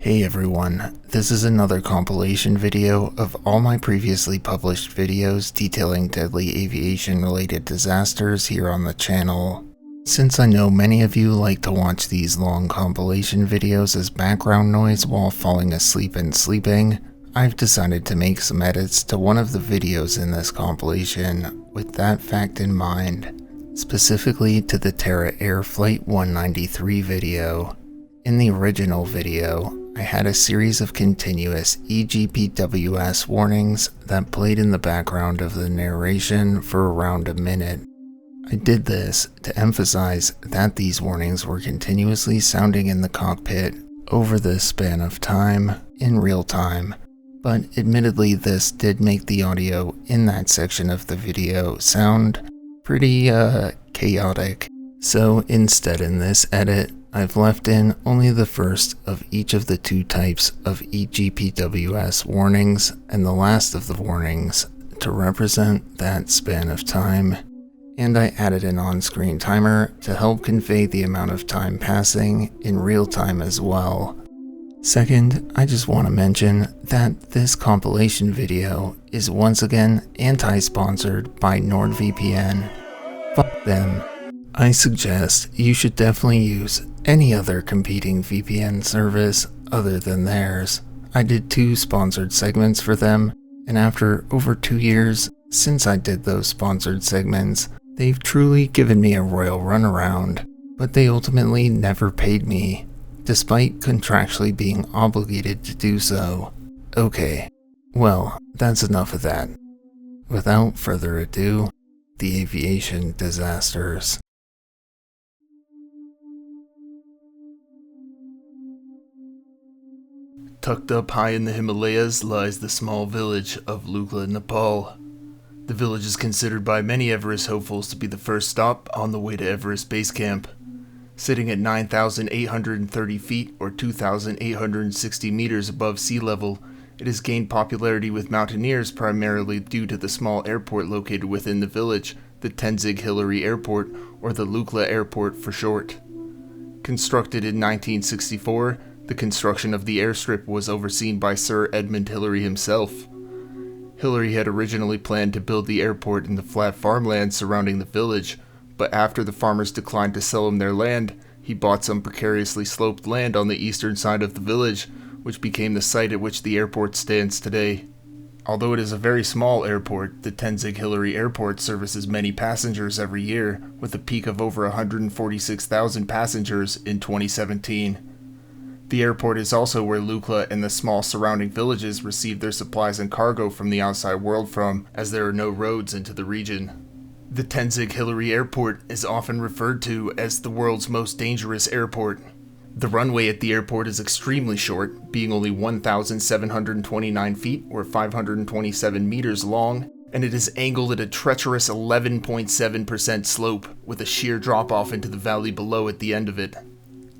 Hey everyone, this is another compilation video of all my previously published videos detailing deadly aviation related disasters here on the channel. Since I know many of you like to watch these long compilation videos as background noise while falling asleep and sleeping, I've decided to make some edits to one of the videos in this compilation with that fact in mind, specifically to the Terra Air Flight 193 video. In the original video, I had a series of continuous EGPWS warnings that played in the background of the narration for around a minute. I did this to emphasize that these warnings were continuously sounding in the cockpit over the span of time, in real time, but admittedly this did make the audio in that section of the video sound pretty chaotic. So instead in this edit, I've left in only the first of each of the two types of EGPWS warnings and the last of the warnings to represent that span of time, and I added an on-screen timer to help convey the amount of time passing in real time as well. Second, I just want to mention that this compilation video is once again anti-sponsored by NordVPN. Fuck them. I suggest you should definitely use any other competing VPN service other than theirs. I did 2 sponsored segments for them, and after over 2 years since I did those sponsored segments, they've truly given me a royal runaround, but they ultimately never paid me, despite contractually being obligated to do so. Okay, well, that's enough of that. Without further ado, the aviation disasters. Tucked up high in the Himalayas lies the small village of Lukla, Nepal. The village is considered by many Everest hopefuls to be the first stop on the way to Everest Base Camp. Sitting at 9,830 feet or 2,860 meters above sea level, it has gained popularity with mountaineers primarily due to the small airport located within the village, the Tenzing Hillary Airport, or the Lukla Airport for short. Constructed in 1964, the construction of the airstrip was overseen by Sir Edmund Hillary himself. Hillary had originally planned to build the airport in the flat farmland surrounding the village, but after the farmers declined to sell him their land, he bought some precariously sloped land on the eastern side of the village, which became the site at which the airport stands today. Although it is a very small airport, the Tenzing Hillary Airport services many passengers every year, with a peak of over 146,000 passengers in 2017. The airport is also where Lukla and the small surrounding villages receive their supplies and cargo from the outside world from, as there are no roads into the region. The Tenzing Hillary Airport is often referred to as the world's most dangerous airport. The runway at the airport is extremely short, being only 1,729 feet or 527 meters long, and it is angled at a treacherous 11.7% slope with a sheer drop-off into the valley below at the end of it.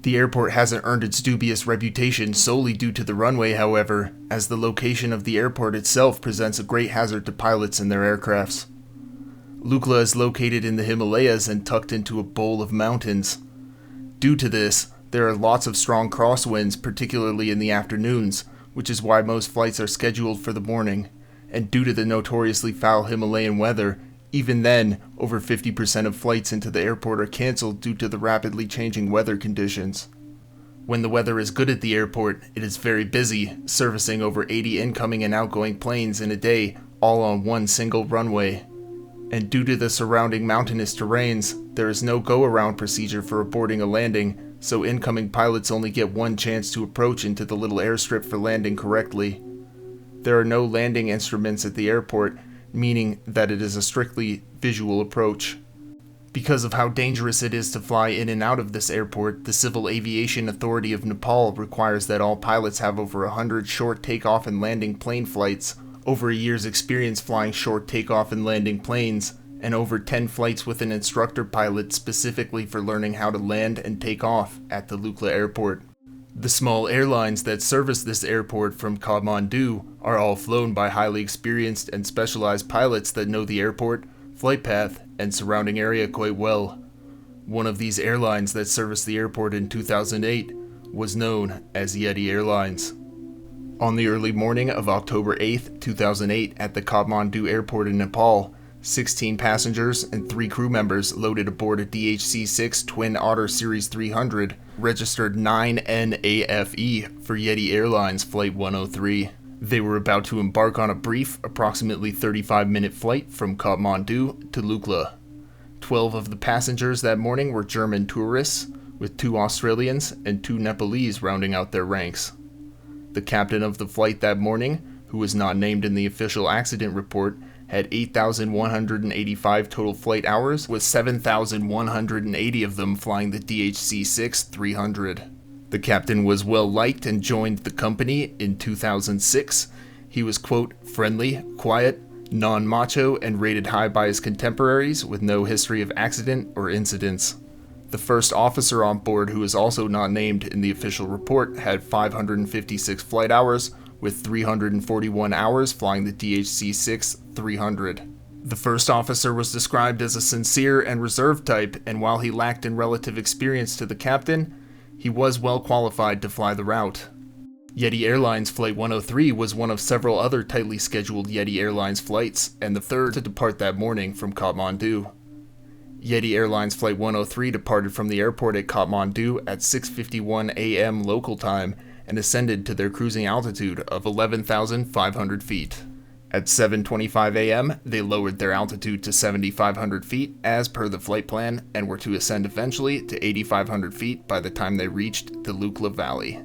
The airport hasn't earned its dubious reputation solely due to the runway, however, as the location of the airport itself presents a great hazard to pilots and their aircrafts. Lukla is located in the Himalayas and tucked into a bowl of mountains. Due to this, there are lots of strong crosswinds, particularly in the afternoons, which is why most flights are scheduled for the morning, and due to the notoriously foul Himalayan weather, even then, over 50% of flights into the airport are cancelled due to the rapidly changing weather conditions. When the weather is good at the airport, it is very busy, servicing over 80 incoming and outgoing planes in a day, all on one single runway. And due to the surrounding mountainous terrains, there is no go-around procedure for aborting a landing, so incoming pilots only get one chance to approach into the little airstrip for landing correctly. There are no landing instruments at the airport, meaning that it is a strictly visual approach. Because of how dangerous it is to fly in and out of this airport, the Civil Aviation Authority of Nepal requires that all pilots have over 100 short takeoff and landing plane flights, over a year's experience flying short takeoff and landing planes, and over 10 flights with an instructor pilot specifically for learning how to land and take off at the Lukla Airport. The small airlines that service this airport from Kathmandu are all flown by highly experienced and specialized pilots that know the airport, flight path, and surrounding area quite well. One of these airlines that serviced the airport in 2008 was known as Yeti Airlines. On the early morning of October 8, 2008, at the Kathmandu airport in Nepal, 16 passengers and 3 crew members loaded aboard a DHC-6 Twin Otter Series 300, registered 9NAFE for Yeti Airlines Flight 103. They were about to embark on a brief, approximately 35-minute flight from Kathmandu to Lukla. 12 of the passengers that morning were German tourists, with 2 Australians and 2 Nepalese rounding out their ranks. The captain of the flight that morning, who was not named in the official accident report, had 8,185 total flight hours, with 7,180 of them flying the DHC-6 300. The captain was well liked and joined the company in 2006. He was, quote, friendly, quiet, non-macho, and rated high by his contemporaries with no history of accident or incidents. The first officer on board, who is also not named in the official report, had 556 flight hours, with 341 hours flying the DHC-6 300. The first officer was described as a sincere and reserved type, and while he lacked in relative experience to the captain, he was well qualified to fly the route. Yeti Airlines Flight 103 was one of several other tightly scheduled Yeti Airlines flights, and the third to depart that morning from Kathmandu. Yeti Airlines Flight 103 departed from the airport at Kathmandu at 6:51 a.m. local time and ascended to their cruising altitude of 11,500 feet. At 7:25 a.m., they lowered their altitude to 7,500 feet as per the flight plan and were to ascend eventually to 8,500 feet by the time they reached the Lukla Valley.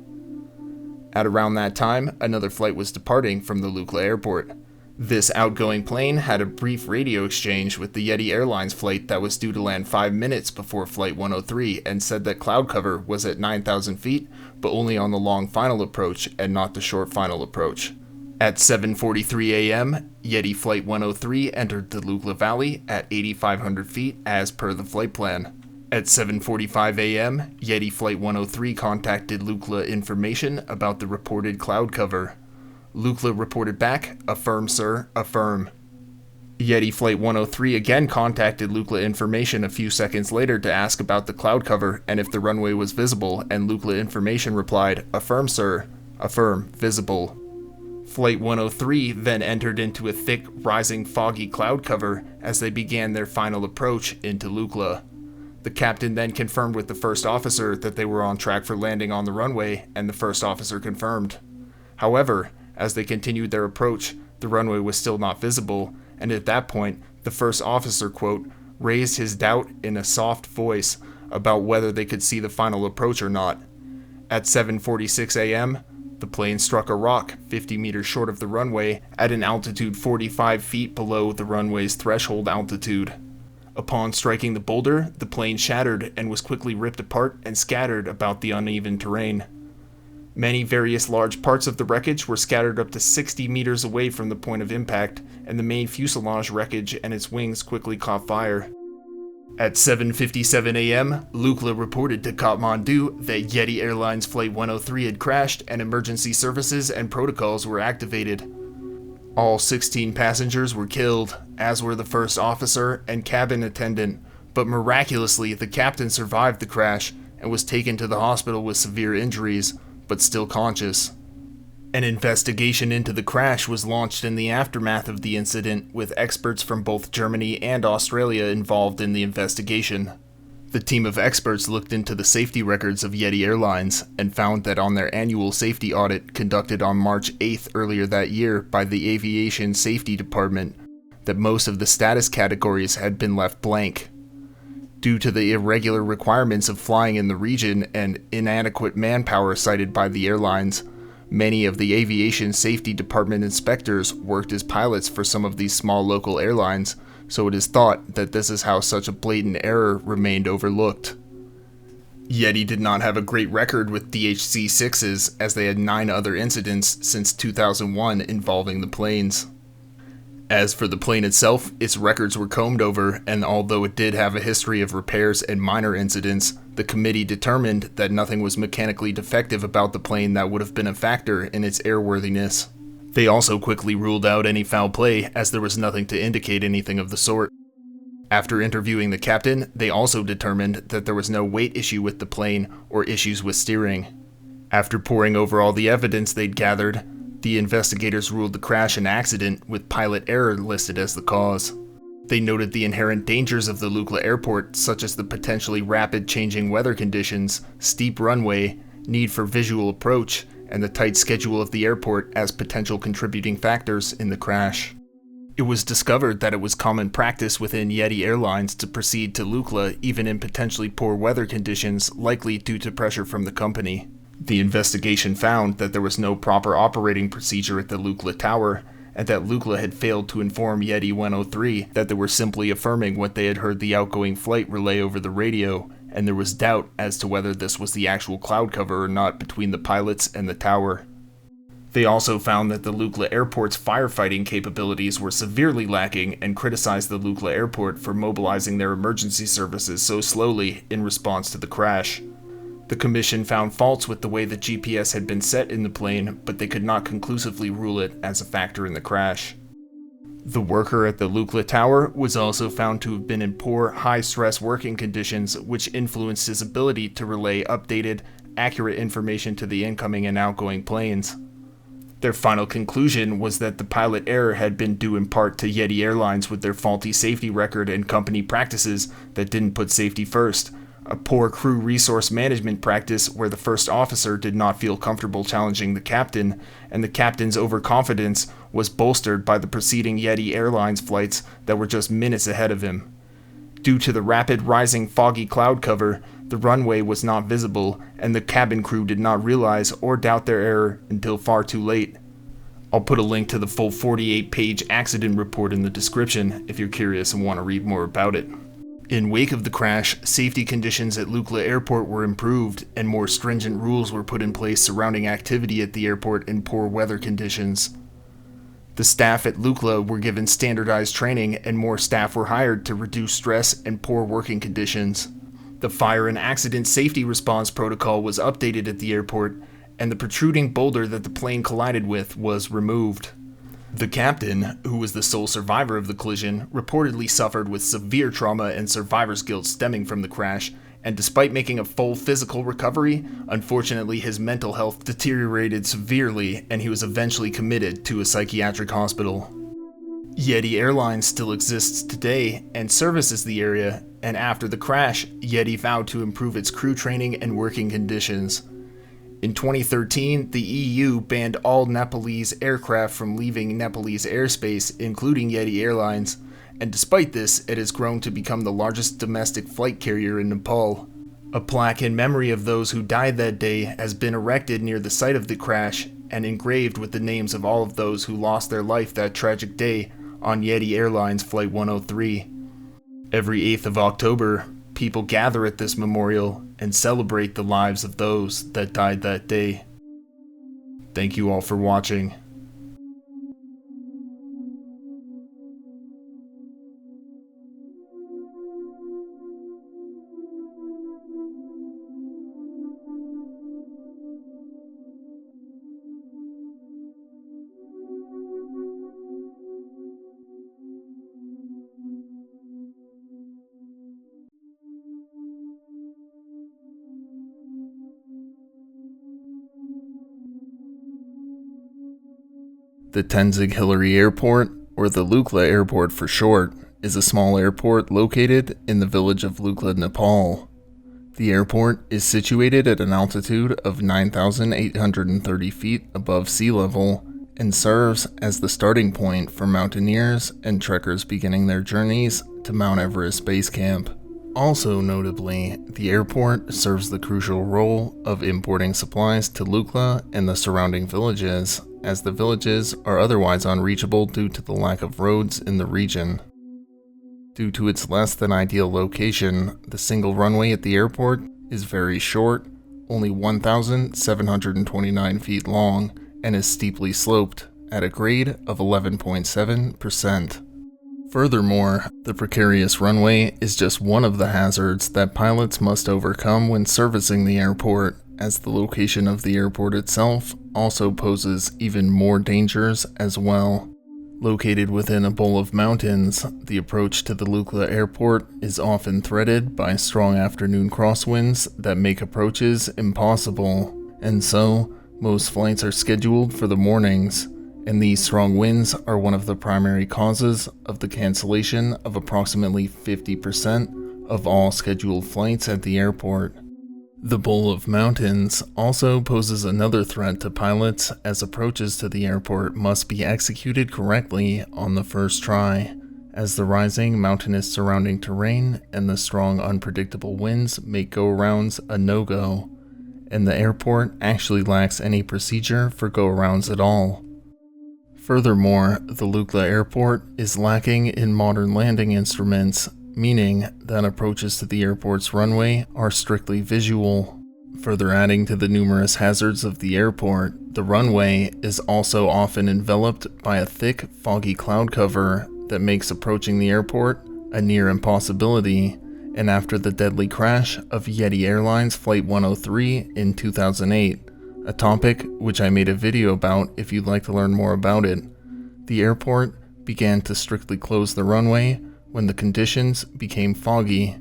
At around that time, another flight was departing from the Lukla airport. This outgoing plane had a brief radio exchange with the Yeti Airlines flight that was due to land 5 minutes before Flight 103 and said that cloud cover was at 9,000 feet, but only on the long final approach and not the short final approach. At 7:43 a.m., Yeti Flight 103 entered the Lukla Valley at 8,500 feet as per the flight plan. At 7:45 a.m., Yeti Flight 103 contacted Lukla Information about the reported cloud cover. Lukla reported back, affirm sir, affirm. Yeti Flight 103 again contacted Lukla Information a few seconds later to ask about the cloud cover and if the runway was visible, and Lukla Information replied, affirm sir, affirm, visible. Flight 103 then entered into a thick, rising, foggy cloud cover as they began their final approach into Lukla. The captain then confirmed with the first officer that they were on track for landing on the runway, and the first officer confirmed. However, as they continued their approach, the runway was still not visible, and at that point, the first officer, quote, raised his doubt in a soft voice about whether they could see the final approach or not. At 7:46 a.m., the plane struck a rock 50 meters short of the runway at an altitude 45 feet below the runway's threshold altitude. Upon striking the boulder, the plane shattered and was quickly ripped apart and scattered about the uneven terrain. Many various large parts of the wreckage were scattered up to 60 meters away from the point of impact, and the main fuselage wreckage and its wings quickly caught fire. At 7:57 a.m., Lukla reported to Kathmandu that Yeti Airlines Flight 103 had crashed and emergency services and protocols were activated. All 16 passengers were killed, as were the first officer and cabin attendant, but miraculously the captain survived the crash and was taken to the hospital with severe injuries, but still conscious. An investigation into the crash was launched in the aftermath of the incident, with experts from both Germany and Australia involved in the investigation. The team of experts looked into the safety records of Yeti Airlines and found that on their annual safety audit conducted on March 8th earlier that year by the Aviation Safety Department, that most of the status categories had been left blank. Due to the irregular requirements of flying in the region and inadequate manpower cited by the airlines, many of the Aviation Safety Department inspectors worked as pilots for some of these small local airlines, so it is thought that this is how such a blatant error remained overlooked. Yeti did not have a great record with DHC-6s, as they had 9 other incidents since 2001 involving the planes. As for the plane itself, its records were combed over, and although it did have a history of repairs and minor incidents, the committee determined that nothing was mechanically defective about the plane that would have been a factor in its airworthiness. They also quickly ruled out any foul play, as there was nothing to indicate anything of the sort. After interviewing the captain, they also determined that there was no weight issue with the plane or issues with steering. After poring over all the evidence they'd gathered, the investigators ruled the crash an accident with pilot error listed as the cause. They noted the inherent dangers of the Lukla airport, such as the potentially rapid changing weather conditions, steep runway, need for visual approach, and the tight schedule of the airport as potential contributing factors in the crash. It was discovered that it was common practice within Yeti Airlines to proceed to Lukla even in potentially poor weather conditions, likely due to pressure from the company. The investigation found that there was no proper operating procedure at the Lukla Tower, and that Lukla had failed to inform Yeti 103 that they were simply affirming what they had heard the outgoing flight relay over the radio, and there was doubt as to whether this was the actual cloud cover or not between the pilots and the tower. They also found that the Lukla airport's firefighting capabilities were severely lacking and criticized the Lukla airport for mobilizing their emergency services so slowly in response to the crash. The commission found faults with the way the GPS had been set in the plane, but they could not conclusively rule it as a factor in the crash. The worker at the Lukla Tower was also found to have been in poor, high-stress working conditions, which influenced his ability to relay updated, accurate information to the incoming and outgoing planes. Their final conclusion was that the pilot error had been due in part to Yeti Airlines with their faulty safety record and company practices that didn't put safety first, a poor crew resource management practice where the first officer did not feel comfortable challenging the captain, and the captain's overconfidence was bolstered by the preceding Yeti Airlines flights that were just minutes ahead of him. Due to the rapid rising foggy cloud cover, the runway was not visible, and the cabin crew did not realize or doubt their error until far too late. I'll put a link to the full 48-page accident report in the description if you're curious and want to read more about it. In wake of the crash, safety conditions at Lukla Airport were improved, and more stringent rules were put in place surrounding activity at the airport in poor weather conditions. The staff at Lukla were given standardized training, and more staff were hired to reduce stress and poor working conditions. The fire and accident safety response protocol was updated at the airport, and the protruding boulder that the plane collided with was removed. The captain, who was the sole survivor of the collision, reportedly suffered with severe trauma and survivor's guilt stemming from the crash, and despite making a full physical recovery, unfortunately his mental health deteriorated severely and he was eventually committed to a psychiatric hospital. Yeti Airlines still exists today and services the area, and after the crash, Yeti vowed to improve its crew training and working conditions. In 2013, the EU banned all Nepalese aircraft from leaving Nepalese airspace, including Yeti Airlines, and despite this, it has grown to become the largest domestic flight carrier in Nepal. A plaque in memory of those who died that day has been erected near the site of the crash and engraved with the names of all of those who lost their life that tragic day on Yeti Airlines Flight 103. Every 8th of October, people gather at this memorial and celebrate the lives of those that died that day. Thank you all for watching. The Tenzing Hillary Airport, or the Lukla Airport for short, is a small airport located in the village of Lukla, Nepal. The airport is situated at an altitude of 9,830 feet above sea level and serves as the starting point for mountaineers and trekkers beginning their journeys to Mount Everest Base Camp. Also notably, the airport serves the crucial role of importing supplies to Lukla and the surrounding villages, as the villages are otherwise unreachable due to the lack of roads in the region. Due to its less than ideal location, the single runway at the airport is very short, only 1,729 feet long, and is steeply sloped at a grade of 11.7%. Furthermore, the precarious runway is just one of the hazards that pilots must overcome when servicing the airport, as the location of the airport itself also poses even more dangers as well. Located within a bowl of mountains, the approach to the Lukla airport is often threaded by strong afternoon crosswinds that make approaches impossible, and so most flights are scheduled for the mornings, and these strong winds are one of the primary causes of the cancellation of approximately 50% of all scheduled flights at the airport. The bowl of mountains also poses another threat to pilots, as approaches to the airport must be executed correctly on the first try, as the rising mountainous surrounding terrain and the strong unpredictable winds make go-arounds a no-go, and the airport actually lacks any procedure for go-arounds at all. Furthermore, the Lukla airport is lacking in modern landing instruments, meaning that approaches to the airport's runway are strictly visual. Further adding to the numerous hazards of the airport, the runway is also often enveloped by a thick, foggy cloud cover that makes approaching the airport a near impossibility, and after the deadly crash of Yeti Airlines Flight 103 in 2008, a topic which I made a video about if you'd like to learn more about it, the airport began to strictly close the runway when the conditions became foggy.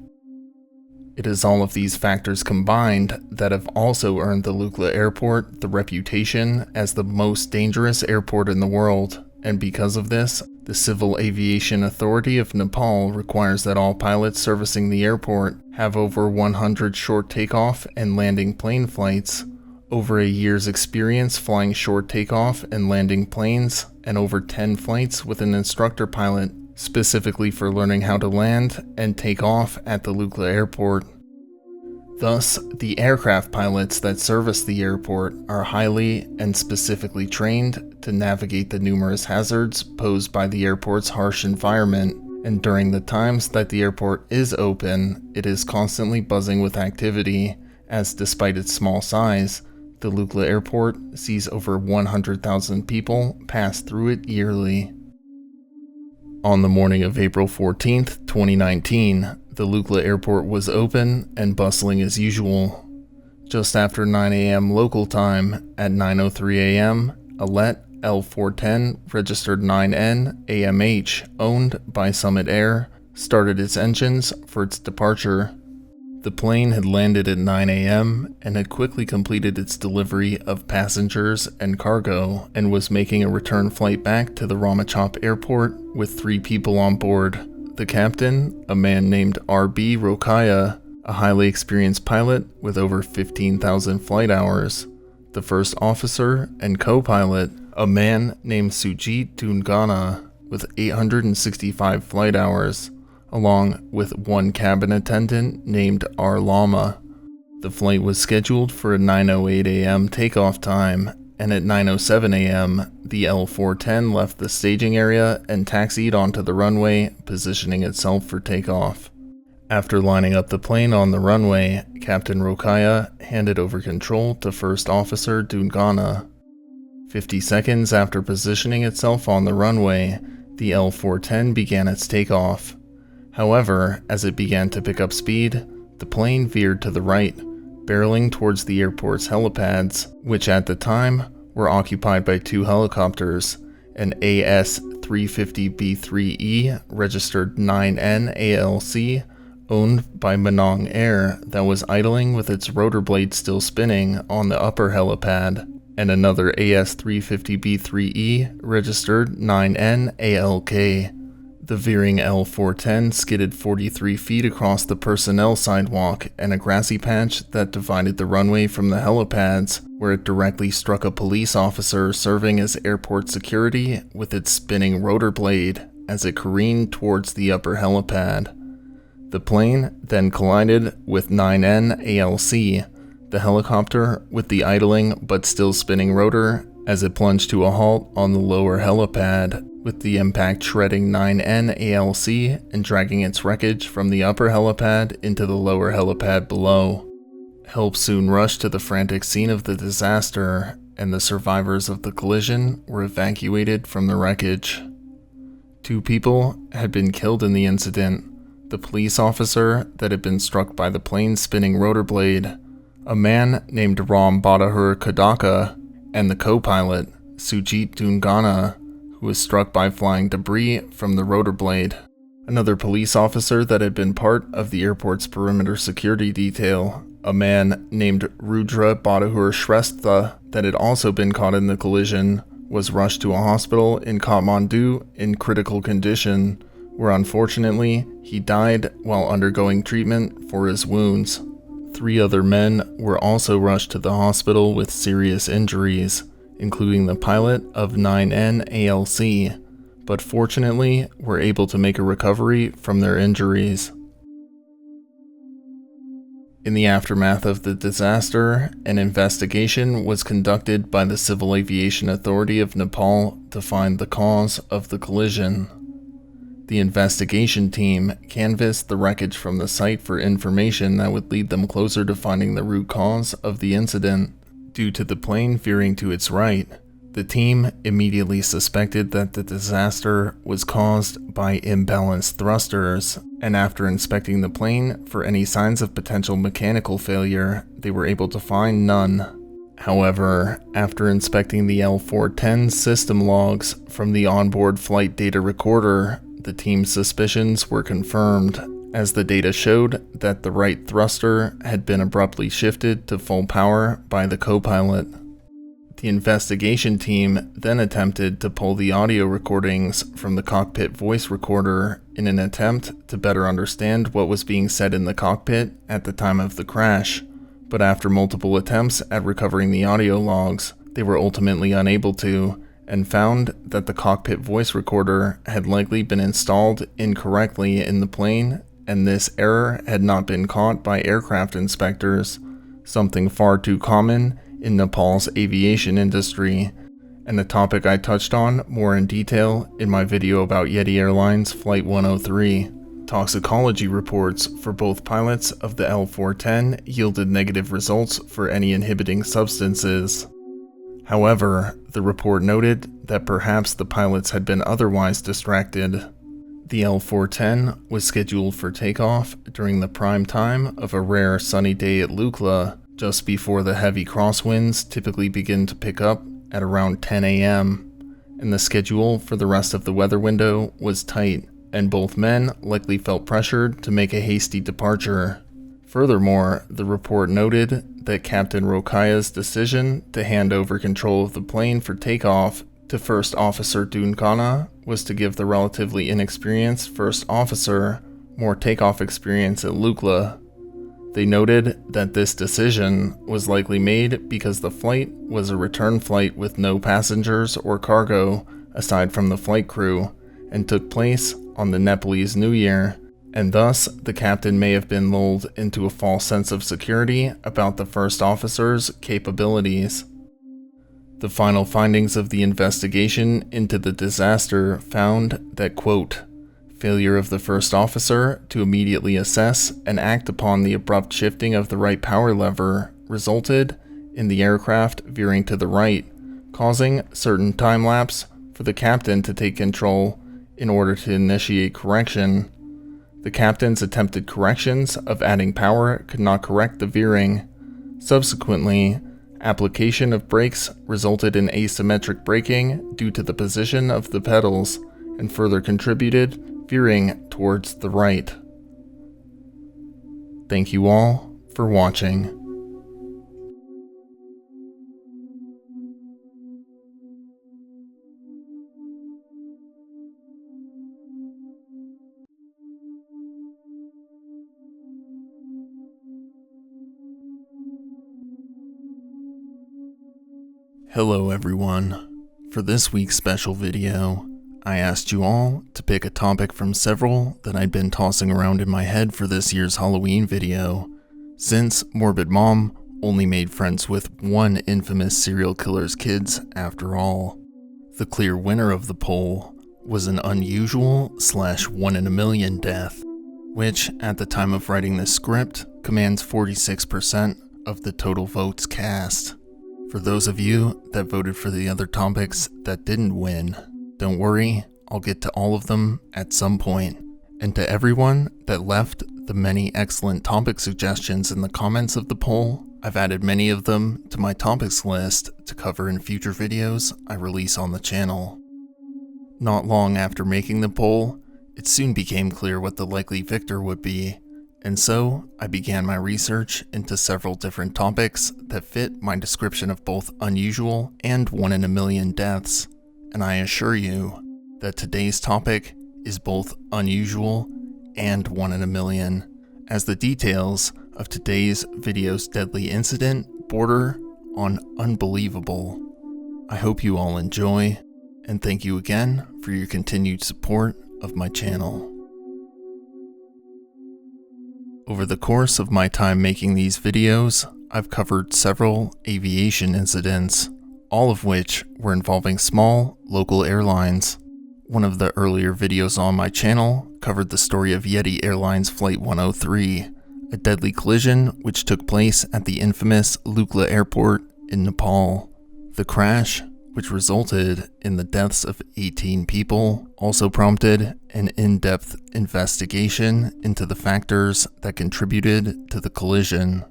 It is all of these factors combined that have also earned the Lukla airport the reputation as the most dangerous airport in the world, and because of this, the Civil Aviation Authority of Nepal requires that all pilots servicing the airport have over 100 short takeoff and landing plane flights, over a year's experience flying short takeoff and landing planes, and over 10 flights with an instructor pilot, specifically for learning how to land and take off at the Lukla airport. Thus, the aircraft pilots that service the airport are highly and specifically trained to navigate the numerous hazards posed by the airport's harsh environment, and during the times that the airport is open, it is constantly buzzing with activity, as despite its small size, the Lukla airport sees over 100,000 people pass through it yearly. On the morning of April 14th, 2019, the Lukla airport was open and bustling as usual. Just after 9 a.m. local time, at 9:03 a.m., a LET L410 registered 9N AMH, owned by Summit Air, started its engines for its departure. The plane had landed at 9 a.m. and had quickly completed its delivery of passengers and cargo, and was making a return flight back to the Ramachop airport with 3 people on board. The captain, a man named R.B. Rokaya, a highly experienced pilot with over 15,000 flight hours. The first officer and co-pilot, a man named Sujit Dungana, with 865 flight hours, along with 1 cabin attendant named R. Lama. The flight was scheduled for a 9:08 a.m. takeoff time, and at 9:07 a.m., the L410 left the staging area and taxied onto the runway, positioning itself for takeoff. After lining up the plane on the runway, Captain Rokaya handed over control to First Officer Dungana. 50 seconds after positioning itself on the runway, the L410 began its takeoff. However, as it began to pick up speed, the plane veered to the right, barreling towards the airport's helipads, which at the time were occupied by 2 helicopters, an AS-350B3E registered 9N ALC owned by Manong Air that was idling with its rotor blades still spinning on the upper helipad, and another AS-350B3E registered 9N ALK. The veering L410 skidded 43 feet across the personnel sidewalk and a grassy patch that divided the runway from the helipads, where it directly struck a police officer serving as airport security with its spinning rotor blade as it careened towards the upper helipad. The plane then collided with 9N ALC, the helicopter with the idling but still spinning rotor, as it plunged to a halt on the lower helipad, with the impact shredding 9N ALC and dragging its wreckage from the upper helipad into the lower helipad below. Help soon rushed to the frantic scene of the disaster, and the survivors of the collision were evacuated from the wreckage. 2 people had been killed in the incident: the police officer that had been struck by the plane's spinning rotor blade, a man named Ram Badahur Kadaka, and the co-pilot, Sujit Dungana, who was struck by flying debris from the rotor blade. Another police officer that had been part of the airport's perimeter security detail, A man named Rudra Bahadur Shrestha, that had also been caught in the collision, was rushed to a hospital in Kathmandu in critical condition, where unfortunately he died while undergoing treatment for his wounds. 3 other men were also rushed to the hospital with serious injuries, including the pilot of 9N ALC, but fortunately were able to make a recovery from their injuries. In the aftermath of the disaster, an investigation was conducted by the Civil Aviation Authority of Nepal to find the cause of the collision. The investigation team canvassed the wreckage from the site for information that would lead them closer to finding the root cause of the incident. Due to the plane veering to its right, the team immediately suspected that the disaster was caused by imbalanced thrusters, and after inspecting the plane for any signs of potential mechanical failure, they were able to find none. However, after inspecting the L410 system logs from the onboard flight data recorder, the team's suspicions were confirmed, as the data showed that the right thruster had been abruptly shifted to full power by the co-pilot. The investigation team then attempted to pull the audio recordings from the cockpit voice recorder in an attempt to better understand what was being said in the cockpit at the time of the crash, but after multiple attempts at recovering the audio logs, they were ultimately unable to, and found that the cockpit voice recorder had likely been installed incorrectly in the plane, and this error had not been caught by aircraft inspectors, something far too common in Nepal's aviation industry, and a topic I touched on more in detail in my video about Yeti Airlines Flight 103. Toxicology reports for both pilots of the L410 yielded negative results for any inhibiting substances. However, the report noted that perhaps the pilots had been otherwise distracted. The L410 was scheduled for takeoff during the prime time of a rare sunny day at Lukla, just before the heavy crosswinds typically begin to pick up at around 10 a.m., and the schedule for the rest of the weather window was tight, and both men likely felt pressured to make a hasty departure. Furthermore, the report noted that Captain Rokaya's decision to hand over control of the plane for takeoff to First Officer Dunkana was to give the relatively inexperienced First Officer more takeoff experience at Lukla. They noted that this decision was likely made because the flight was a return flight with no passengers or cargo aside from the flight crew, and took place on the Nepalese New Year, and thus the captain may have been lulled into a false sense of security about the first officer's capabilities. The final findings of the investigation into the disaster found that, quote, failure of the first officer to immediately assess and act upon the abrupt shifting of the right power lever resulted in the aircraft veering to the right, causing certain time lapse for the captain to take control in order to initiate correction. The captain's attempted corrections of adding power could not correct the veering. Subsequently, application of brakes resulted in asymmetric braking due to the position of the pedals, and further contributed veering towards the right. Thank you all for watching. Hello everyone. For this week's special video, I asked you all to pick a topic from several that I'd been tossing around in my head for this year's Halloween video, since Morbid Mom only made friends with one infamous serial killer's kids after all. The clear winner of the poll was an unusual / 1 in a million death, which at the time of writing this script commands 46% of the total votes cast. For those of you that voted for the other topics that didn't win, don't worry, I'll get to all of them at some point. And to everyone that left the many excellent topic suggestions in the comments of the poll, I've added many of them to my topics list to cover in future videos I release on the channel. Not long after making the poll, it soon became clear what the likely victor would be, And so, I began my research into several different topics that fit my description of both unusual and 1 in a million deaths, and I assure you that today's topic is both unusual and 1 in a million, as the details of today's video's deadly incident border on unbelievable. I hope you all enjoy, and thank you again for your continued support of my channel. Over the course of my time making these videos, I've covered several aviation incidents, all of which were involving small, local airlines. One of the earlier videos on my channel covered the story of Yeti Airlines Flight 103, a deadly collision which took place at the infamous Lukla Airport in Nepal. The crash, which resulted in the deaths of 18 people, also prompted an in-depth investigation into the factors that contributed to the collision.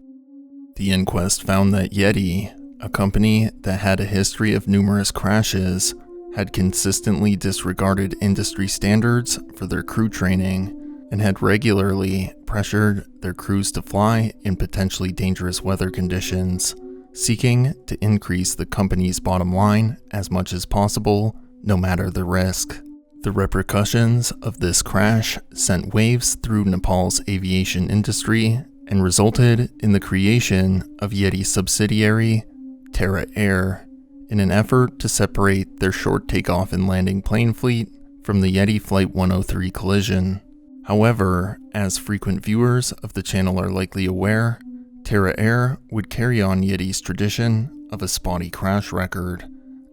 The inquest found that Yeti, a company that had a history of numerous crashes, had consistently disregarded industry standards for their crew training and had regularly pressured their crews to fly in potentially dangerous weather conditions, seeking to increase the company's bottom line as much as possible, no matter the risk. The repercussions of this crash sent waves through Nepal's aviation industry and resulted in the creation of Yeti's subsidiary, Terra Air, in an effort to separate their short takeoff and landing plane fleet from the Yeti Flight 103 collision. However, as frequent viewers of the channel are likely aware, Terra Air would carry on Yeti's tradition of a spotty crash record,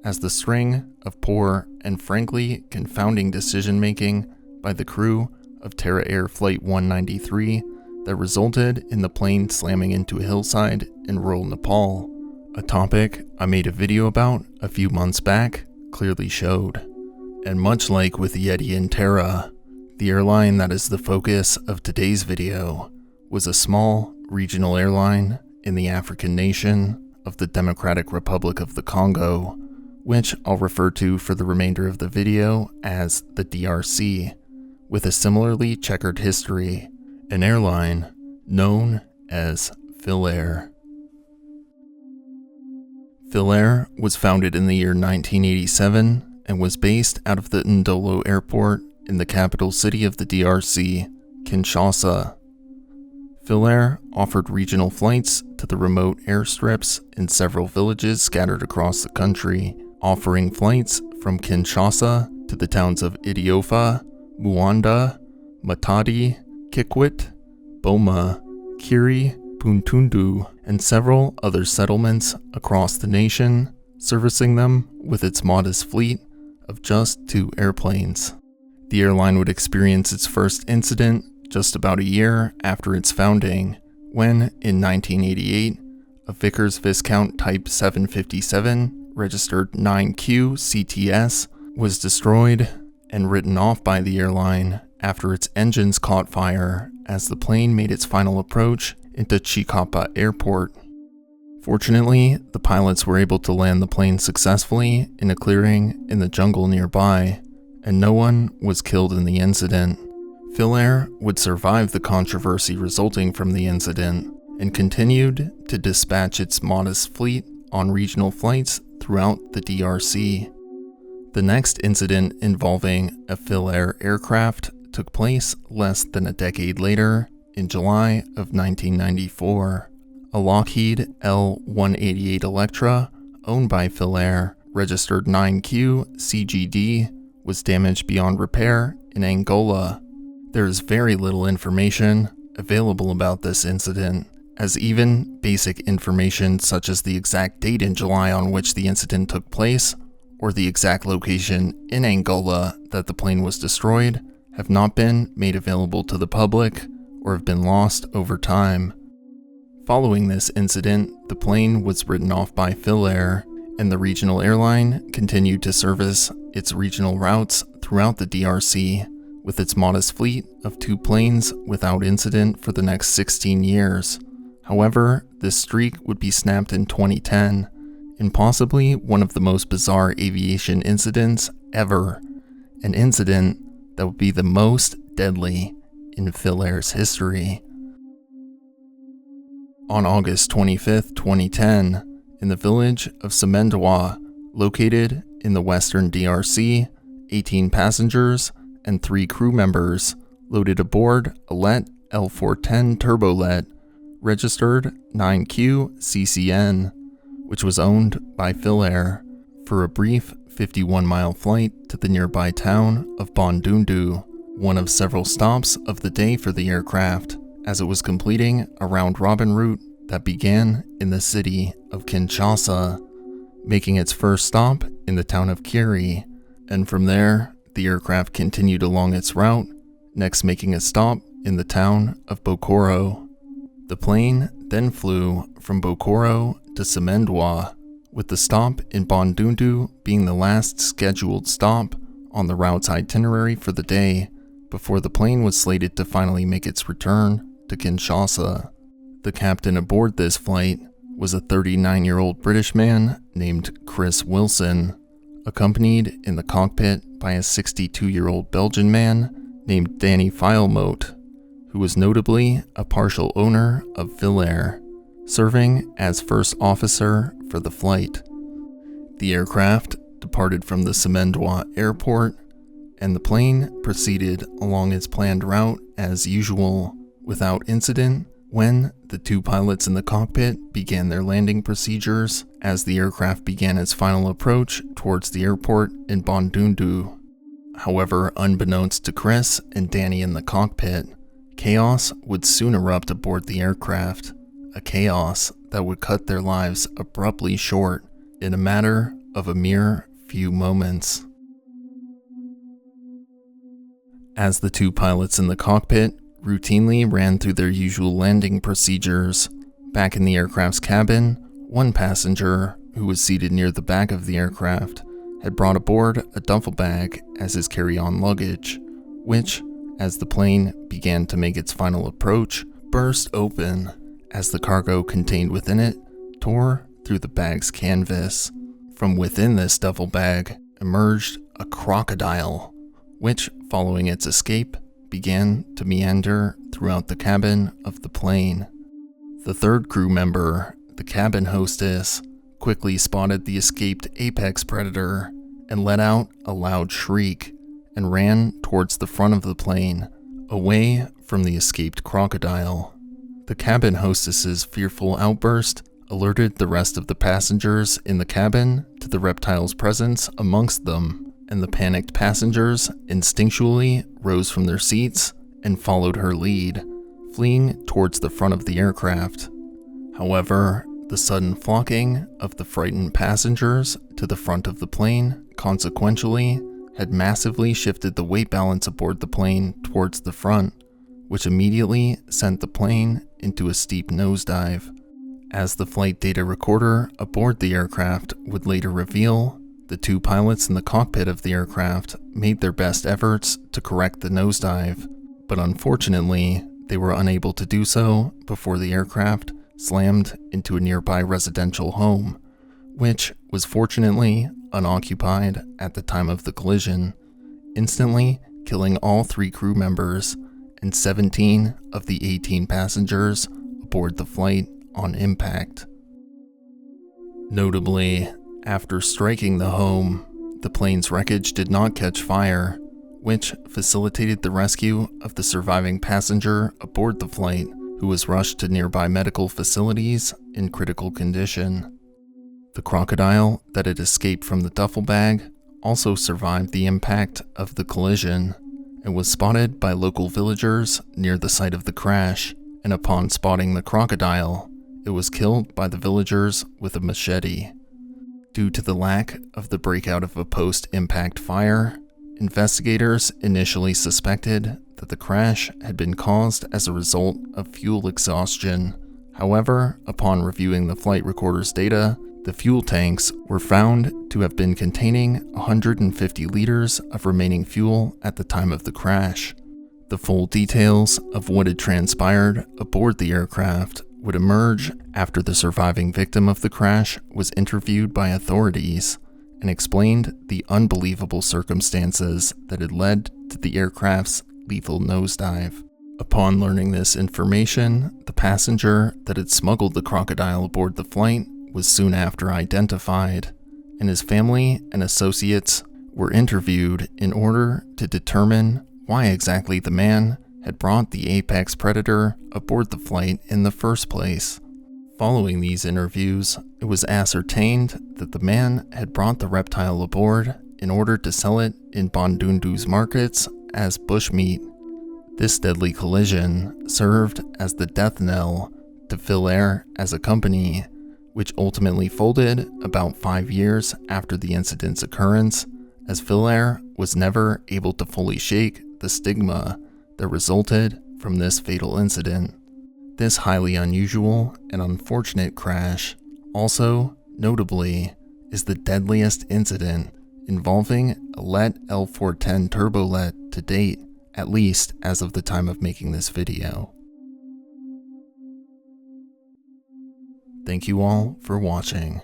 as the string of poor and frankly confounding decision-making by the crew of Terra Air Flight 193 that resulted in the plane slamming into a hillside in rural Nepal, a topic I made a video about a few months back, clearly showed. And much like with Yeti and Terra, the airline that is the focus of today's video was a small regional airline in the African nation of the Democratic Republic of the Congo, which I'll refer to for the remainder of the video as the DRC, with a similarly checkered history, an airline known as Philair. Philair was founded in the year 1987 and was based out of the Ndolo Airport in the capital city of the DRC, Kinshasa. Philair offered regional flights to the remote airstrips in several villages scattered across the country, offering flights from Kinshasa to the towns of Idiofa, Muanda, Matadi, Kikwit, Boma, Kiri, Puntundu, and several other settlements across the nation, servicing them with its modest fleet of just 2 airplanes. The airline would experience its first incident just about a year after its founding, when, in 1988, a Vickers Viscount Type 757 registered 9Q CTS was destroyed and written off by the airline after its engines caught fire as the plane made its final approach into Chikapa Airport. Fortunately, the pilots were able to land the plane successfully in a clearing in the jungle nearby, and no one was killed in the incident. Philair would survive the controversy resulting from the incident and continued to dispatch its modest fleet on regional flights throughout the DRC. The next incident involving a Philair aircraft took place less than a decade later, in July of 1994. A Lockheed L-188 Electra, owned by Philair, registered 9Q CGD, was damaged beyond repair in Angola. There is very little information available about this incident, as even basic information such as the exact date in July on which the incident took place, or the exact location in Angola that the plane was destroyed, have not been made available to the public or have been lost over time. Following this incident, the plane was written off by Philair, and the regional airline continued to service its regional routes throughout the DRC with its modest fleet of 2 planes without incident for the next 16 years. However, this streak would be snapped in 2010, in possibly one of the most bizarre aviation incidents ever, an incident that would be the most deadly in Philair's history. On August 25, 2010, in the village of Semendwa, located in the western DRC, 18 passengers and 3 crew members loaded aboard a LET L410 turbolet registered 9QCCN, which was owned by Philair, for a brief 51-mile flight to the nearby town of Bandundu, one of several stops of the day for the aircraft, as it was completing a round-robin route that began in the city of Kinshasa, making its first stop in the town of Kiri, and from there, the aircraft continued along its route, next making a stop in the town of Bokoro. The plane then flew from Bokoro to Semendwa, with the stop in Bandundu being the last scheduled stop on the route's itinerary for the day, before the plane was slated to finally make its return to Kinshasa. The captain aboard this flight was a 39-year-old British man named Chris Wilson, accompanied in the cockpit by a 62-year-old Belgian man named Danny Filemote, who was notably a partial owner of Philair, serving as first officer for the flight. The aircraft departed from the Semendwa airport, and the plane proceeded along its planned route as usual, without incident, when the 2 pilots in the cockpit began their landing procedures as the aircraft began its final approach towards the airport in Bandundu. However, unbeknownst to Chris and Danny in the cockpit, chaos would soon erupt aboard the aircraft, a chaos that would cut their lives abruptly short in a matter of a mere few moments. As the 2 pilots in the cockpit routinely ran through their usual landing procedures, back in the aircraft's cabin, one passenger, who was seated near the back of the aircraft, had brought aboard a duffel bag as his carry-on luggage, which, as the plane began to make its final approach, burst open as the cargo contained within it tore through the bag's canvas. From within this duffel bag emerged a crocodile, which, following its escape, began to meander throughout the cabin of the plane. The 3rd crew member, the cabin hostess, quickly spotted the escaped apex predator and let out a loud shriek and ran towards the front of the plane, away from the escaped crocodile. The cabin hostess's fearful outburst alerted the rest of the passengers in the cabin to the reptile's presence amongst them, and the panicked passengers instinctually rose from their seats and followed her lead, fleeing towards the front of the aircraft. However, the sudden flocking of the frightened passengers to the front of the plane consequentially had massively shifted the weight balance aboard the plane towards the front, which immediately sent the plane into a steep nosedive. As the flight data recorder aboard the aircraft would later reveal, the 2 pilots in the cockpit of the aircraft made their best efforts to correct the nosedive, but unfortunately, they were unable to do so before the aircraft slammed into a nearby residential home, which was fortunately unoccupied at the time of the collision, instantly killing all 3 crew members and 17 of the 18 passengers aboard the flight on impact. Notably, after striking the home, the plane's wreckage did not catch fire, which facilitated the rescue of the surviving passenger aboard the flight, who was rushed to nearby medical facilities in critical condition. The crocodile that had escaped from the duffel bag also survived the impact of the collision and was spotted by local villagers near the site of the crash, and upon spotting the crocodile, it was killed by the villagers with a machete. Due to the lack of the breakout of a post-impact fire, investigators initially suspected that the crash had been caused as a result of fuel exhaustion. However, upon reviewing the flight recorder's data, the fuel tanks were found to have been containing 150 liters of remaining fuel at the time of the crash. The full details of what had transpired aboard the aircraft would emerge after the surviving victim of the crash was interviewed by authorities and explained the unbelievable circumstances that had led to the aircraft's lethal nosedive. Upon learning this information, the passenger that had smuggled the crocodile aboard the flight was soon after identified, and his family and associates were interviewed in order to determine why exactly the man had brought the apex predator aboard the flight in the first place. Following these interviews, it was ascertained that the man had brought the reptile aboard in order to sell it in Bandundu's markets as bushmeat. This deadly collision served as the death knell to Philair as a company, which ultimately folded about 5 years after the incident's occurrence, as Philair was never able to fully shake the stigma that resulted from this fatal incident. This highly unusual and unfortunate crash also, notably, is the deadliest incident involving a LET L410 turbolet to date, at least as of the time of making this video. Thank you all for watching.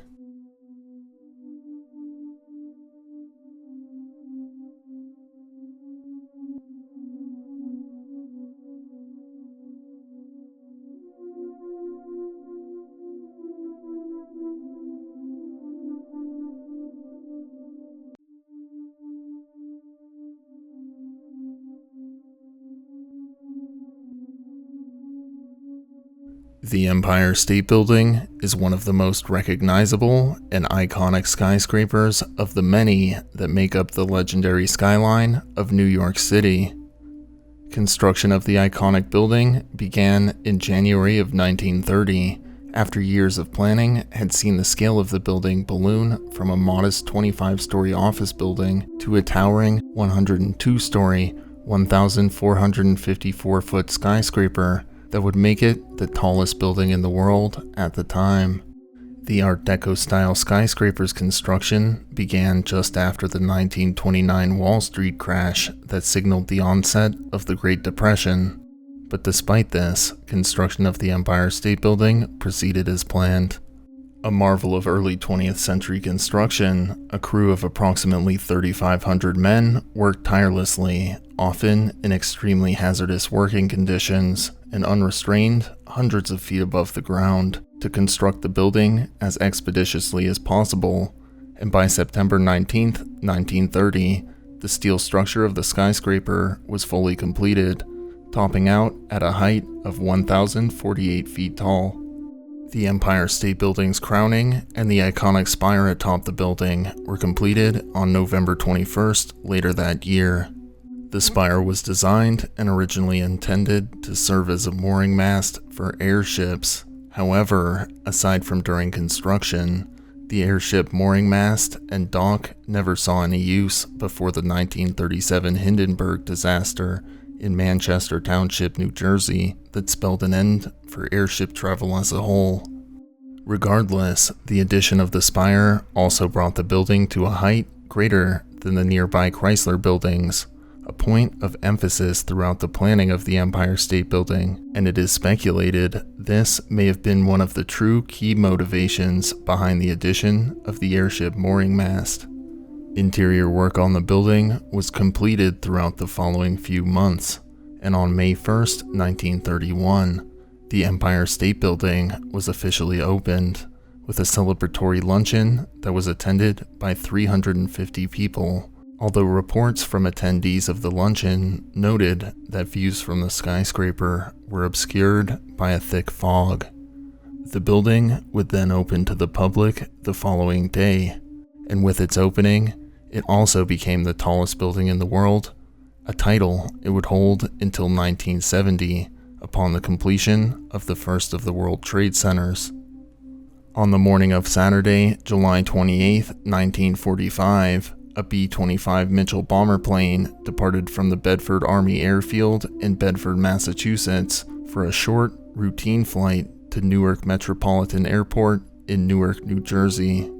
The Empire State Building is one of the most recognizable and iconic skyscrapers of the many that make up the legendary skyline of New York City. Construction of the iconic building began in January of 1930, after years of planning had seen the scale of the building balloon from a modest 25-story office building to a towering 102-story, 1,454-foot skyscraper that would make it the tallest building in the world at the time. The Art Deco-style skyscraper's construction began just after the 1929 Wall Street crash that signaled the onset of the Great Depression. But despite this, construction of the Empire State Building proceeded as planned. A marvel of early 20th century construction, a crew of approximately 3,500 men worked tirelessly, often in extremely hazardous working conditions, and unrestrained, hundreds of feet above the ground, to construct the building as expeditiously as possible, and by September 19, 1930, the steel structure of the skyscraper was fully completed, topping out at a height of 1,048 feet tall. The Empire State Building's crowning and the iconic spire atop the building were completed on November 21st later that year. The spire was designed and originally intended to serve as a mooring mast for airships. However, aside from during construction, the airship mooring mast and dock never saw any use before the 1937 Hindenburg disaster in Manchester Township, New Jersey, that spelled an end for airship travel as a whole. Regardless, the addition of the spire also brought the building to a height greater than the nearby Chrysler buildings, a point of emphasis throughout the planning of the Empire State Building, and it is speculated this may have been one of the true key motivations behind the addition of the airship mooring mast. Interior work on the building was completed throughout the following few months, and on May 1st, 1931, the Empire State Building was officially opened, with a celebratory luncheon that was attended by 350 people. Although reports from attendees of the luncheon noted that views from the skyscraper were obscured by a thick fog. The building would then open to the public the following day, and with its opening, it also became the tallest building in the world, a title it would hold until 1970, upon the completion of the first of the World Trade Centers. On the morning of Saturday, July 28, 1945, a B-25 Mitchell bomber plane departed from the Bedford Army Airfield in Bedford, Massachusetts for a short, routine flight to Newark Metropolitan Airport in Newark, New Jersey.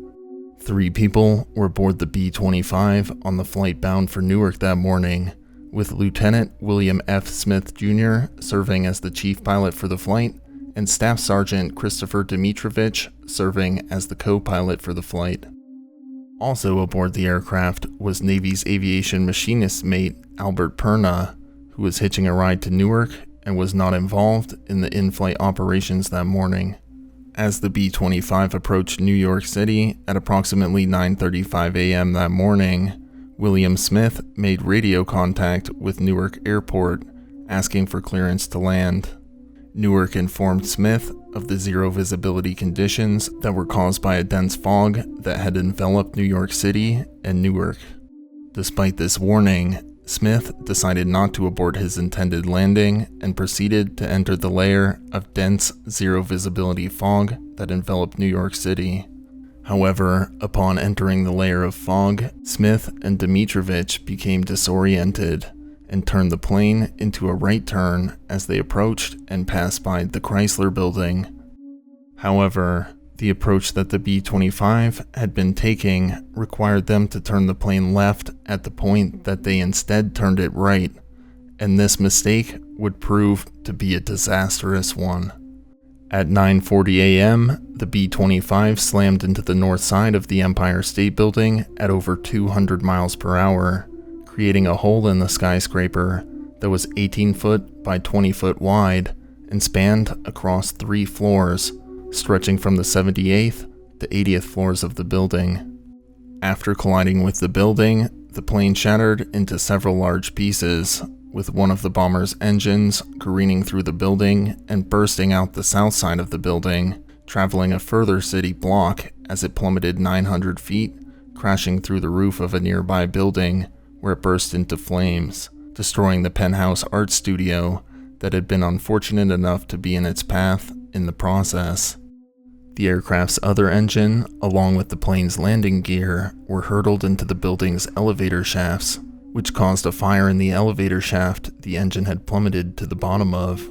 3 people were aboard the B-25 on the flight bound for Newark that morning, with Lieutenant William F. Smith Jr. serving as the chief pilot for the flight, and Staff Sergeant Christopher Dimitrovich serving as the co-pilot for the flight. Also aboard the aircraft was Navy's aviation machinist mate Albert Perna, who was hitching a ride to Newark and was not involved in the in-flight operations that morning. As the B-25 approached New York City at approximately 9:35 a.m. that morning, William Smith made radio contact with Newark Airport, asking for clearance to land. Newark informed Smith of the zero visibility conditions that were caused by a dense fog that had enveloped New York City and Newark. Despite this warning, Smith decided not to abort his intended landing and proceeded to enter the layer of dense zero visibility fog that enveloped New York City. However, upon entering the layer of fog, Smith and Dimitrovich became disoriented and turned the plane into a right turn as they approached and passed by the Chrysler Building. However, the approach that the B-25 had been taking required them to turn the plane left at the point that they instead turned it right, and this mistake would prove to be a disastrous one. At 9:40 a.m., the B-25 slammed into the north side of the Empire State Building at over 200 miles per hour, creating a hole in the skyscraper that was 18 foot by 20 foot wide and spanned across 3 floors, stretching from the 78th to 80th floors of the building. After colliding with the building, the plane shattered into several large pieces, with one of the bomber's engines careening through the building and bursting out the south side of the building, traveling a further city block as it plummeted 900 feet, crashing through the roof of a nearby building where it burst into flames, destroying the penthouse art studio that had been unfortunate enough to be in its path in the process. The aircraft's other engine, along with the plane's landing gear, were hurtled into the building's elevator shafts, which caused a fire in the elevator shaft the engine had plummeted to the bottom of.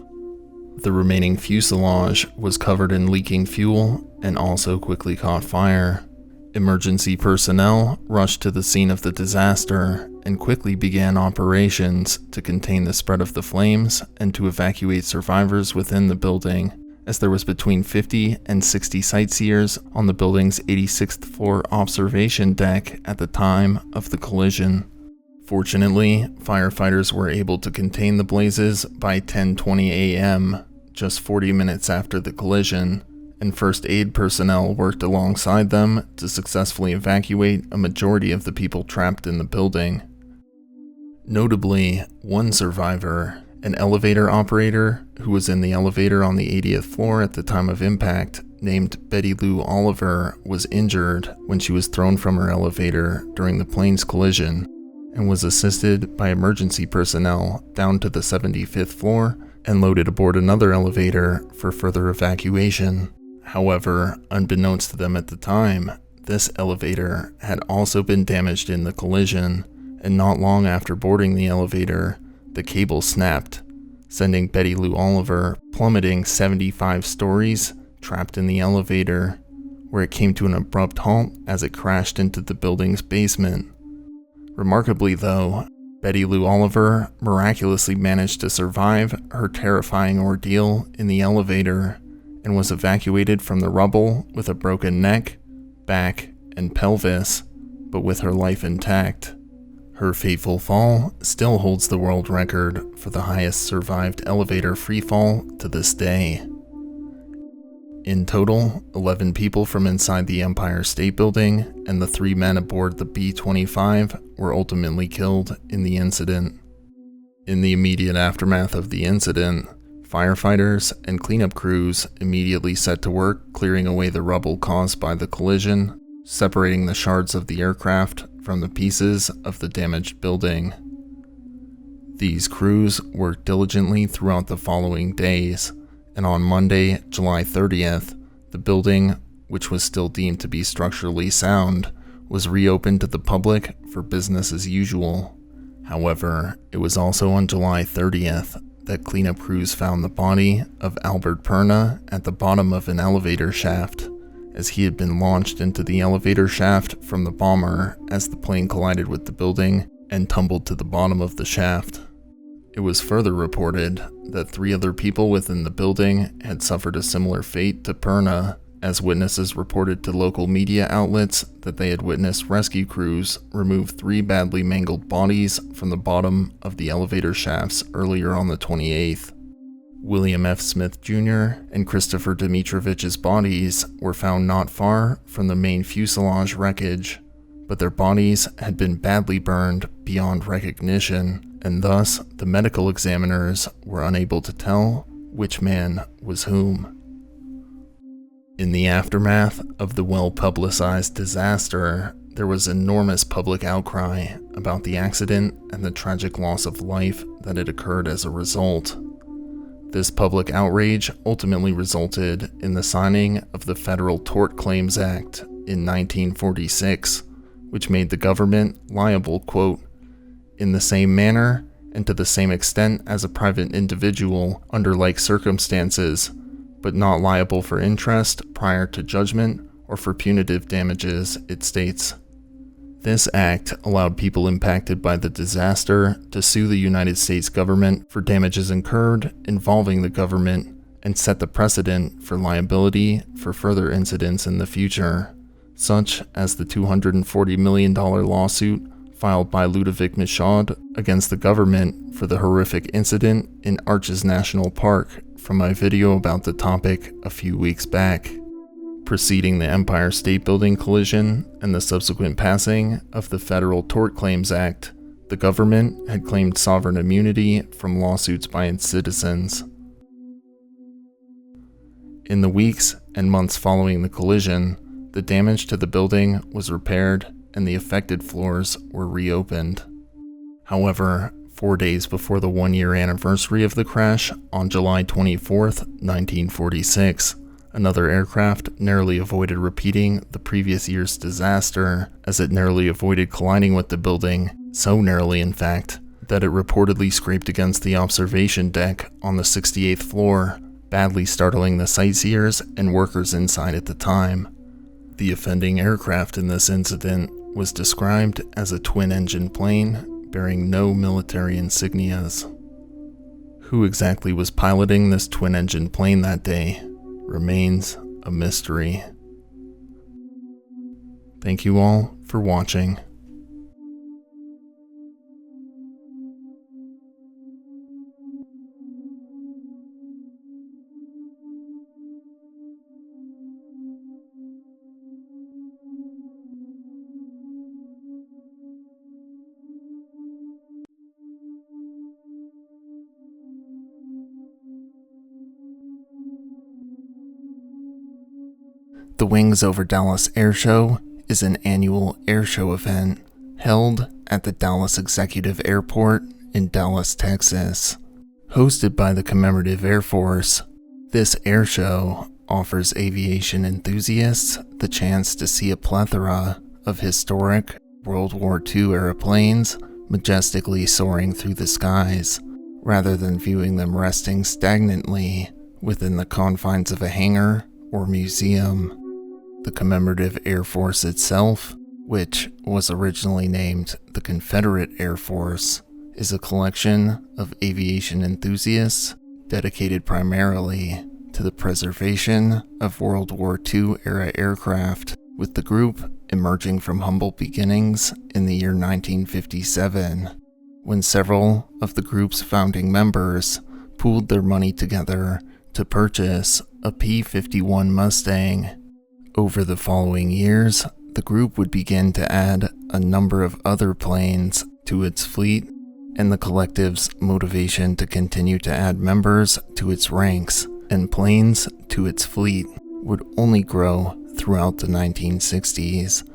The remaining fuselage was covered in leaking fuel and also quickly caught fire. Emergency personnel rushed to the scene of the disaster and quickly began operations to contain the spread of the flames and to evacuate survivors within the building, as there was between 50 and 60 sightseers on the building's 86th floor observation deck at the time of the collision. Fortunately, firefighters were able to contain the blazes by 10:20 a.m., just 40 minutes after the collision, and first aid personnel worked alongside them to successfully evacuate a majority of the people trapped in the building. Notably, one survivor, an elevator operator who was in the elevator on the 80th floor at the time of impact, named Betty Lou Oliver, was injured when she was thrown from her elevator during the plane's collision, and was assisted by emergency personnel down to the 75th floor and loaded aboard another elevator for further evacuation. However, unbeknownst to them at the time, this elevator had also been damaged in the collision, and not long after boarding the elevator, the cable snapped, sending Betty Lou Oliver plummeting 75 stories, trapped in the elevator, where it came to an abrupt halt as it crashed into the building's basement. Remarkably though, Betty Lou Oliver miraculously managed to survive her terrifying ordeal in the elevator and was evacuated from the rubble with a broken neck, back, and pelvis, but with her life intact. Her fateful fall still holds the world record for the highest survived elevator freefall to this day. In total, 11 people from inside the Empire State Building and the 3 men aboard the B-25 were ultimately killed in the incident. In the immediate aftermath of the incident, firefighters and cleanup crews immediately set to work clearing away the rubble caused by the collision, separating the shards of the aircraft from the pieces of the damaged building. These crews worked diligently throughout the following days, and on Monday, July 30th, the building, which was still deemed to be structurally sound, was reopened to the public for business as usual. However, it was also on July 30th that cleanup crews found the body of Albert Perna at the bottom of an elevator shaft, as he had been launched into the elevator shaft from the bomber as the plane collided with the building and tumbled to the bottom of the shaft. It was further reported that 3 other people within the building had suffered a similar fate to Perna, as witnesses reported to local media outlets that they had witnessed rescue crews remove 3 badly mangled bodies from the bottom of the elevator shafts earlier on the 28th. William F. Smith Jr. and Christopher Dmitrovich's bodies were found not far from the main fuselage wreckage, but their bodies had been badly burned beyond recognition, and thus the medical examiners were unable to tell which man was whom. In the aftermath of the well-publicized disaster, there was enormous public outcry about the accident and the tragic loss of life that had occurred as a result. This public outrage ultimately resulted in the signing of the Federal Tort Claims Act in 1946, which made the government liable, quote, in the same manner and to the same extent as a private individual under like circumstances, but not liable for interest prior to judgment or for punitive damages, it states. This act allowed people impacted by the disaster to sue the United States government for damages incurred involving the government and set the precedent for liability for further incidents in the future, such as the $240 million lawsuit filed by Ludovic Michaud against the government for the horrific incident in Arches National Park from my video about the topic a few weeks back. Preceding the Empire State Building collision and the subsequent passing of the Federal Tort Claims Act, the government had claimed sovereign immunity from lawsuits by its citizens. In the weeks and months following the collision, the damage to the building was repaired and the affected floors were reopened. However, 4 days before the one-year anniversary of the crash, on July 24th, 1946, another aircraft narrowly avoided repeating the previous year's disaster, as it narrowly avoided colliding with the building, so narrowly in fact, that it reportedly scraped against the observation deck on the 68th floor, badly startling the sightseers and workers inside at the time. The offending aircraft in this incident was described as a twin-engine plane bearing no military insignias. Who exactly was piloting this twin-engine plane that day remains a mystery. Thank you all for watching. The Wings Over Dallas Air Show is an annual airshow event held at the Dallas Executive Airport in Dallas, Texas. Hosted by the Commemorative Air Force, this airshow offers aviation enthusiasts the chance to see a plethora of historic World War II era planes majestically soaring through the skies, rather than viewing them resting stagnantly within the confines of a hangar or museum. The Commemorative Air Force itself, which was originally named the Confederate Air Force, is a collection of aviation enthusiasts dedicated primarily to the preservation of World War II-era aircraft, with the group emerging from humble beginnings in the year 1957, when several of the group's founding members pooled their money together to purchase a P-51 Mustang. Over the following years, the group would begin to add a number of other planes to its fleet, and the collective's motivation to continue to add members to its ranks and planes to its fleet would only grow throughout the 1960s,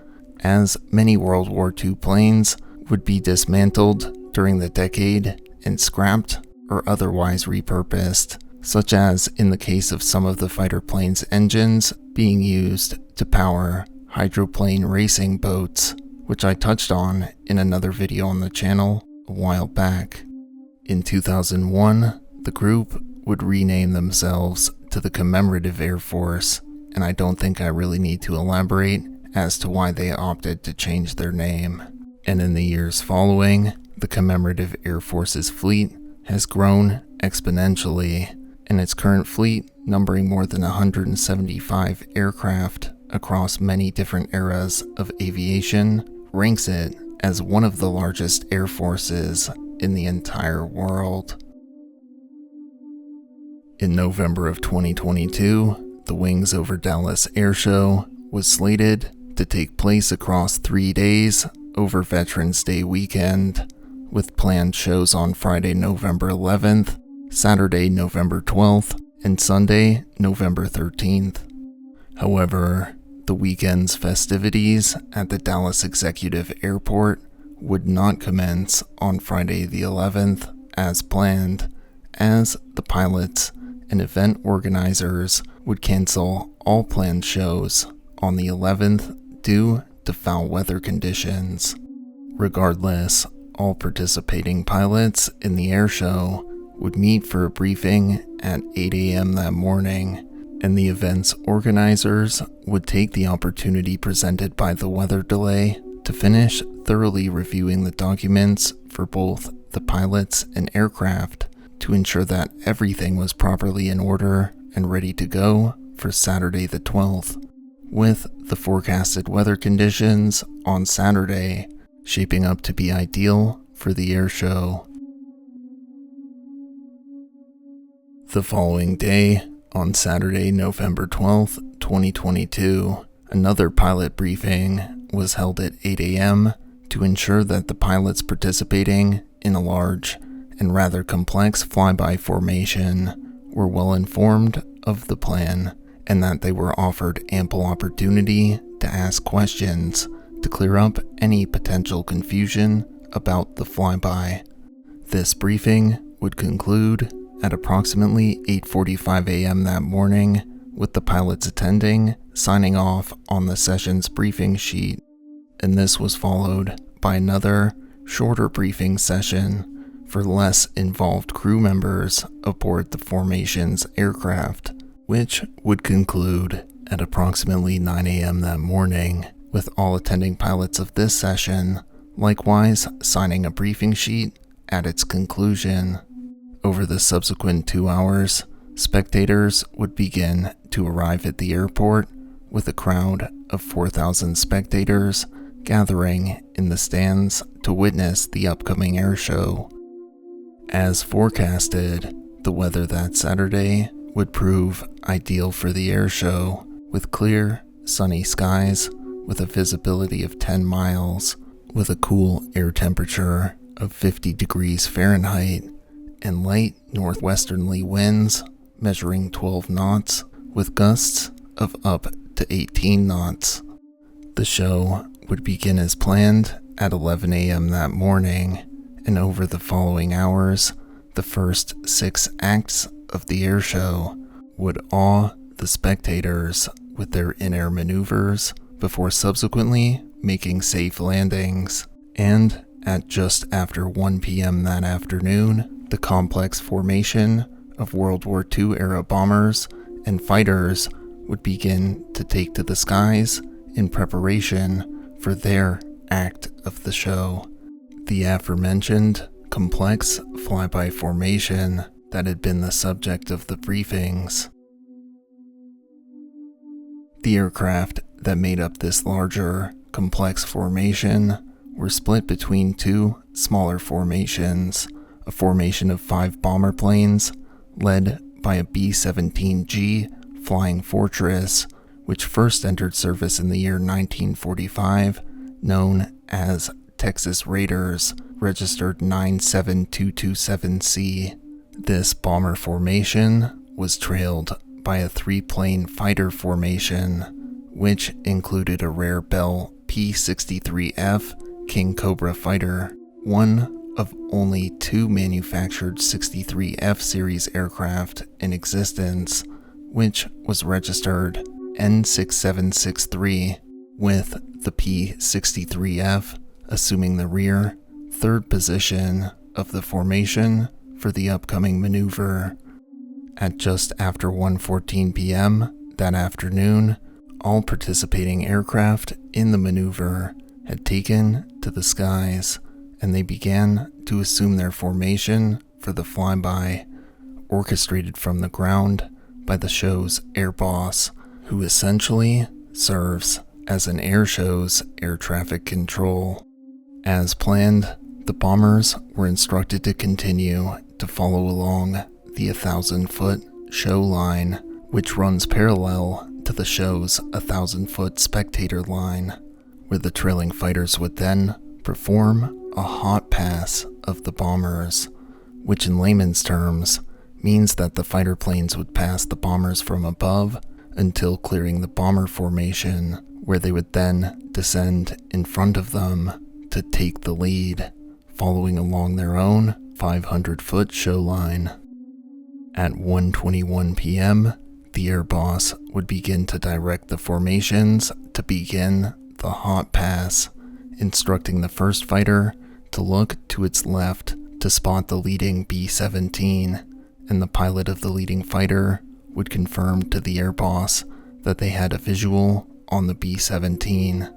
as many World War II planes would be dismantled during the decade and scrapped or otherwise repurposed, such as in the case of some of the fighter planes' engines being used to power hydroplane racing boats, which I touched on in another video on the channel a while back. In 2001, the group would rename themselves to the Commemorative Air Force, and I don't think I really need to elaborate as to why they opted to change their name. And in the years following, the Commemorative Air Force's fleet has grown exponentially, and its current fleet, numbering more than 175 aircraft across many different eras of aviation, ranks it as one of the largest air forces in the entire world. In November of 2022, the Wings Over Dallas Air Show was slated to take place across 3 days over Veterans Day weekend, with planned shows on Friday, November 11th, Saturday, November 12th, and Sunday, November 13th. However, the weekend's festivities at the Dallas Executive Airport would not commence on Friday the 11th as planned, as the pilots and event organizers would cancel all planned shows on the 11th due to foul weather conditions. Regardless, all participating pilots in the air show would meet for a briefing at 8 a.m. that morning, and the event's organizers would take the opportunity presented by the weather delay to finish thoroughly reviewing the documents for both the pilots and aircraft to ensure that everything was properly in order and ready to go for Saturday the 12th, with the forecasted weather conditions on Saturday shaping up to be ideal for the air show. The following day, on Saturday, November 12th, 2022, another pilot briefing was held at 8 a.m. to ensure that the pilots participating in a large and rather complex flyby formation were well informed of the plan and that they were offered ample opportunity to ask questions to clear up any potential confusion about the flyby. This briefing would conclude at approximately 8:45 a.m. that morning, with the pilots attending, signing off on the session's briefing sheet, and this was followed by another, shorter briefing session for less involved crew members aboard the formation's aircraft, which would conclude at approximately 9 a.m. that morning, with all attending pilots of this session likewise signing a briefing sheet at its conclusion. Over the subsequent 2 hours, spectators would begin to arrive at the airport, with a crowd of 4,000 spectators gathering in the stands to witness the upcoming air show. As forecasted, the weather that Saturday would prove ideal for the air show, with clear, sunny skies with a visibility of 10 miles, with a cool air temperature of 50 degrees Fahrenheit, and light northwesterly winds measuring 12 knots, with gusts of up to 18 knots. The show would begin as planned at 11 a.m. that morning, and over the following hours, the first 6 acts of the air show would awe the spectators with their in-air maneuvers before subsequently making safe landings. And at just after 1 p.m. that afternoon, the complex formation of World War II era bombers and fighters would begin to take to the skies in preparation for their act of the show. The aforementioned complex flyby formation that had been the subject of the briefings. The aircraft that made up this larger, complex formation were split between 2 smaller formations, a formation of 5 bomber planes led by a B-17G Flying Fortress, which first entered service in the year 1945, known as Texas Raiders, registered 97227C. This bomber formation was trailed by a 3-plane fighter formation, which included a rare Bell P-63F King Cobra fighter, one of only 2 manufactured 63F series aircraft in existence, which was registered N6763, with the P-63F assuming the rear, 3rd position of the formation for the upcoming maneuver. At just after 1:14 p.m. that afternoon, all participating aircraft in the maneuver had taken to the skies, and they began to assume their formation for the flyby, orchestrated from the ground by the show's air boss, who essentially serves as an air show's air traffic control. As planned, the bombers were instructed to continue to follow along the 1,000-foot show line, which runs parallel to the show's 1,000-foot spectator line, where the trailing fighters would then perform a hot pass of the bombers, which in layman's terms means that the fighter planes would pass the bombers from above until clearing the bomber formation, where they would then descend in front of them to take the lead, following along their own 500-foot show line. At 1:21 p.m., the air boss would begin to direct the formations to begin the hot pass, instructing the first fighter to look to its left to spot the leading B-17, and the pilot of the leading fighter would confirm to the air boss that they had a visual on the B-17.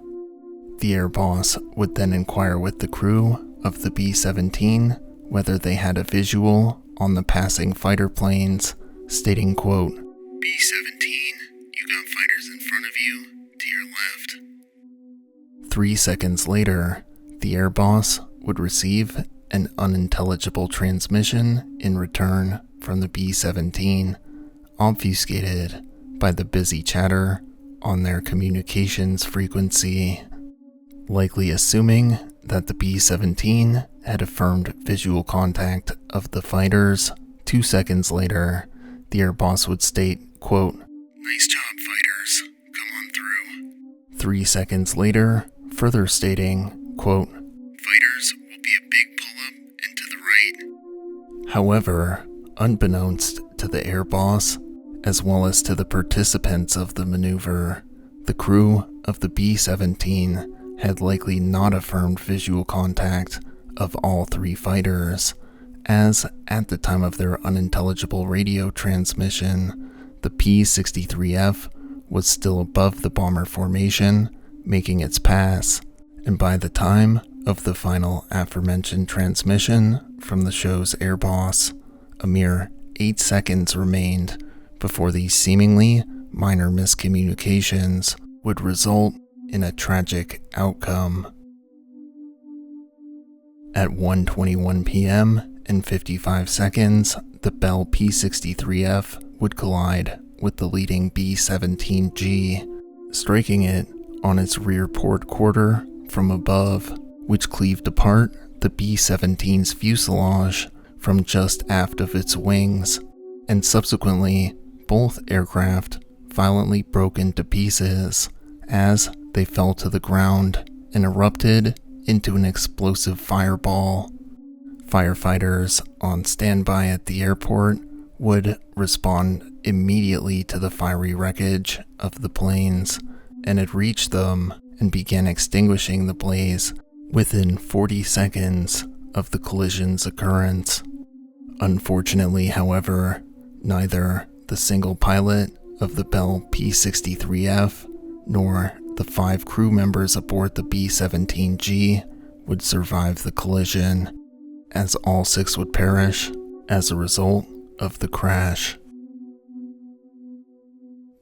The air boss would then inquire with the crew of the B-17 whether they had a visual on the passing fighter planes, stating, quote, "B-17, you got fighters in front of you, to your left." 3 seconds later, the air boss would receive an unintelligible transmission in return from the B-17, obfuscated by the busy chatter on their communications frequency. Likely assuming that the B-17 had affirmed visual contact of the fighters, 2 seconds later, the air boss would state, quote, "Nice job, fighters. Come on through." 3 seconds later, further stating, quote, "Fighters will be a big pull-up and to the right." However, unbeknownst to the air boss, as well as to the participants of the maneuver, the crew of the B-17 had likely not affirmed visual contact of all 3 fighters, as at the time of their unintelligible radio transmission, the P-63F was still above the bomber formation, making its pass, and by the time of the final aforementioned transmission from the show's air boss, a mere 8 seconds remained before these seemingly minor miscommunications would result in a tragic outcome. At 1:21 p.m. and 55 seconds, the Bell P-63F would collide with the leading B-17G, striking it on its rear port quarter from above, which cleaved apart the B-17's fuselage from just aft of its wings, and subsequently both aircraft violently broke into pieces as they fell to the ground and erupted into an explosive fireball. Firefighters on standby at the airport would respond immediately to the fiery wreckage of the planes, and it reached them and began extinguishing the blaze within 40 seconds of the collision's occurrence. Unfortunately, however, neither the single pilot of the Bell P-63F nor the 5 crew members aboard the B-17G would survive the collision, as all 6 would perish as a result of the crash.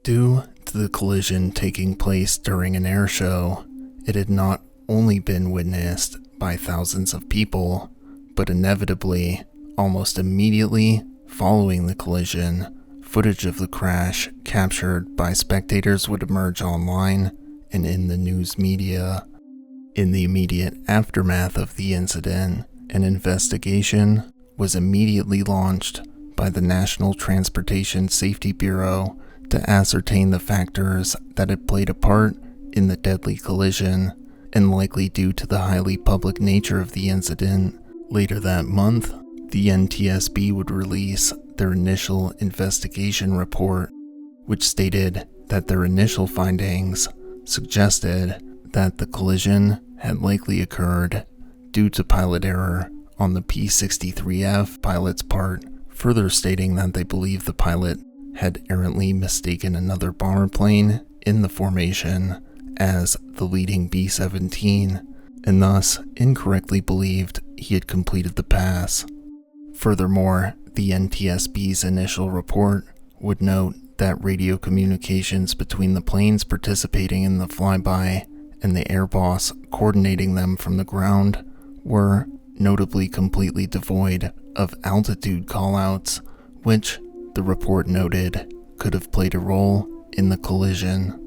Due to the collision taking place during an air show, it had not only been witnessed by thousands of people, but inevitably, almost immediately following the collision, footage of the crash captured by spectators would emerge online and in the news media. In the immediate aftermath of the incident, an investigation was immediately launched by the National Transportation Safety Bureau to ascertain the factors that had played a part in the deadly collision, and likely due to the highly public nature of the incident. Later that month, the NTSB would release their initial investigation report, which stated that their initial findings suggested that the collision had likely occurred due to pilot error on the P-63F pilot's part, further stating that they believe the pilot had errantly mistaken another bomber plane in the formation as the leading B-17, and thus incorrectly believed he had completed the pass. Furthermore, the NTSB's initial report would note that radio communications between the planes participating in the flyby and the air boss coordinating them from the ground were notably completely devoid of altitude callouts, which the report noted could have played a role in the collision.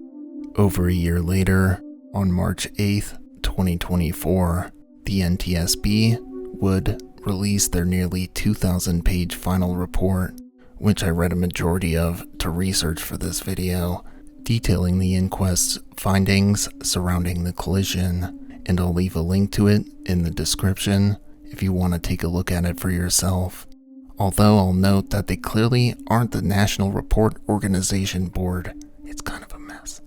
Over a year later, on March 8th, 2024, the NTSB would release their nearly 2,000-page final report, which I read a majority of to research for this video, detailing the inquest's findings surrounding the collision, and I'll leave a link to it in the description if you want to take a look at it for yourself. Although I'll note that they clearly aren't the National Report Organization Board. It's kind of a mess.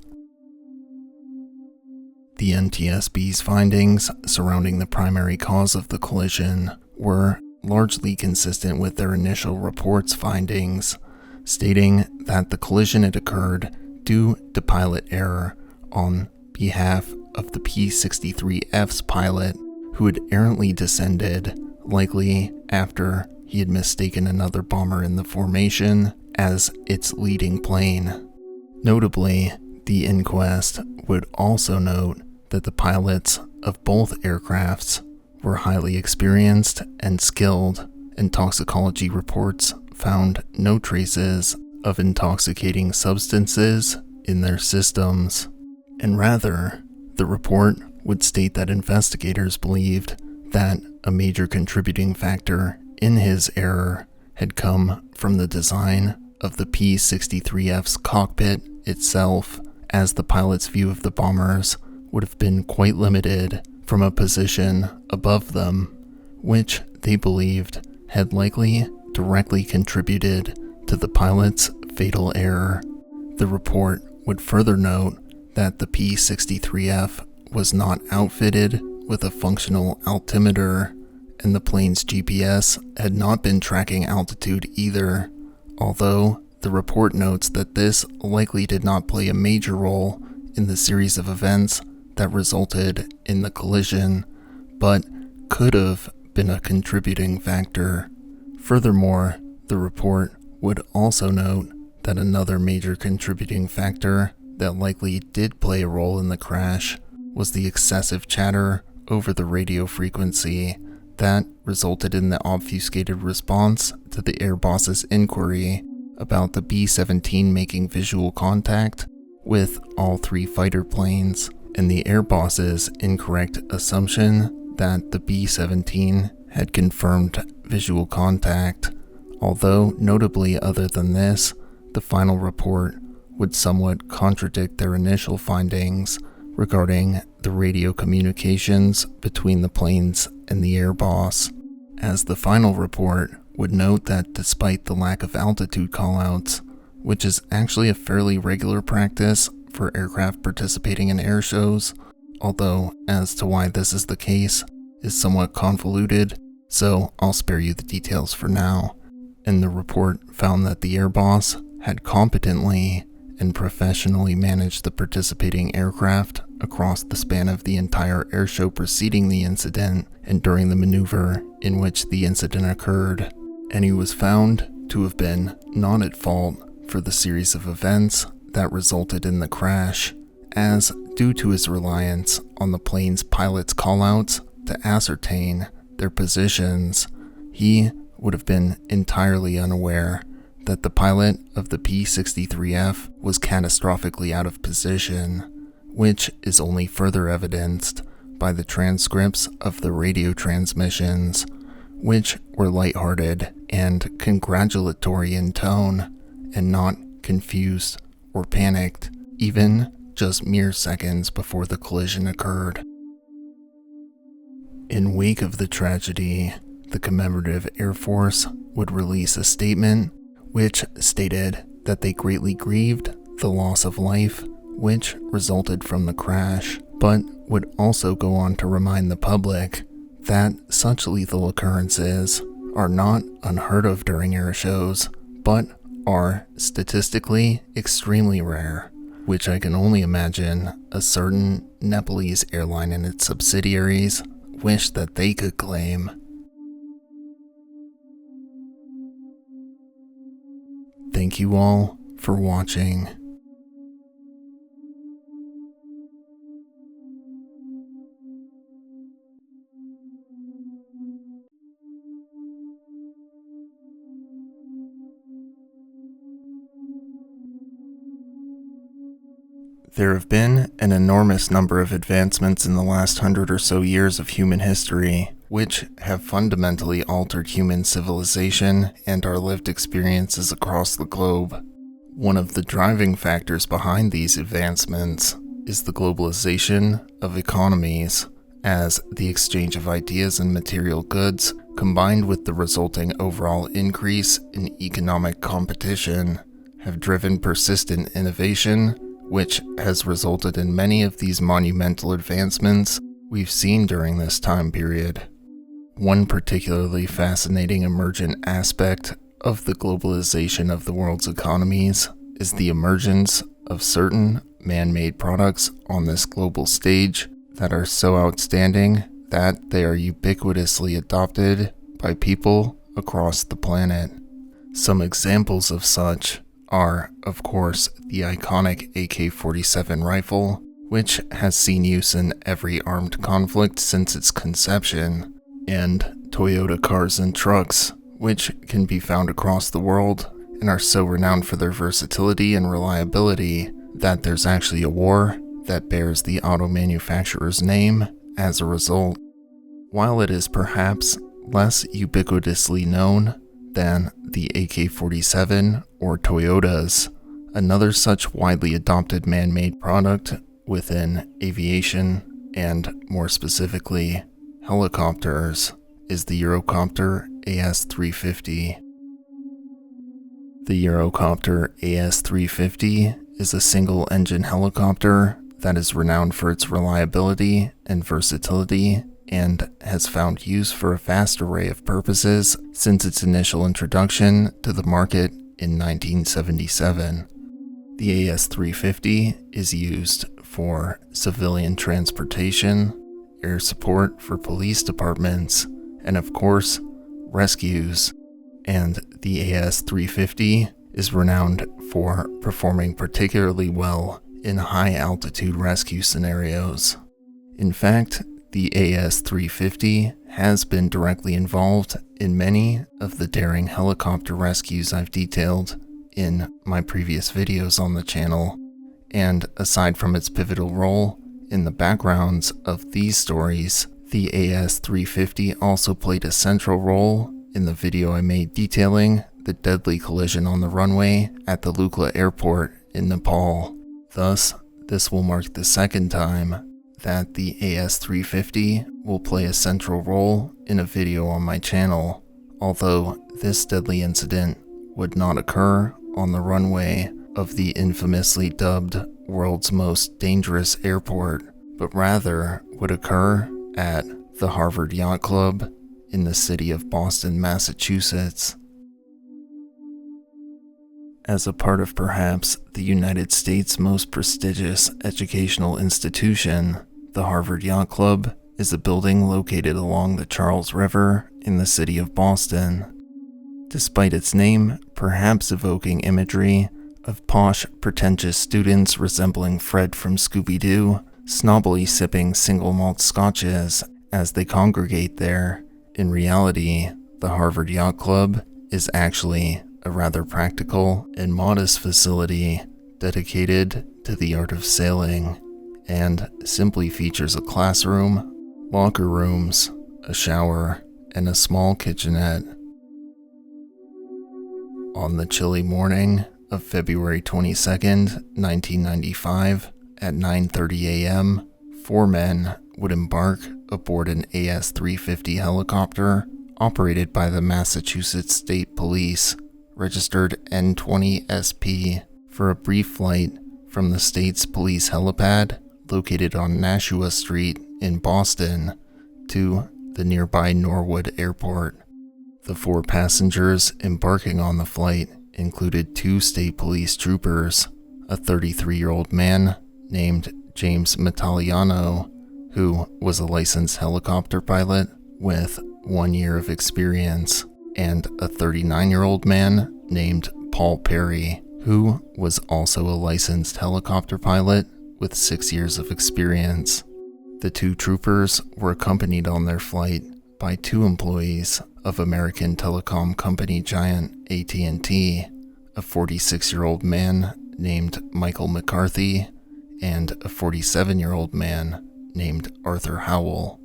The NTSB's findings surrounding the primary cause of the collision were largely consistent with their initial report's findings, stating that the collision had occurred due to pilot error on behalf of the P-63F's pilot, who had errantly descended, likely after he had mistaken another bomber in the formation as its leading plane. Notably, the inquest would also note that the pilots of both aircrafts were highly experienced and skilled, and toxicology reports found no traces of intoxicating substances in their systems, and rather, the report would state that investigators believed that a major contributing factor in his error had come from the design of the P-63F's cockpit itself, as the pilot's view of the bombers would have been quite limited from a position above them, which they believed had likely directly contributed to the pilot's fatal error. The report would further note that the P-63F was not outfitted with a functional altimeter, and the plane's GPS had not been tracking altitude either, although the report notes that this likely did not play a major role in the series of events that resulted in the collision, but could have been a contributing factor. Furthermore, the report would also note that another major contributing factor that likely did play a role in the crash was the excessive chatter over the radio frequency that resulted in the obfuscated response to the air boss's inquiry about the B-17 making visual contact with all three fighter planes, and the air boss's incorrect assumption that the B-17 had confirmed visual contact. Although notably other than this, the final report would somewhat contradict their initial findings regarding the radio communications between the planes and the air boss, as the final report would note that despite the lack of altitude callouts, which is actually a fairly regular practice for aircraft participating in air shows, although as to why this is the case is somewhat convoluted, so I'll spare you the details for now. And the report found that the air boss had competently and professionally managed the participating aircraft across the span of the entire airshow preceding the incident and during the maneuver in which the incident occurred, and he was found to have been not at fault for the series of events that resulted in the crash, as due to his reliance on the plane's pilot's callouts to ascertain their positions, he would have been entirely unaware that the pilot of the P-63F was catastrophically out of position, which is only further evidenced by the transcripts of the radio transmissions, which were lighthearted and congratulatory in tone, and not confused or panicked, even just mere seconds before the collision occurred. In wake of the tragedy, the Commemorative Air Force would release a statement which stated that they greatly grieved the loss of life which resulted from the crash, but would also go on to remind the public that such lethal occurrences are not unheard of during air shows, but are statistically extremely rare, which I can only imagine a certain Nepalese airline and its subsidiaries wish that they could claim. Thank you all for watching. There have been an enormous number of advancements in the last 100 or so years of human history, which have fundamentally altered human civilization and our lived experiences across the globe. One of the driving factors behind these advancements is the globalization of economies, as the exchange of ideas and material goods, combined with the resulting overall increase in economic competition, have driven persistent innovation, which has resulted in many of these monumental advancements we've seen during this time period. One particularly fascinating emergent aspect of the globalization of the world's economies is the emergence of certain man-made products on this global stage that are so outstanding that they are ubiquitously adopted by people across the planet. Some examples of such are, of course, the iconic AK-47 rifle, which has seen use in every armed conflict since its conception, and Toyota cars and trucks, which can be found across the world and are so renowned for their versatility and reliability that there's actually a war that bears the auto manufacturer's name as a result. While it is perhaps less ubiquitously known than the AK-47 or Toyotas, another such widely adopted man-made product within aviation, and more specifically helicopters, is the Eurocopter AS-350. The Eurocopter AS-350 is a single-engine helicopter that is renowned for its reliability and versatility and has found use for a vast array of purposes since its initial introduction to the market in 1977. The AS-350 is used for civilian transportation, air support for police departments, and of course, rescues. And the AS-350 is renowned for performing particularly well in high-altitude rescue scenarios. In fact, the AS-350 has been directly involved in many of the daring helicopter rescues I've detailed in my previous videos on the channel, and aside from its pivotal role in the backgrounds of these stories, the AS-350 also played a central role in the video I made detailing the deadly collision on the runway at the Lukla airport in Nepal. Thus, this will mark the second time that the AS-350 will play a central role in a video on my channel, although this deadly incident would not occur on the runway of the infamously dubbed world's most dangerous airport, but rather would occur at the Harvard Yacht Club in the city of Boston, Massachusetts. As a part of perhaps the United States' most prestigious educational institution, the Harvard Yacht Club is a building located along the Charles River in the city of Boston. Despite its name perhaps evoking imagery of posh, pretentious students resembling Fred from Scooby-Doo, snobbily sipping single malt scotches as they congregate there, in reality, the Harvard Yacht Club is actually a rather practical and modest facility dedicated to the art of sailing, and simply features a classroom, locker rooms, a shower, and a small kitchenette. On the chilly morning of February 22nd, 1995, at 9:30 a.m., 4 men would embark aboard an AS-350 helicopter operated by the Massachusetts State Police, registered N20SP, for a brief flight from the state's police helipad located on Nashua Street in Boston to the nearby Norwood Airport. The 4 passengers embarking on the flight included 2 state police troopers, a 33-year-old man named James Metaliano, who was a licensed helicopter pilot with 1 year of experience, and a 39-year-old man named Paul Perry, who was also a licensed helicopter pilot with 6 years of experience. The 2 troopers were accompanied on their flight by 2 employees of American telecom company giant AT&T, a 46-year-old man named Michael McCarthy, and a 47-year-old man named Arthur Howell.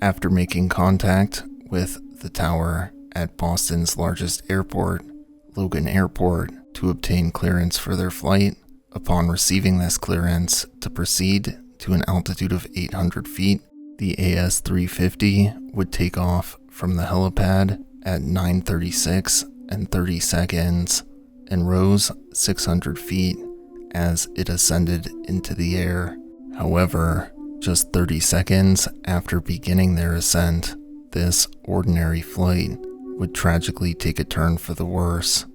After making contact with the tower at Boston's largest airport, Logan Airport, to obtain clearance for their flight, upon receiving this clearance to proceed to an altitude of 800 feet, the AS-350 would take off from the helipad at 9:36 and 30 seconds and rose 600 feet as it ascended into the air. However, just 30 seconds after beginning their ascent, this ordinary flight would tragically take a turn for the worse.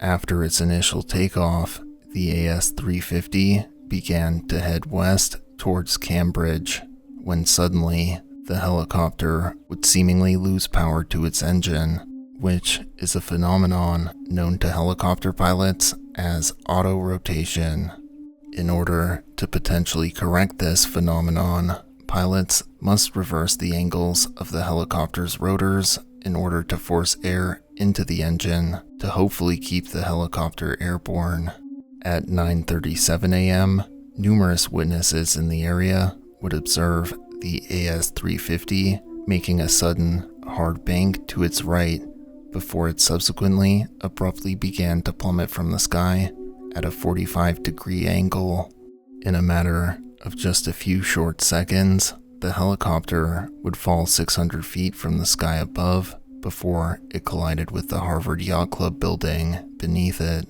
After its initial takeoff, the AS-350 began to head west towards Cambridge, when suddenly the helicopter would seemingly lose power to its engine, which is a phenomenon known to helicopter pilots as auto-rotation. In order to potentially correct this phenomenon, pilots must reverse the angles of the helicopter's rotors in order to force air into the engine to hopefully keep the helicopter airborne. At 9:37 a.m., numerous witnesses in the area would observe the AS-350 making a sudden hard bank to its right before it subsequently abruptly began to plummet from the sky at a 45-degree angle. In a matter of just a few short seconds, the helicopter would fall 600 feet from the sky above before it collided with the Harvard Yacht Club building beneath it.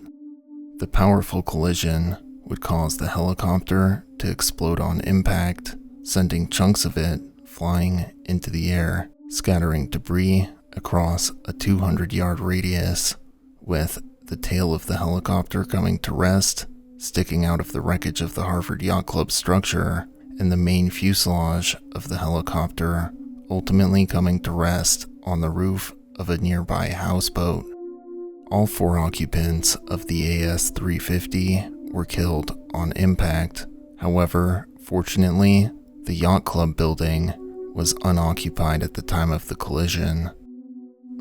The powerful collision would cause the helicopter to explode on impact, sending chunks of it flying into the air, scattering debris across a 200-yard radius, with the tail of the helicopter coming to rest, sticking out of the wreckage of the Harvard Yacht Club structure, and the main fuselage of the helicopter ultimately coming to rest on the roof of a nearby houseboat. All 4 occupants of the AS-350 were killed on impact. However, fortunately, the yacht club building was unoccupied at the time of the collision.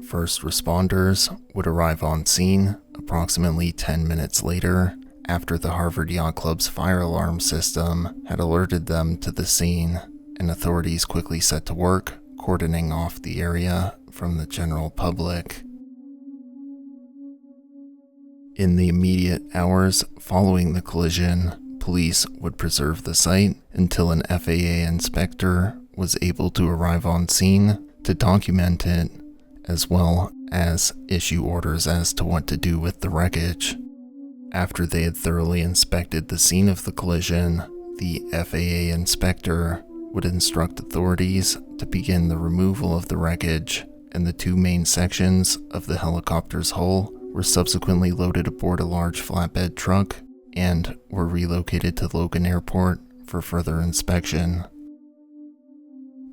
First responders would arrive on scene approximately 10 minutes later, after the Harvard Yacht Club's fire alarm system had alerted them to the scene, and authorities quickly set to work cordoning off the area from the general public. In the immediate hours following the collision, police would preserve the site until an FAA inspector was able to arrive on scene to document it, as well as issue orders as to what to do with the wreckage. After they had thoroughly inspected the scene of the collision, the FAA inspector would instruct authorities to begin the removal of the wreckage, and the 2 main sections of the helicopter's hull were subsequently loaded aboard a large flatbed truck and were relocated to Logan Airport for further inspection.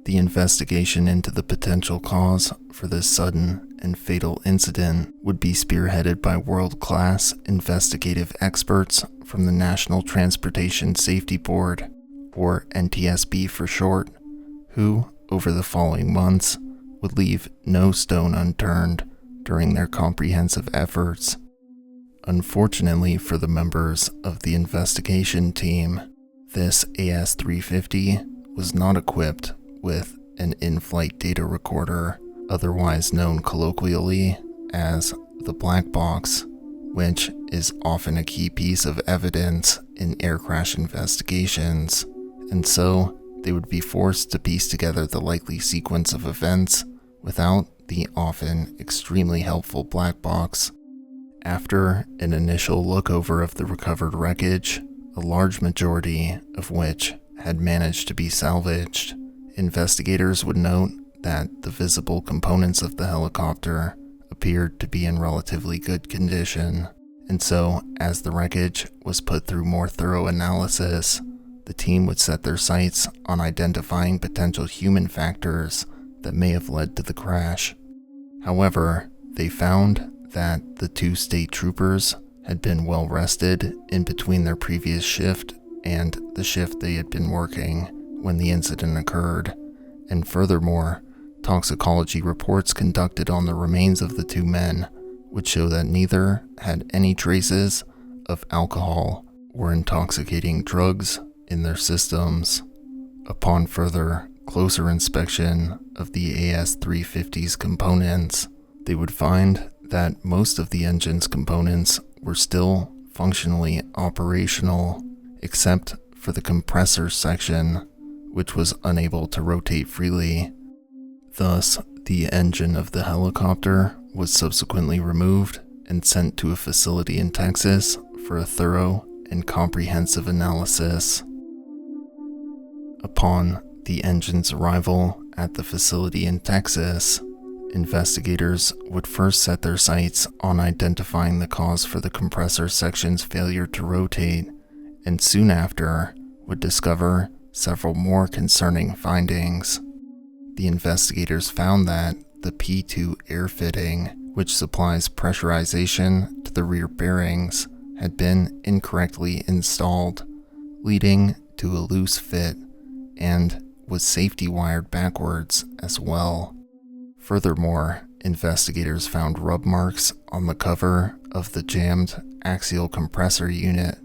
The investigation into the potential cause for this sudden and fatal incident would be spearheaded by world-class investigative experts from the National Transportation Safety Board, or NTSB for short, who, over the following months, would leave no stone unturned during their comprehensive efforts. Unfortunately for the members of the investigation team, this AS-350 was not equipped with an in-flight data recorder, otherwise known colloquially as the black box, which is often a key piece of evidence in air crash investigations, and so they would be forced to piece together the likely sequence of events without the often extremely helpful black box. After an initial look over of the recovered wreckage, a large majority of which had managed to be salvaged, investigators would note that the visible components of the helicopter appeared to be in relatively good condition, and so as the wreckage was put through more thorough analysis, the team would set their sights on identifying potential human factors that may have led to the crash. However, they found that the 2 state troopers had been well rested in between their previous shift and the shift they had been working when the incident occurred, and furthermore, toxicology reports conducted on the remains of the 2 men would show that neither had any traces of alcohol or intoxicating drugs in their systems. Upon further, closer inspection of the AS-350's components, they would find that most of the engine's components were still functionally operational, except for the compressor section, which was unable to rotate freely. Thus, the engine of the helicopter was subsequently removed and sent to a facility in Texas for a thorough and comprehensive analysis. Upon the engine's arrival at the facility in Texas, investigators would first set their sights on identifying the cause for the compressor section's failure to rotate, and soon after would discover several more concerning findings. The investigators found that the P2 air fitting, which supplies pressurization to the rear bearings, had been incorrectly installed, leading to a loose fit, and was safety wired backwards as well. Furthermore, investigators found rub marks on the cover of the jammed axial compressor unit,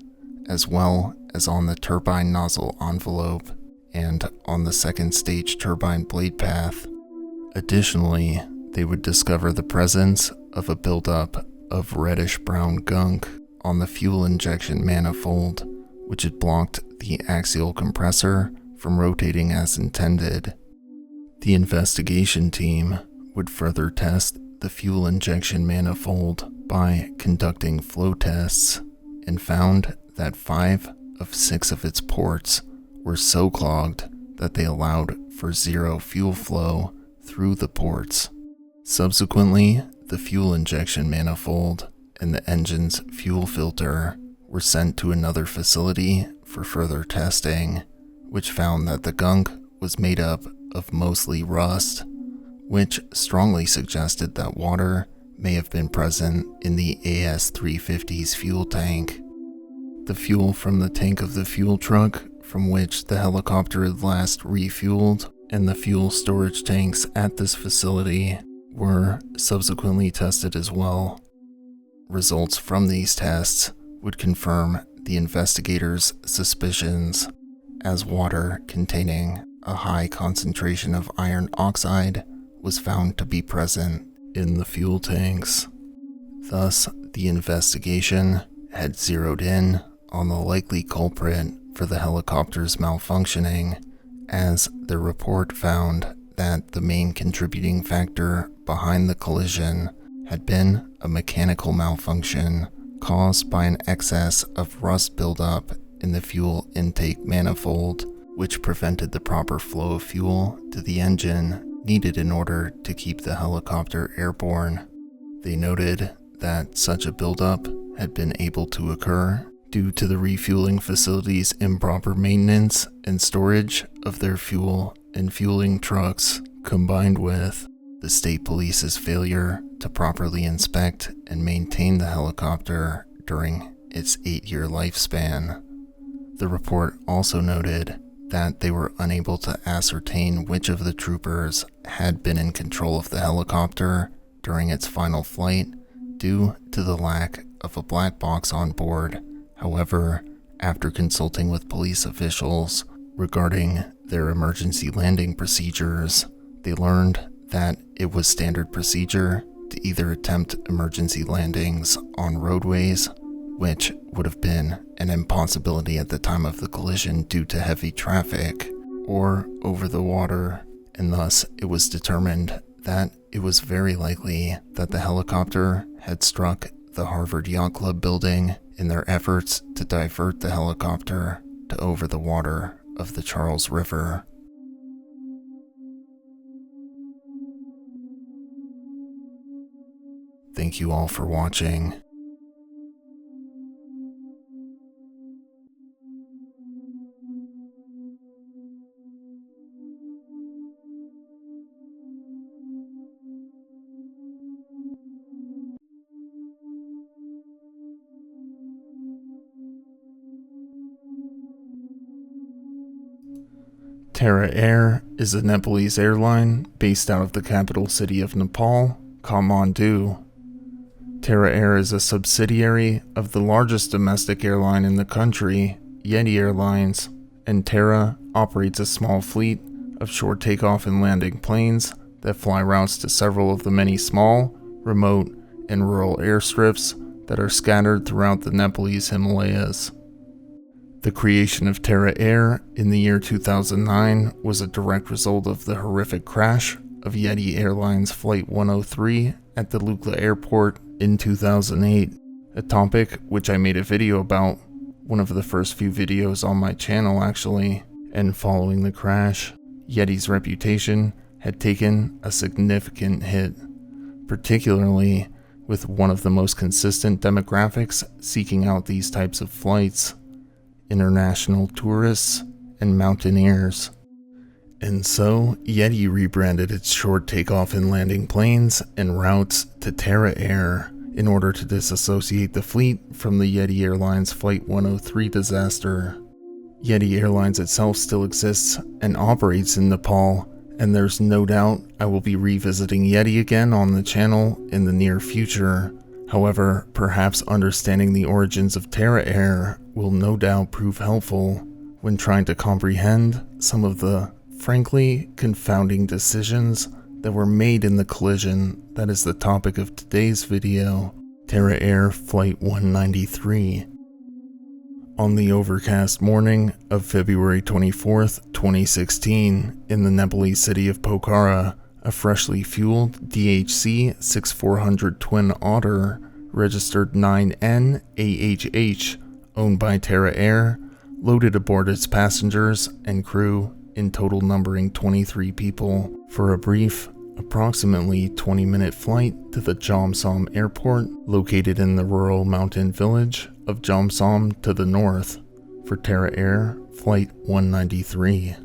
as well as on the turbine nozzle envelope and on the second stage turbine blade path. Additionally, they would discover the presence of a buildup of reddish-brown gunk on the fuel injection manifold, which had blocked the axial compressor from rotating as intended. The investigation team would further test the fuel injection manifold by conducting flow tests and found that 5 of 6 of its ports were so clogged that they allowed for zero fuel flow through the ports. Subsequently, the fuel injection manifold and the engine's fuel filter were sent to another facility for further testing, which found that the gunk was made up of mostly rust, which strongly suggested that water may have been present in the AS-350's fuel tank. The fuel from the tank of the fuel truck from which the helicopter had last refueled and the fuel storage tanks at this facility were subsequently tested as well. Results from these tests would confirm the investigators' suspicions, as water containing a high concentration of iron oxide was found to be present in the fuel tanks. Thus, the investigation had zeroed in on the likely culprit for the helicopter's malfunctioning, as the report found that the main contributing factor behind the collision had been a mechanical malfunction caused by an excess of rust buildup in the fuel intake manifold, which prevented the proper flow of fuel to the engine needed in order to keep the helicopter airborne. They noted that such a buildup had been able to occur due to the refueling facility's improper maintenance and storage of their fuel and fueling trucks, combined with the state police's failure to properly inspect and maintain the helicopter during its 8-year lifespan. The report also noted that they were unable to ascertain which of the troopers had been in control of the helicopter during its final flight due to the lack of a black box on board. However, after consulting with police officials regarding their emergency landing procedures, they learned that it was standard procedure to either attempt emergency landings on roadways, which would have been an impossibility at the time of the collision due to heavy traffic, or over the water, and thus it was determined that it was very likely that the helicopter had struck the Harvard Yacht Club building in their efforts to divert the helicopter to over the water of the Charles River. Thank you all for watching. Terra Air is a Nepalese airline based out of the capital city of Nepal, Kathmandu. Terra Air is a subsidiary of the largest domestic airline in the country, Yeti Airlines, and Terra operates a small fleet of short takeoff and landing planes that fly routes to several of the many small, remote, and rural airstrips that are scattered throughout the Nepalese Himalayas. The creation of Terra Air in the year 2009 was a direct result of the horrific crash of Yeti Airlines Flight 103 at the Lukla Airport in 2008, a topic which I made a video about, one of the first few videos on my channel actually, and following the crash, Yeti's reputation had taken a significant hit, particularly with one of the most consistent demographics seeking out these types of flights: international tourists and mountaineers. And so, Yeti rebranded its short takeoff and landing planes and routes to Terra Air in order to disassociate the fleet from the Yeti Airlines Flight 103 disaster. Yeti Airlines itself still exists and operates in Nepal, and there's no doubt I will be revisiting Yeti again on the channel in the near future. However, perhaps understanding the origins of Terra Air will no doubt prove helpful when trying to comprehend some of the, frankly, confounding decisions that were made in the collision that is the topic of today's video, Terra Air Flight 193. On the overcast morning of February 24th, 2016, in the Nepalese city of Pokhara, a freshly fueled DHC-6400 Twin Otter, registered 9N-AHH, owned by Terra Air, loaded aboard its passengers and crew, in total numbering 23 people, for a brief, approximately 20-minute flight to the Jomsom Airport, located in the rural mountain village of Jomsom to the north, for Terra Air Flight 193.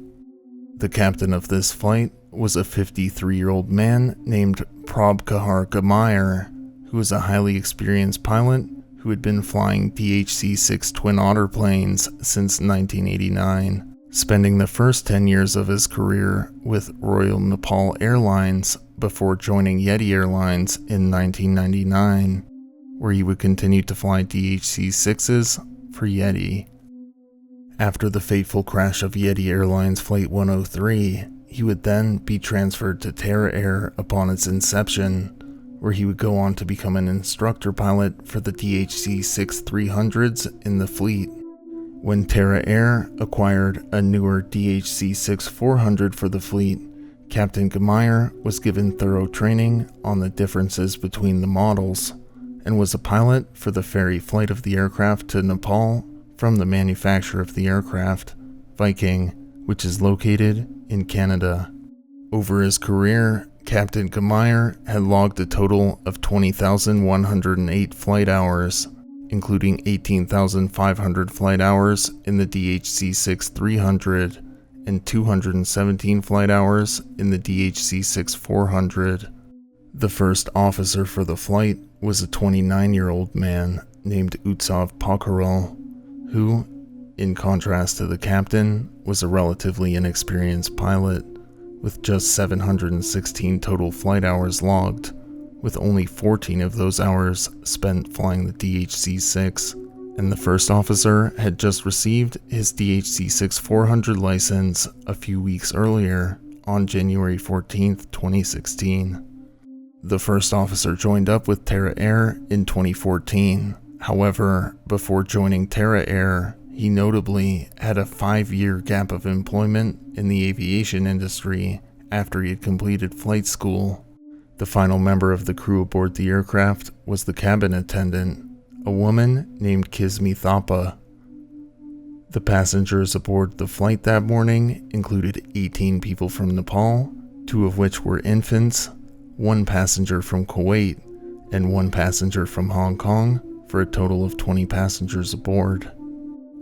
The captain of this flight was a 53-year-old man named Prabhakar Gamaier, who was a highly experienced pilot who had been flying DHC-6 Twin Otter planes since 1989, spending the first 10 years of his career with Royal Nepal Airlines before joining Yeti Airlines in 1999, where he would continue to fly DHC-6s for Yeti. After the fateful crash of Yeti Airlines Flight 103, he would then be transferred to Terra Air upon its inception, where he would go on to become an instructor pilot for the DHC-6-300s in the fleet. When Terra Air acquired a newer DHC-6-400 for the fleet, Captain Gamaier was given thorough training on the differences between the models, and was a pilot for the ferry flight of the aircraft to Nepal from the manufacturer of the aircraft, Viking, which is located in Canada. Over his career, Captain Gamaier had logged a total of 20,108 flight hours, including 18,500 flight hours in the DHC-6-300 and 217 flight hours in the DHC-6-400. The first officer for the flight was a 29-year-old man named Utsav Pokharel, who, in contrast to the captain, was a relatively inexperienced pilot, with just 716 total flight hours logged, with only 14 of those hours spent flying the DHC-6, and the first officer had just received his DHC-6-400 license a few weeks earlier, on January 14, 2016. The first officer joined up with Terra Air in 2014. However, before joining Terra Air, he notably had a 5-year gap of employment in the aviation industry after he had completed flight school. The final member of the crew aboard the aircraft was the cabin attendant, a woman named Kismi Thapa. The passengers aboard the flight that morning included 18 people from Nepal, 2 of which were infants, 1 passenger from Kuwait, and 1 passenger from Hong Kong, for a total of 20 passengers aboard.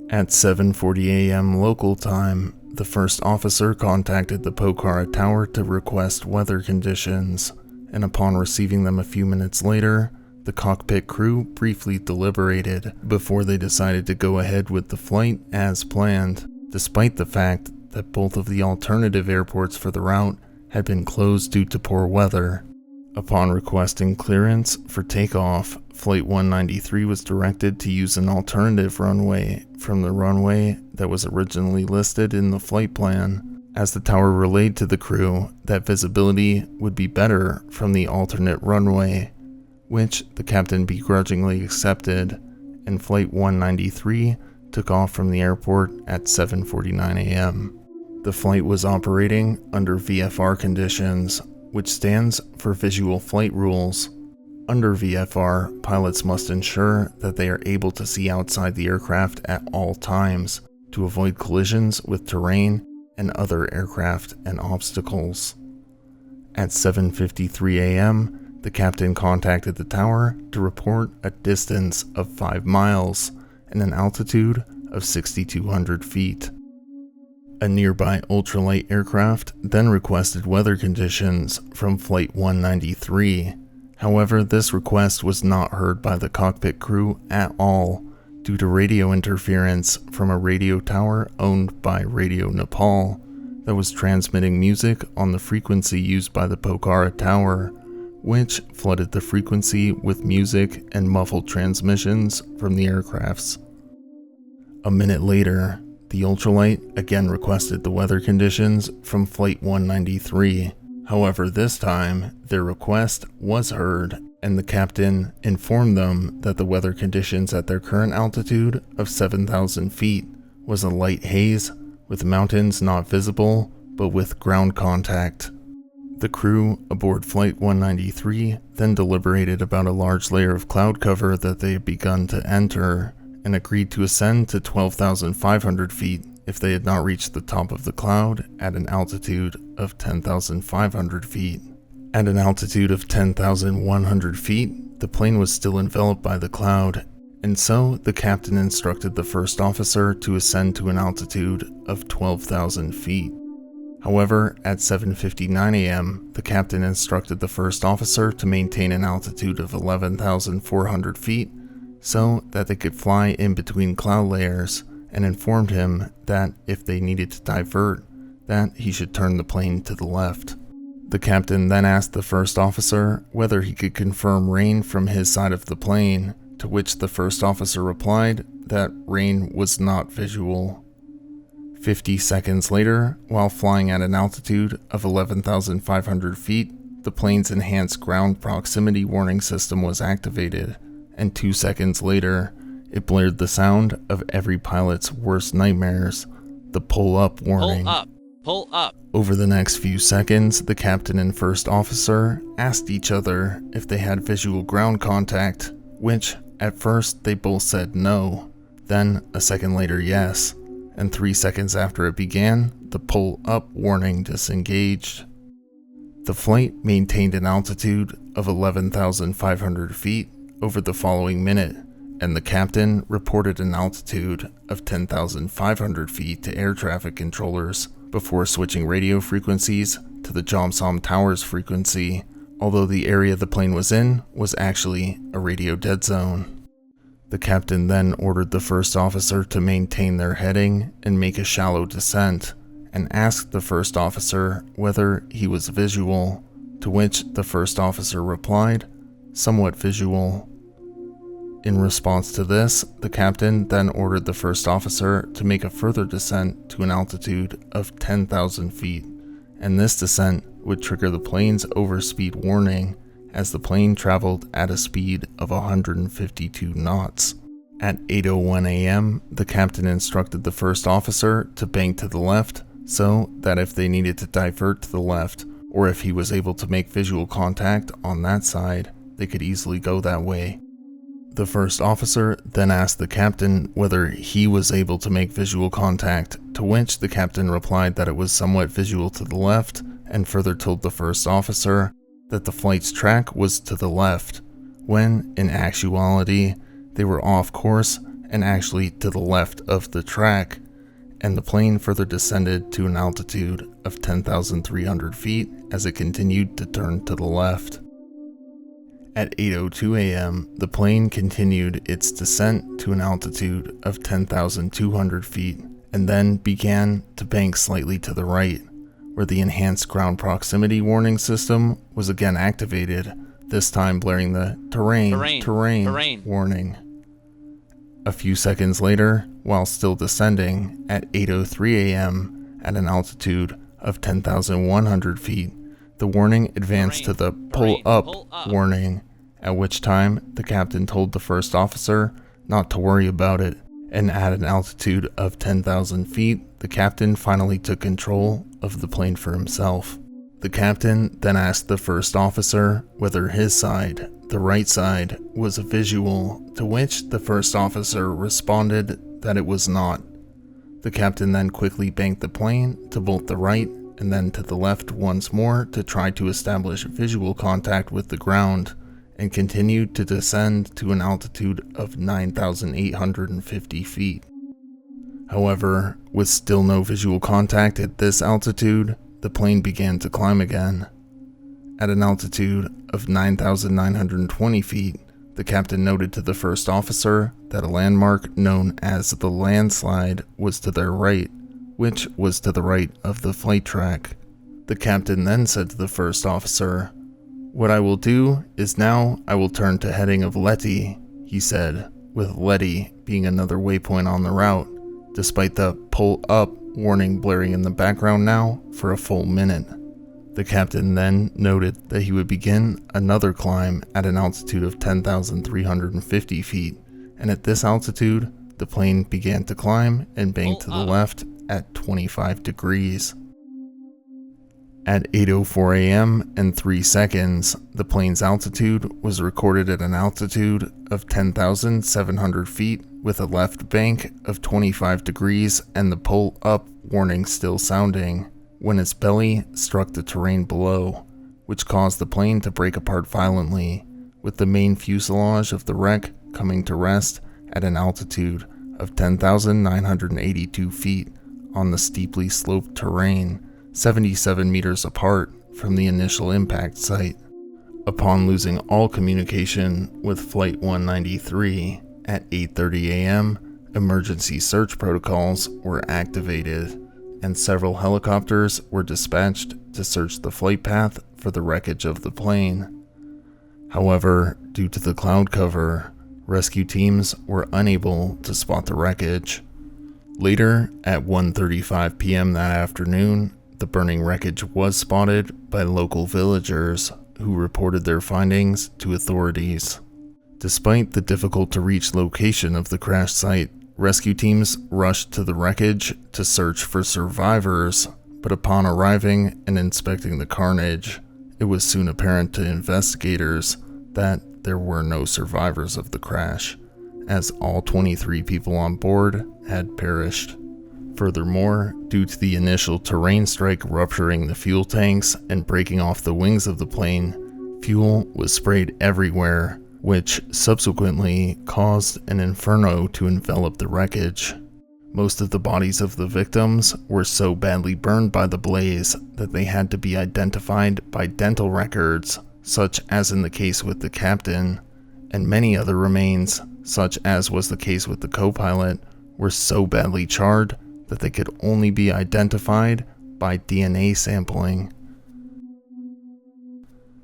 At 7:40 a.m. local time, the first officer contacted the Pokhara Tower to request weather conditions, and upon receiving them a few minutes later, the cockpit crew briefly deliberated before they decided to go ahead with the flight as planned, despite the fact that both of the alternative airports for the route had been closed due to poor weather. Upon requesting clearance for takeoff, Flight 193 was directed to use an alternative runway from the runway that was originally listed in the flight plan, as the tower relayed to the crew that visibility would be better from the alternate runway, which the captain begrudgingly accepted, and Flight 193 took off from the airport at 7:49 a.m. The flight was operating under VFR conditions, which stands for Visual Flight Rules. Under VFR, pilots must ensure that they are able to see outside the aircraft at all times to avoid collisions with terrain and other aircraft and obstacles. At 7:53 a.m., the captain contacted the tower to report a distance of 5 miles and an altitude of 6,200 feet. A nearby ultralight aircraft then requested weather conditions from Flight 193. However, this request was not heard by the cockpit crew at all due to radio interference from a radio tower owned by Radio Nepal that was transmitting music on the frequency used by the Pokhara Tower, which flooded the frequency with music and muffled transmissions from the aircrafts. A minute later, the ultralight again requested the weather conditions from Flight 193. However, this time, their request was heard, and the captain informed them that the weather conditions at their current altitude of 7,000 feet was a light haze with mountains not visible but with ground contact. The crew aboard Flight 193 then deliberated about a large layer of cloud cover that they had begun to enter, and agreed to ascend to 12,500 feet if they had not reached the top of the cloud at an altitude of 10,500 feet. At an altitude of 10,100 feet, the plane was still enveloped by the cloud, and so the captain instructed the first officer to ascend to an altitude of 12,000 feet. However, at 7:59 a.m., the captain instructed the first officer to maintain an altitude of 11,400 feet so that they could fly in between cloud layers, and informed him that if they needed to divert, that he should turn the plane to the left. The captain then asked the first officer whether he could confirm rain from his side of the plane, to which the first officer replied that rain was not visual. 50 seconds later, while flying at an altitude of 11,500 feet, the plane's enhanced ground proximity warning system was activated, and 2 seconds later, it blared the sound of every pilot's worst nightmares, the pull-up warning. Pull up! Pull up! Over the next few seconds, the captain and first officer asked each other if they had visual ground contact, which, at first, they both said no, then a second later yes, and 3 seconds after it began, the pull-up warning disengaged. The flight maintained an altitude of 11,500 feet over the following minute, and the captain reported an altitude of 10,500 feet to air traffic controllers before switching radio frequencies to the Jomsom Towers frequency, although the area the plane was in was actually a radio dead zone. The captain then ordered the first officer to maintain their heading and make a shallow descent, and asked the first officer whether he was visual, to which the first officer replied, "Somewhat visual." In response to this, the captain then ordered the first officer to make a further descent to an altitude of 10,000 feet, and this descent would trigger the plane's overspeed warning as the plane traveled at a speed of 152 knots. At 8:01 a.m., the captain instructed the first officer to bank to the left so that if they needed to divert to the left, or if he was able to make visual contact on that side, they could easily go that way. The first officer then asked the captain whether he was able to make visual contact, to which the captain replied that it was somewhat visual to the left, and further told the first officer that the flight's track was to the left, when, in actuality, they were off course and actually to the left of the track, and the plane further descended to an altitude of 10,300 feet as it continued to turn to the left. At 8:02 a.m., the plane continued its descent to an altitude of 10,200 feet and then began to bank slightly to the right, where the enhanced ground proximity warning system was again activated, this time blaring the terrain warning. A few seconds later, while still descending at 8:03 a.m. at an altitude of 10,100 feet, the warning advanced to the pull up warning, at which time the captain told the first officer not to worry about it, and at an altitude of 10,000 feet, the captain finally took control of the plane for himself. The captain then asked the first officer whether his side, the right side, was a visual, to which the first officer responded that it was not. The captain then quickly banked the plane to both the right and then to the left once more to try to establish visual contact with the ground, and continued to descend to an altitude of 9,850 feet. However, with still no visual contact at this altitude, the plane began to climb again. At an altitude of 9,920 feet, the captain noted to the first officer that a landmark known as the landslide was to their right, which was to the right of the flight track. The captain then said to the first officer, "What I will do is now I will turn to heading of Letty," he said, with Letty being another waypoint on the route, despite the pull up warning blaring in the background now for a full minute. The captain then noted that he would begin another climb at an altitude of 10,350 feet, and at this altitude, the plane began to climb and banked to the left at 25 degrees. At 8:04 a.m. and 3 seconds, the plane's altitude was recorded at an altitude of 10,700 feet with a left bank of 25 degrees and the pull up warning still sounding, when its belly struck the terrain below, which caused the plane to break apart violently, with the main fuselage of the wreck coming to rest at an altitude of 10,982 feet on the steeply sloped terrain, 77 meters apart from the initial impact site. Upon losing all communication with Flight 193 at 8:30 a.m., emergency search protocols were activated, and several helicopters were dispatched to search the flight path for the wreckage of the plane. However, due to the cloud cover, rescue teams were unable to spot the wreckage. Later, at 1:35 p.m. that afternoon, the burning wreckage was spotted by local villagers who reported their findings to authorities. Despite the difficult-to-reach location of the crash site, rescue teams rushed to the wreckage to search for survivors, but upon arriving and inspecting the carnage, it was soon apparent to investigators that there were no survivors of the crash, as all 23 people on board had perished. Furthermore, due to the initial terrain strike rupturing the fuel tanks and breaking off the wings of the plane, fuel was sprayed everywhere, which subsequently caused an inferno to envelop the wreckage. Most of the bodies of the victims were so badly burned by the blaze that they had to be identified by dental records, such as in the case with the captain, and many other remains, such as was the case with the co-pilot, were so badly charred that they could only be identified by DNA sampling.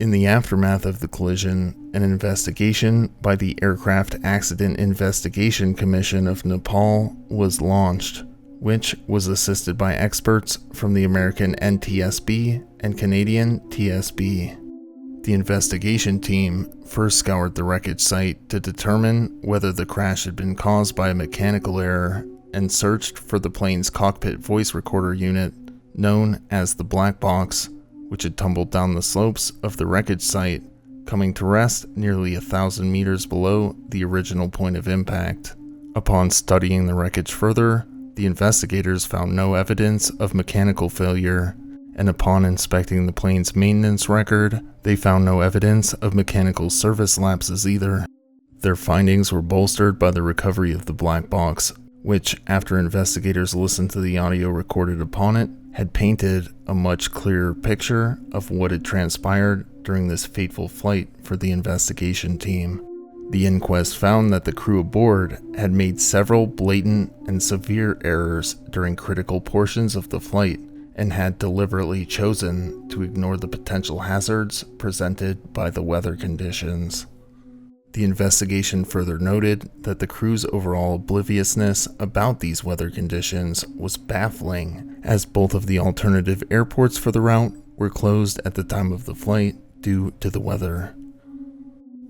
In the aftermath of the collision, an investigation by the Aircraft Accident Investigation Commission of Nepal was launched, which was assisted by experts from the American NTSB and Canadian TSB. The investigation team first scoured the wreckage site to determine whether the crash had been caused by a mechanical error and searched for the plane's cockpit voice recorder unit, known as the black box, which had tumbled down the slopes of the wreckage site, coming to rest nearly 1,000 meters below the original point of impact. Upon studying the wreckage further, the investigators found no evidence of mechanical failure, and upon inspecting the plane's maintenance record, they found no evidence of mechanical service lapses either. Their findings were bolstered by the recovery of the black box, which, after investigators listened to the audio recorded upon it, had painted a much clearer picture of what had transpired during this fateful flight for the investigation team. The inquest found that the crew aboard had made several blatant and severe errors during critical portions of the flight, and had deliberately chosen to ignore the potential hazards presented by the weather conditions. The investigation further noted that the crew's overall obliviousness about these weather conditions was baffling, as both of the alternative airports for the route were closed at the time of the flight due to the weather.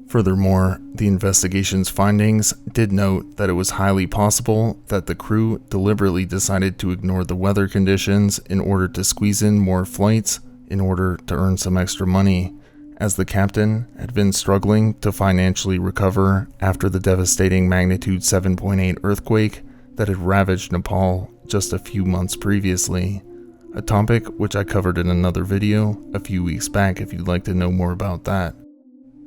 Furthermore, the investigation's findings did note that it was highly possible that the crew deliberately decided to ignore the weather conditions in order to squeeze in more flights in order to earn some extra money, as the captain had been struggling to financially recover after the devastating magnitude 7.8 earthquake that had ravaged Nepal just a few months previously, a topic which I covered in another video a few weeks back if you'd like to know more about that.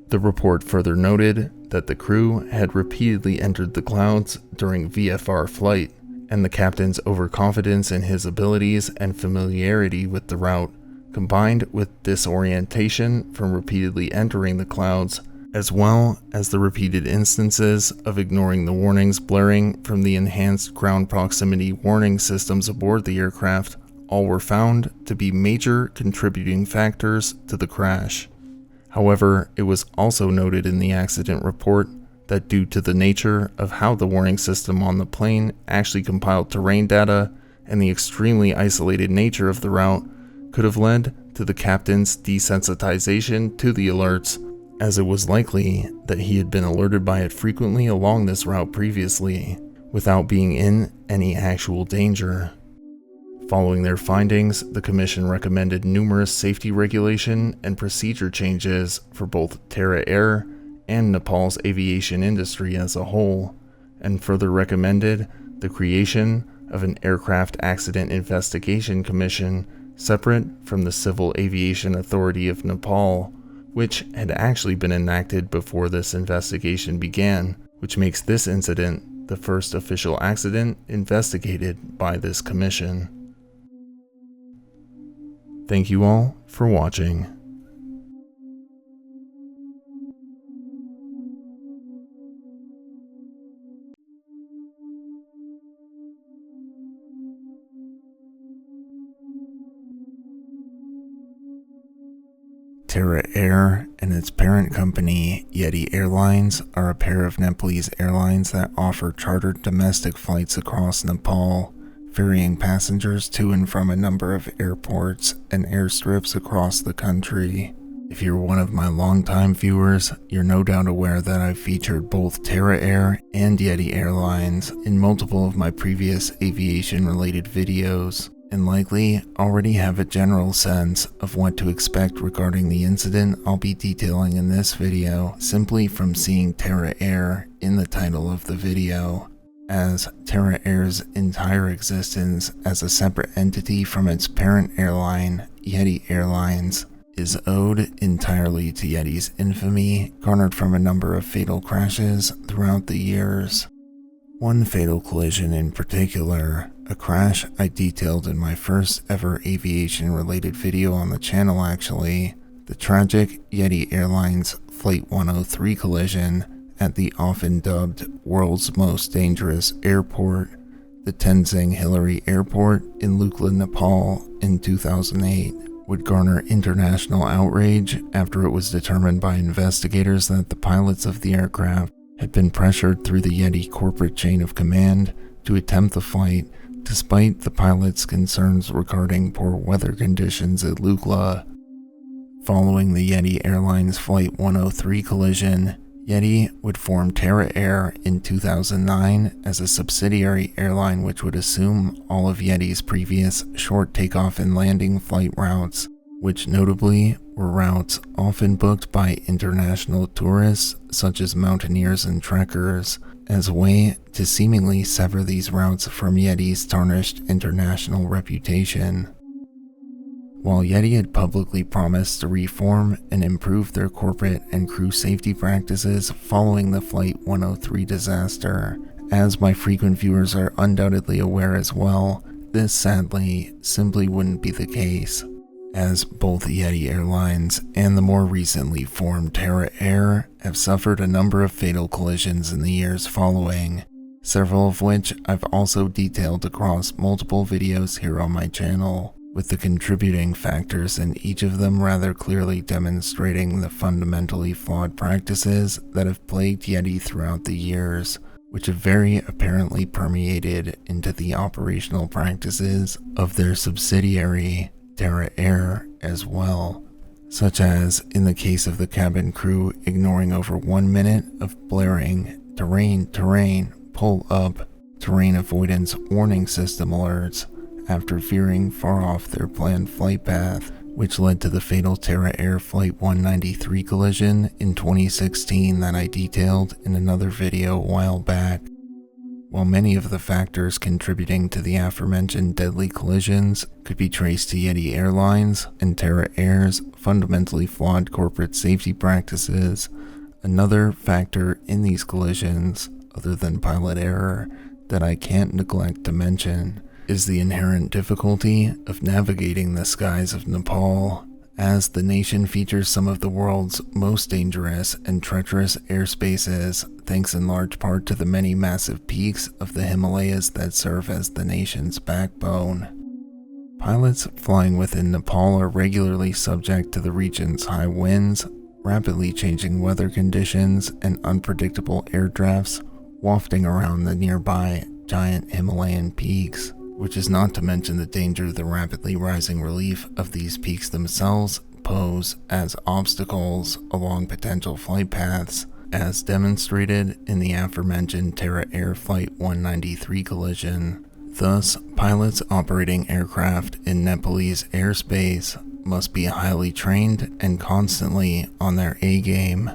The report further noted that the crew had repeatedly entered the clouds during VFR flight, and the captain's overconfidence in his abilities and familiarity with the route, combined with disorientation from repeatedly entering the clouds, as well as the repeated instances of ignoring the warnings blaring from the enhanced ground proximity warning systems aboard the aircraft, all were found to be major contributing factors to the crash. However, it was also noted in the accident report that due to the nature of how the warning system on the plane actually compiled terrain data and the extremely isolated nature of the route could have led to the captain's desensitization to the alerts, as it was likely that he had been alerted by it frequently along this route previously, without being in any actual danger. Following their findings, the Commission recommended numerous safety regulation and procedure changes for both Terra Air and Nepal's aviation industry as a whole, and further recommended the creation of an Aircraft Accident Investigation Commission separate from the Civil Aviation Authority of Nepal, which had actually been enacted before this investigation began, which makes this incident the first official accident investigated by this commission. Thank you all for watching. Terra Air and its parent company, Yeti Airlines, are a pair of Nepalese airlines that offer chartered domestic flights across Nepal, ferrying passengers to and from a number of airports and airstrips across the country. If you're one of my longtime viewers, you're no doubt aware that I've featured both Terra Air and Yeti Airlines in multiple of my previous aviation-related videos, and likely already have a general sense of what to expect regarding the incident I'll be detailing in this video simply from seeing Terra Air in the title of the video, as Terra Air's entire existence as a separate entity from its parent airline, Yeti Airlines, is owed entirely to Yeti's infamy garnered from a number of fatal crashes throughout the years. One fatal collision in particular, a crash I detailed in my first ever aviation-related video on the channel actually, the tragic Yeti Airlines Flight 103 collision at the often dubbed world's most dangerous airport, the Tenzing Hillary Airport in Lukla, Nepal in 2008, would garner international outrage after it was determined by investigators that the pilots of the aircraft had been pressured through the Yeti corporate chain of command to attempt the flight despite the pilots' concerns regarding poor weather conditions at Lukla. Following the Yeti Airlines Flight 103 collision, Yeti would form Terra Air in 2009 as a subsidiary airline which would assume all of Yeti's previous short takeoff and landing flight routes, which notably were routes often booked by international tourists such as mountaineers and trekkers, as a way to seemingly sever these routes from Yeti's tarnished international reputation. While Yeti had publicly promised to reform and improve their corporate and crew safety practices following the Flight 103 disaster, as my frequent viewers are undoubtedly aware as well, this sadly simply wouldn't be the case, as both Yeti Airlines and the more recently formed Terra Air have suffered a number of fatal collisions in the years following, several of which I've also detailed across multiple videos here on my channel. with the contributing factors in each of them rather clearly demonstrating the fundamentally flawed practices that have plagued Yeti throughout the years, which have very apparently permeated into the operational practices of their subsidiary, Terra Air, as well, such as in the case of the cabin crew ignoring over 1 minute of blaring terrain, pull up, terrain avoidance warning system alerts after veering far off their planned flight path, which led to the fatal Terra Air Flight 193 collision in 2016 that I detailed in another video a while back. While many of the factors contributing to the aforementioned deadly collisions could be traced to Yeti Airlines and Terra Air's fundamentally flawed corporate safety practices, another factor in these collisions, other than pilot error, that I can't neglect to mention is the inherent difficulty of navigating the skies of Nepal, as the nation features some of the world's most dangerous and treacherous airspaces, thanks in large part to the many massive peaks of the Himalayas that serve as the nation's backbone. Pilots flying within Nepal are regularly subject to the region's high winds, rapidly changing weather conditions, and unpredictable air drafts wafting around the nearby giant Himalayan peaks, which is not to mention the danger the rapidly rising relief of these peaks themselves pose as obstacles along potential flight paths, as demonstrated in the aforementioned Terra Air Flight 193 collision. Thus, pilots operating aircraft in Nepalese airspace must be highly trained and constantly on their A-game.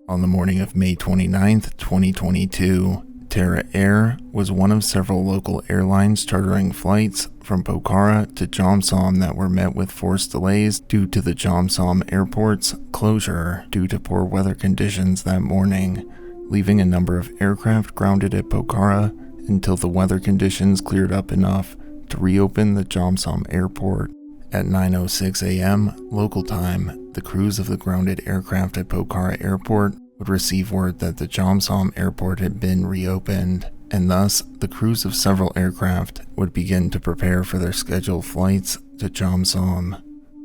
On the morning of May 29, 2022, Terra Air was one of several local airlines chartering flights from Pokhara to Jomsom that were met with forced delays due to the Jomsom airport's closure due to poor weather conditions that morning, leaving a number of aircraft grounded at Pokhara until the weather conditions cleared up enough to reopen the Jomsom airport. At 9:06 a.m. local time, the crews of the grounded aircraft at Pokhara Airport would receive word that the Jomsom airport had been reopened, and thus the crews of several aircraft would begin to prepare for their scheduled flights to Jomsom.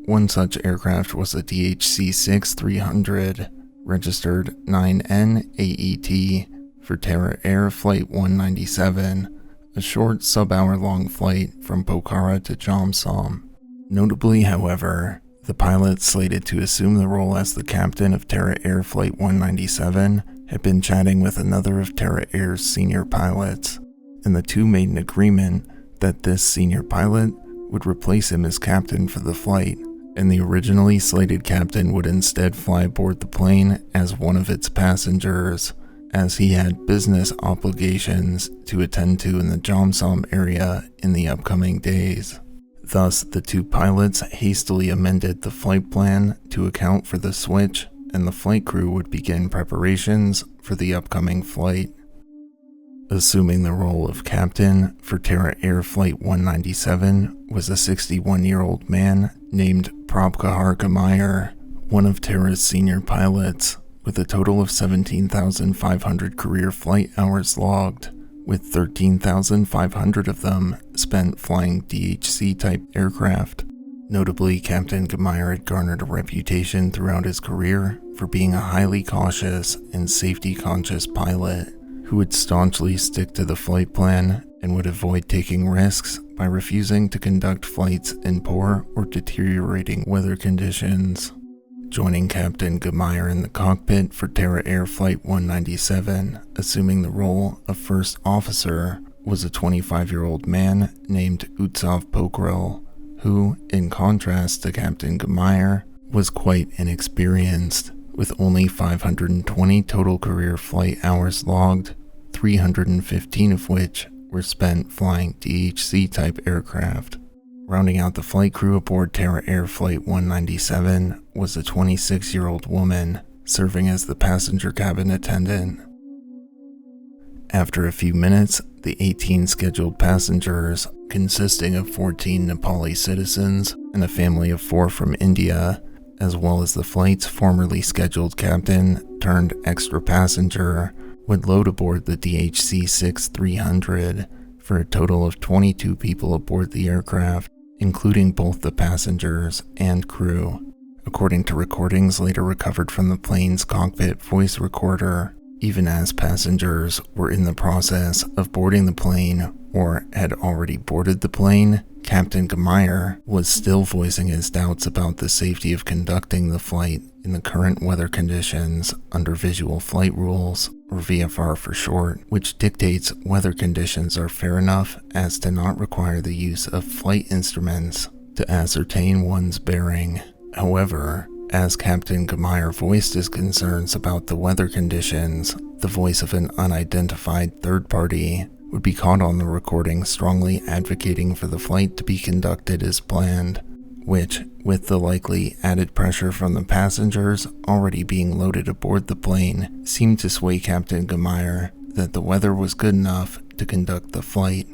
One such aircraft was a DHC-6-300, registered 9N-AET for Terra Air Flight 197, a short sub-hour-long flight from Pokhara to Jomsom. Notably, however, the pilot slated to assume the role as the captain of Terra Air Flight 197 had been chatting with another of Terra Air's senior pilots, and the two made an agreement that this senior pilot would replace him as captain for the flight, and the originally slated captain would instead fly aboard the plane as one of its passengers, as he had business obligations to attend to in the Jomsom area in the upcoming days. Thus, the two pilots hastily amended the flight plan to account for the switch, and the flight crew would begin preparations for the upcoming flight. Assuming the role of captain for Terra Air Flight 197 was a 61-year-old man named Prabhakar Gamaier, one of Terra's senior pilots, with a total of 17,500 career flight hours logged, with 13,500 of them spent flying DHC-type aircraft. Notably, Captain Gamaier had garnered a reputation throughout his career for being a highly cautious and safety-conscious pilot who would staunchly stick to the flight plan and would avoid taking risks by refusing to conduct flights in poor or deteriorating weather conditions. Joining Captain Gamaier in the cockpit for Terra Air Flight 197, assuming the role of first officer, was a 25-year-old man named Utsav Pokhrel, who, in contrast to Captain Gamaier, was quite inexperienced, with only 520 total career flight hours logged, 315 of which were spent flying DHC-type aircraft. Rounding out the flight crew aboard Terra Air Flight 197 was a 26-year-old woman, serving as the passenger cabin attendant. After a few minutes, the 18 scheduled passengers, consisting of 14 Nepali citizens and a family of 4 from India, as well as the flight's formerly scheduled captain turned extra passenger, would load aboard the DHC-6-300 for a total of 22 people aboard the aircraft, including both the passengers and crew. According to recordings later recovered from the plane's cockpit voice recorder, even as passengers were in the process of boarding the plane or had already boarded the plane, Captain Gemeyer was still voicing his doubts about the safety of conducting the flight in the current weather conditions under visual flight rules, or VFR for short, which dictates weather conditions are fair enough as to not require the use of flight instruments to ascertain one's bearing. However, as Captain Gemeyer voiced his concerns about the weather conditions, the voice of an unidentified third party would be caught on the recording strongly advocating for the flight to be conducted as planned, which, with the likely added pressure from the passengers already being loaded aboard the plane, seemed to sway Captain Gemeyer that the weather was good enough to conduct the flight.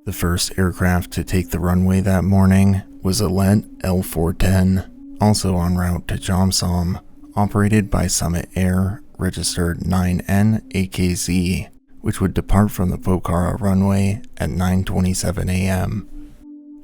The first aircraft to take the runway that morning was a Let L410, also en route to Jomsom, operated by Summit Air, registered 9N-AKZ, which would depart from the Pokhara runway at 9:27 a.m.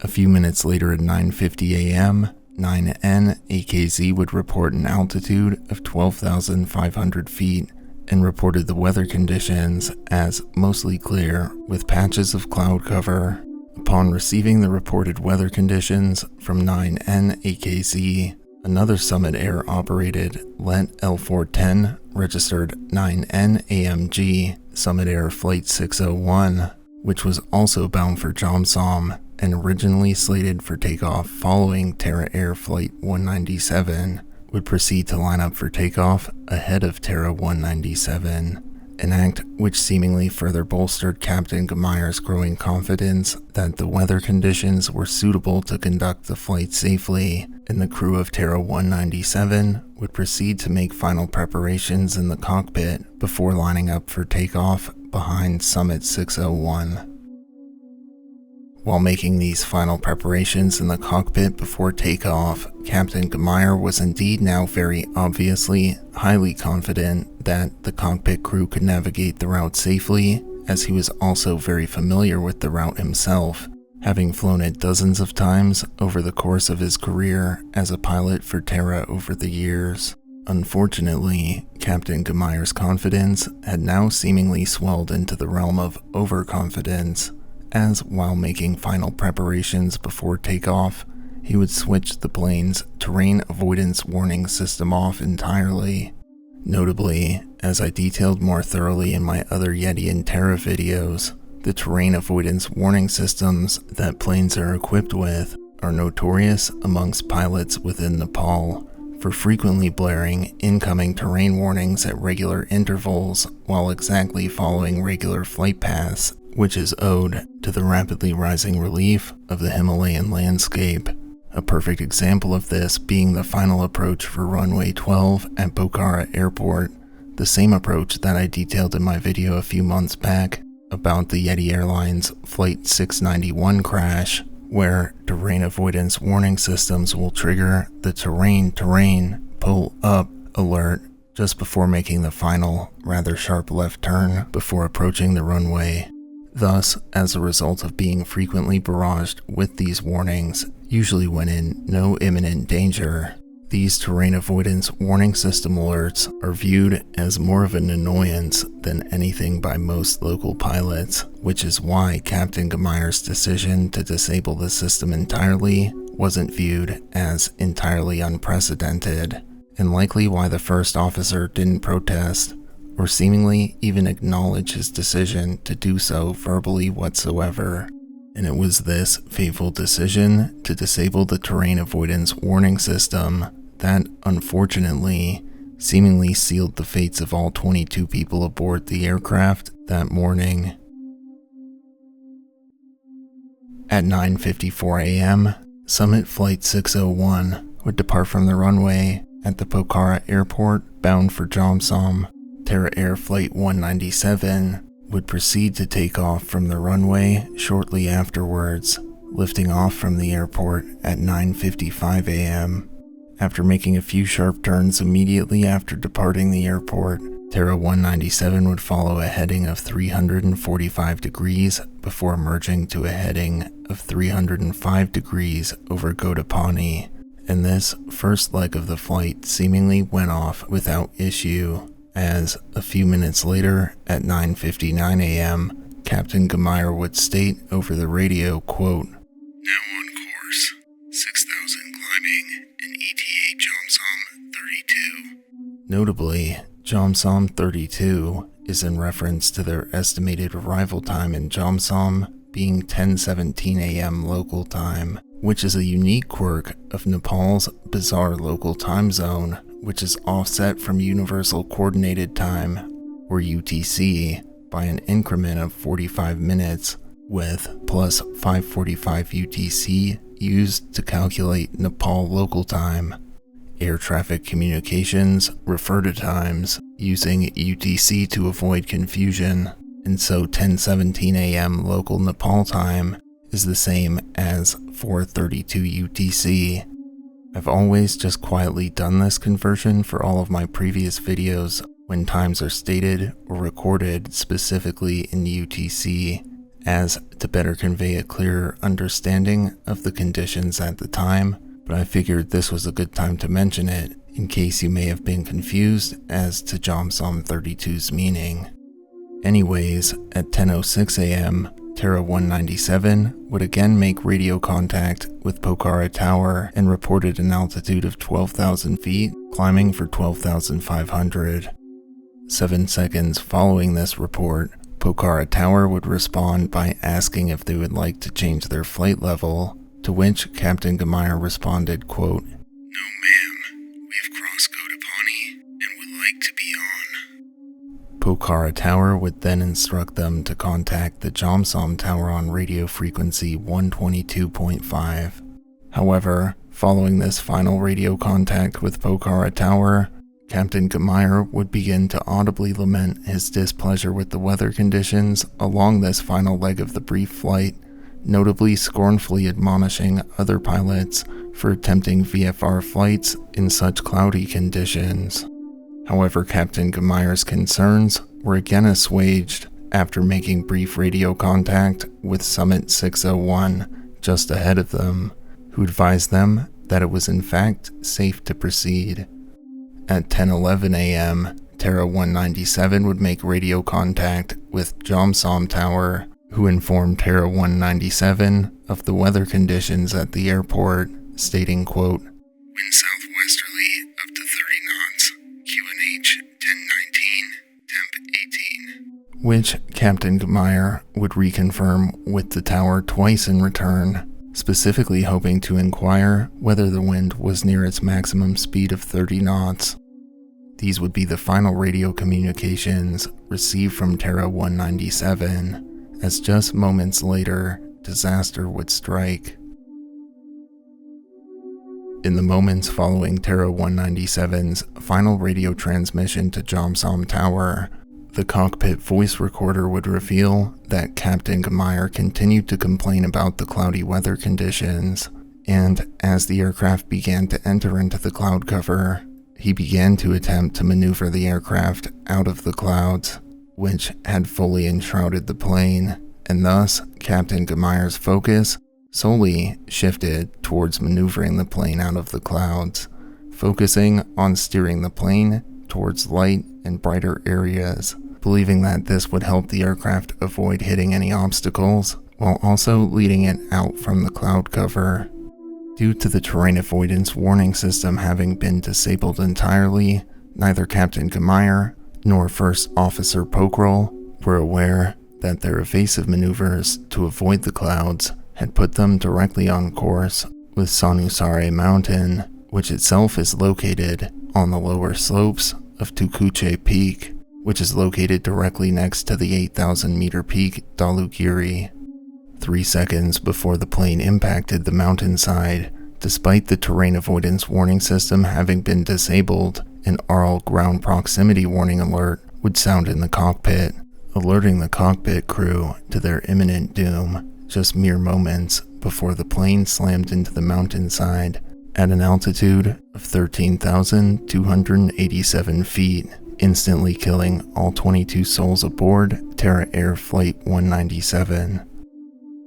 A few minutes later at 9:50 a.m., 9N-AKZ would report an altitude of 12,500 feet and reported the weather conditions as mostly clear with patches of cloud cover. Upon receiving the reported weather conditions from 9N-AKZ, another Summit Air operated Let L410, registered 9N-AMG, Summit Air Flight 601, which was also bound for Jomsom and originally slated for takeoff following Terra Air Flight 197, would proceed to line up for takeoff ahead of Terra 197, an act which seemingly further bolstered Captain Gemeyer's growing confidence that the weather conditions were suitable to conduct the flight safely, and the crew of Terra 197 would proceed to make final preparations in the cockpit before lining up for takeoff behind Summit 601. While making these final preparations in the cockpit before takeoff, Captain Gemeyer was indeed now very obviously highly confident that the cockpit crew could navigate the route safely, as he was also very familiar with the route himself, having flown it dozens of times over the course of his career as a pilot for Terra over the years. Unfortunately, Captain Gemeyer's confidence had now seemingly swelled into the realm of overconfidence, as while making final preparations before takeoff, he would switch the plane's terrain avoidance warning system off entirely. Notably, as I detailed more thoroughly in my other Yeti and Terra videos, the terrain avoidance warning systems that planes are equipped with are notorious amongst pilots within Nepal for frequently blaring incoming terrain warnings at regular intervals while exactly following regular flight paths, which is owed to the rapidly rising relief of the Himalayan landscape. A perfect example of this being the final approach for runway 12 at Pokhara Airport, the same approach that I detailed in my video a few months back about the Yeti Airlines Flight 691 crash, where terrain avoidance warning systems will trigger the terrain pull up alert just before making the final, rather sharp left turn before approaching the runway. Thus, as a result of being frequently barraged with these warnings, usually when in no imminent danger, these terrain avoidance warning system alerts are viewed as more of an annoyance than anything by most local pilots, which is why Captain Gemeyer's decision to disable the system entirely wasn't viewed as entirely unprecedented, and likely why the first officer didn't protest or seemingly even acknowledge his decision to do so verbally whatsoever. And it was this fateful decision to disable the terrain avoidance warning system that, unfortunately, seemingly sealed the fates of all 22 people aboard the aircraft that morning. At 9:54 a.m., Summit Flight 601 would depart from the runway at the Pokhara Airport bound for Jomsom. Terra Air Flight 197 would proceed to take off from the runway shortly afterwards, lifting off from the airport at 9:55 a.m. After making a few sharp turns immediately after departing the airport, Terra 197 would follow a heading of 345 degrees before merging to a heading of 305 degrees over Godapani, and this first leg of the flight seemingly went off without issue, as a few minutes later, at 9:59 a.m., Captain Gmeyer would state over the radio, quote, "Now on course, 6,000 climbing, and ETA Jomsom 32. Notably, Jomsom 32 is in reference to their estimated arrival time in Jomsom being 10:17 a.m. local time, which is a unique quirk of Nepal's bizarre local time zone, which is offset from Universal Coordinated Time, or UTC, by an increment of 45 minutes, with plus 545 UTC used to calculate Nepal local time. Air traffic communications refer to times using UTC to avoid confusion, and so 10:17 a.m. local Nepal time is the same as 4:32 UTC. I've always just quietly done this conversion for all of my previous videos when times are stated or recorded specifically in UTC, as to better convey a clearer understanding of the conditions at the time, but I figured this was a good time to mention it, in case you may have been confused as to Jomsom 32's meaning. Anyways, at 10:06 a.m., Terra 197 would again make radio contact with Pokhara Tower and reported an altitude of 12,000 feet, climbing for 12,500. 7 seconds following this report, Pokhara Tower would respond by asking if they would like to change their flight level, to which Captain Gmeyer responded, quote, "No ma'am, we've crossed Godapani and would like to be on." Pokhara Tower would then instruct them to contact the Jomsom Tower on radio frequency 122.5. However, following this final radio contact with Pokhara Tower, Captain Gmeyer would begin to audibly lament his displeasure with the weather conditions along this final leg of the brief flight, notably scornfully admonishing other pilots for attempting VFR flights in such cloudy conditions. However, Captain Gmeyer's concerns were again assuaged after making brief radio contact with Summit 601 just ahead of them, who advised them that it was in fact safe to proceed. At 10:11 a.m., Terra 197 would make radio contact with Jomsom Tower, who informed Terra 197 of the weather conditions at the airport, stating, quote, "Wind southwesterly up to 30 knots, QNH 1019, temp 18. Which Captain Gmeyer would reconfirm with the tower twice in return, specifically hoping to inquire whether the wind was near its maximum speed of 30 knots. These would be the final radio communications received from Terra 197, as just moments later, disaster would strike. In the moments following Terra 197's final radio transmission to Jomsom Tower, the cockpit voice recorder would reveal that Captain Gmeyer continued to complain about the cloudy weather conditions, and as the aircraft began to enter into the cloud cover, he began to attempt to maneuver the aircraft out of the clouds, which had fully enshrouded the plane, and thus Captain Gmeyer's focus solely shifted towards maneuvering the plane out of the clouds, focusing on steering the plane towards light and brighter areas, believing that this would help the aircraft avoid hitting any obstacles, while also leading it out from the cloud cover. Due to the terrain avoidance warning system having been disabled entirely, neither Captain Gmeyer nor First Officer Pokral were aware that their evasive maneuvers to avoid the clouds had put them directly on course with Sanusare Mountain, which itself is located on the lower slopes of Tukuche Peak, which is located directly next to the 8,000 meter peak Dalugiri. 3 seconds before the plane impacted the mountainside, despite the terrain avoidance warning system having been disabled, an ARL ground proximity warning alert would sound in the cockpit, alerting the cockpit crew to their imminent doom just mere moments before the plane slammed into the mountainside at an altitude of 13,287 feet, instantly killing all 22 souls aboard Terra Air Flight 197.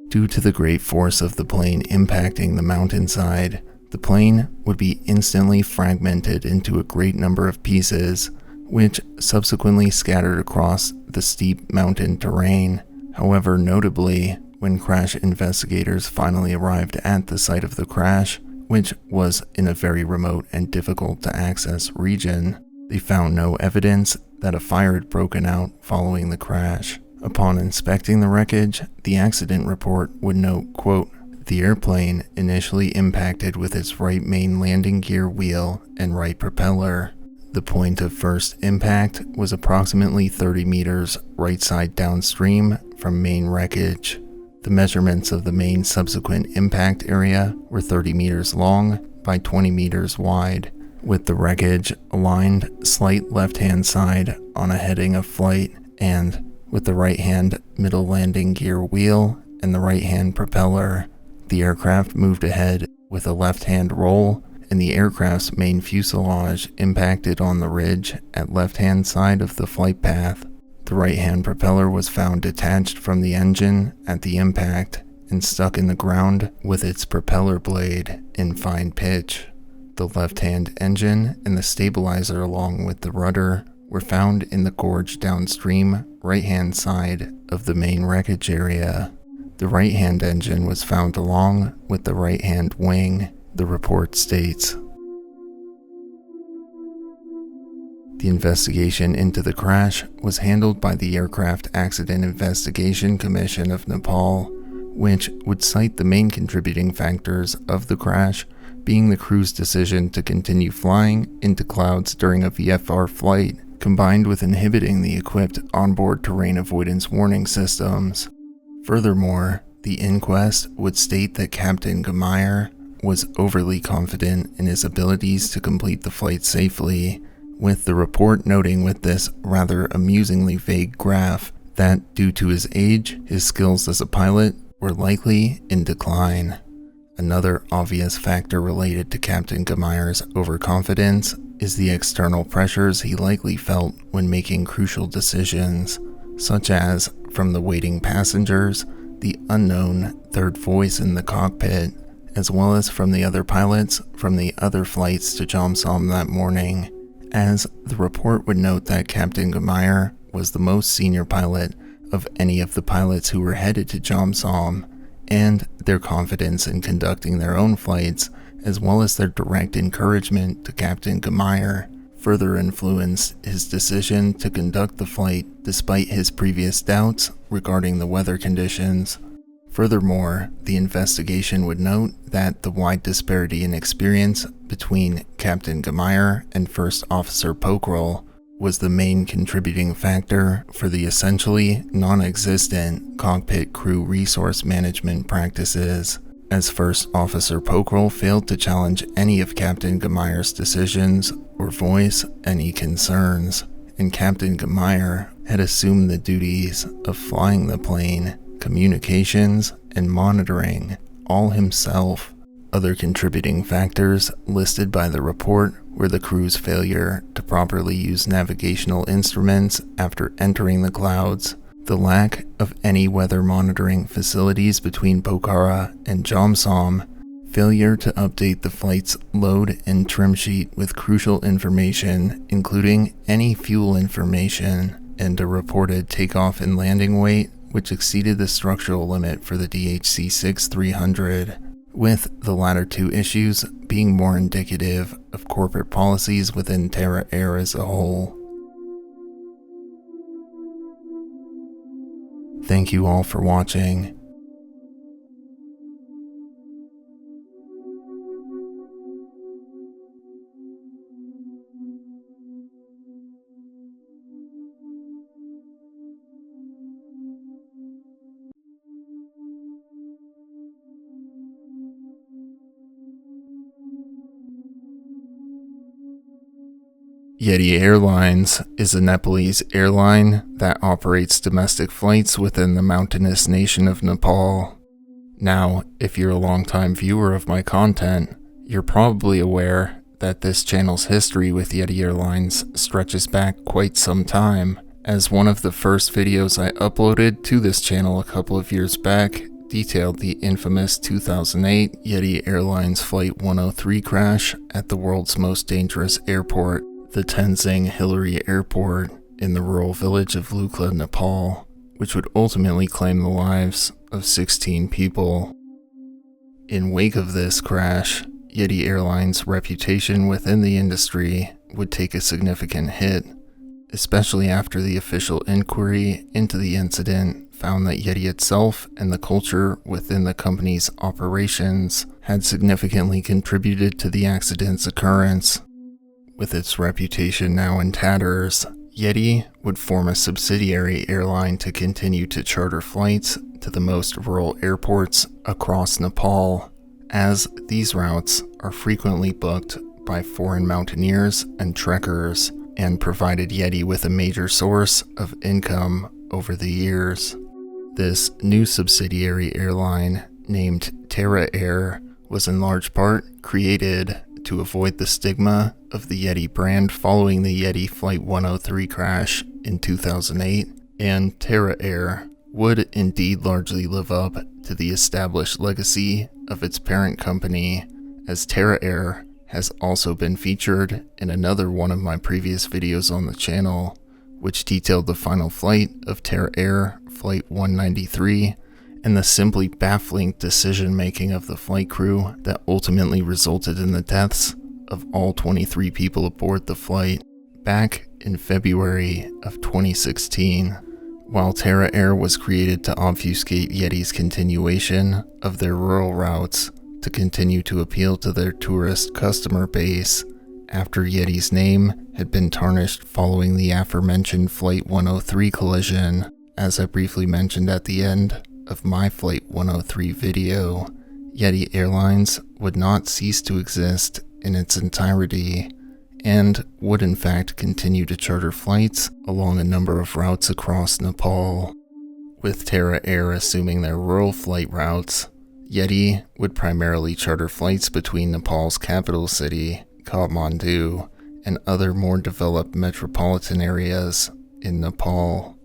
Due to the great force of the plane impacting the mountainside, the plane would be instantly fragmented into a great number of pieces, which subsequently scattered across the steep mountain terrain. However, notably, when crash investigators finally arrived at the site of the crash, which was in a very remote and difficult to access region, they found no evidence that a fire had broken out following the crash. Upon inspecting the wreckage, the accident report would note, quote, "The airplane initially impacted with its right main landing gear wheel and right propeller. The point of first impact was approximately 30 meters right side downstream from main wreckage. The measurements of the main subsequent impact area were 30 meters long by 20 meters wide, with the wreckage aligned slight left-hand side on a heading of flight and with the right-hand middle landing gear wheel and the right-hand propeller. The aircraft moved ahead with a left-hand roll, and the aircraft's main fuselage impacted on the ridge at left-hand side of the flight path. The right-hand propeller was found detached from the engine at the impact and stuck in the ground with its propeller blade in fine pitch. The left-hand engine and the stabilizer along with the rudder were found in the gorge downstream right-hand side of the main wreckage area. The right-hand engine was found along with the right-hand wing, the report states. The investigation into the crash was handled by the Aircraft Accident Investigation Commission of Nepal, which would cite the main contributing factors of the crash being the crew's decision to continue flying into clouds during a VFR flight, combined with inhibiting the equipped onboard terrain avoidance warning systems. Furthermore, the inquest would state that Captain Gemeyer was overly confident in his abilities to complete the flight safely, with the report noting with this rather amusingly vague graph that due to his age, his skills as a pilot were likely in decline. Another obvious factor related to Captain Gemeyer's overconfidence is the external pressures he likely felt when making crucial decisions, such as from the waiting passengers, the unknown third voice in the cockpit, as well as from the other pilots from the other flights to Jomsom that morning, as the report would note that Captain Gemeyer was the most senior pilot of any of the pilots who were headed to Jomsom, and their confidence in conducting their own flights, as well as their direct encouragement to Captain Gemeyer, further influenced his decision to conduct the flight despite his previous doubts regarding the weather conditions. Furthermore, the investigation would note that the wide disparity in experience between Captain Gemeyer and First Officer Pokral was the main contributing factor for the essentially non-existent cockpit crew resource management practices, as First Officer Pokral failed to challenge any of Captain Gemeyer's decisions or voice any concerns, and Captain Gemeyer had assumed the duties of flying the plane, communications, and monitoring all himself. Other contributing factors listed by the report were the crew's failure to properly use navigational instruments after entering the clouds, the lack of any weather monitoring facilities between Pokhara and Jomsom, failure to update the flight's load and trim sheet with crucial information, including any fuel information, and a reported takeoff and landing weight which exceeded the structural limit for the DHC-6-300, with the latter two issues being more indicative of corporate policies within Terra Air as a whole. Thank you all for watching. Yeti Airlines is a Nepalese airline that operates domestic flights within the mountainous nation of Nepal. Now, if you're a longtime viewer of my content, you're probably aware that this channel's history with Yeti Airlines stretches back quite some time, as one of the first videos I uploaded to this channel a couple of years back detailed the infamous 2008 Yeti Airlines Flight 103 crash at the world's most dangerous airport, the Tenzing Hillary Airport in the rural village of Lukla, Nepal, which would ultimately claim the lives of 16 people. In wake of this crash, Yeti Airlines' reputation within the industry would take a significant hit, especially after the official inquiry into the incident found that Yeti itself and the culture within the company's operations had significantly contributed to the accident's occurrence. With its reputation now in tatters, Yeti would form a subsidiary airline to continue to charter flights to the most rural airports across Nepal, as these routes are frequently booked by foreign mountaineers and trekkers, and provided Yeti with a major source of income over the years. This new subsidiary airline, named Terra Air, was in large part created to avoid the stigma of the Yeti brand following the Yeti Flight 103 crash in 2008, and Terra Air would indeed largely live up to the established legacy of its parent company, as Terra Air has also been featured in another one of my previous videos on the channel, which detailed the final flight of Terra Air Flight 193 and the simply baffling decision-making of the flight crew that ultimately resulted in the deaths of all 23 people aboard the flight back in February of 2016. While Terra Air was created to obfuscate Yeti's continuation of their rural routes to continue to appeal to their tourist customer base, after Yeti's name had been tarnished following the aforementioned Flight 103 collision, as I briefly mentioned at the end of my Flight 103 video, Yeti Airlines would not cease to exist in its entirety, and would in fact continue to charter flights along a number of routes across Nepal. With Terra Air assuming their rural flight routes, Yeti would primarily charter flights between Nepal's capital city, Kathmandu, and other more developed metropolitan areas in Nepal.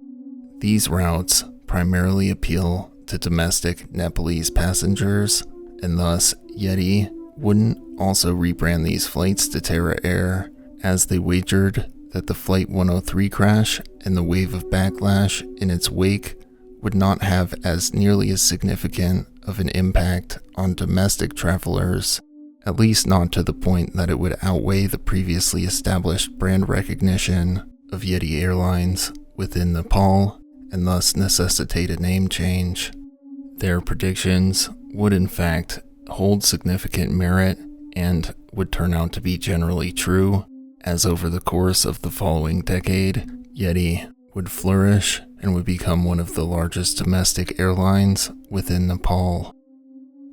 These routes primarily appeal to domestic Nepalese passengers, and thus Yeti wouldn't also rebrand these flights to Terra Air, as they wagered that the Flight 103 crash and the wave of backlash in its wake would not have as nearly as significant of an impact on domestic travelers, at least not to the point that it would outweigh the previously established brand recognition of Yeti Airlines within Nepal, and thus necessitate a name change. Their predictions would in fact hold significant merit and would turn out to be generally true, as over the course of the following decade, Yeti would flourish and would become one of the largest domestic airlines within Nepal.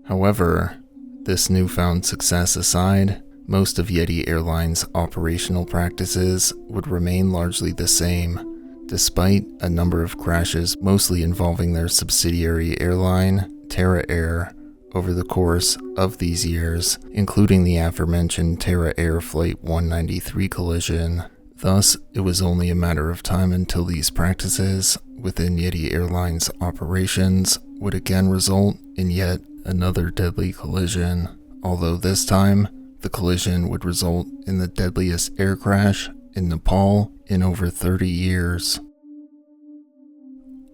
However, this newfound success aside, most of Yeti Airlines' operational practices would remain largely the same, despite a number of crashes mostly involving their subsidiary airline, Terra Air, over the course of these years, including the aforementioned Terra Air Flight 193 collision. Thus, it was only a matter of time until these practices within Yeti Airlines operations would again result in yet another deadly collision, although this time, the collision would result in the deadliest air crash in Nepal in over 30 years.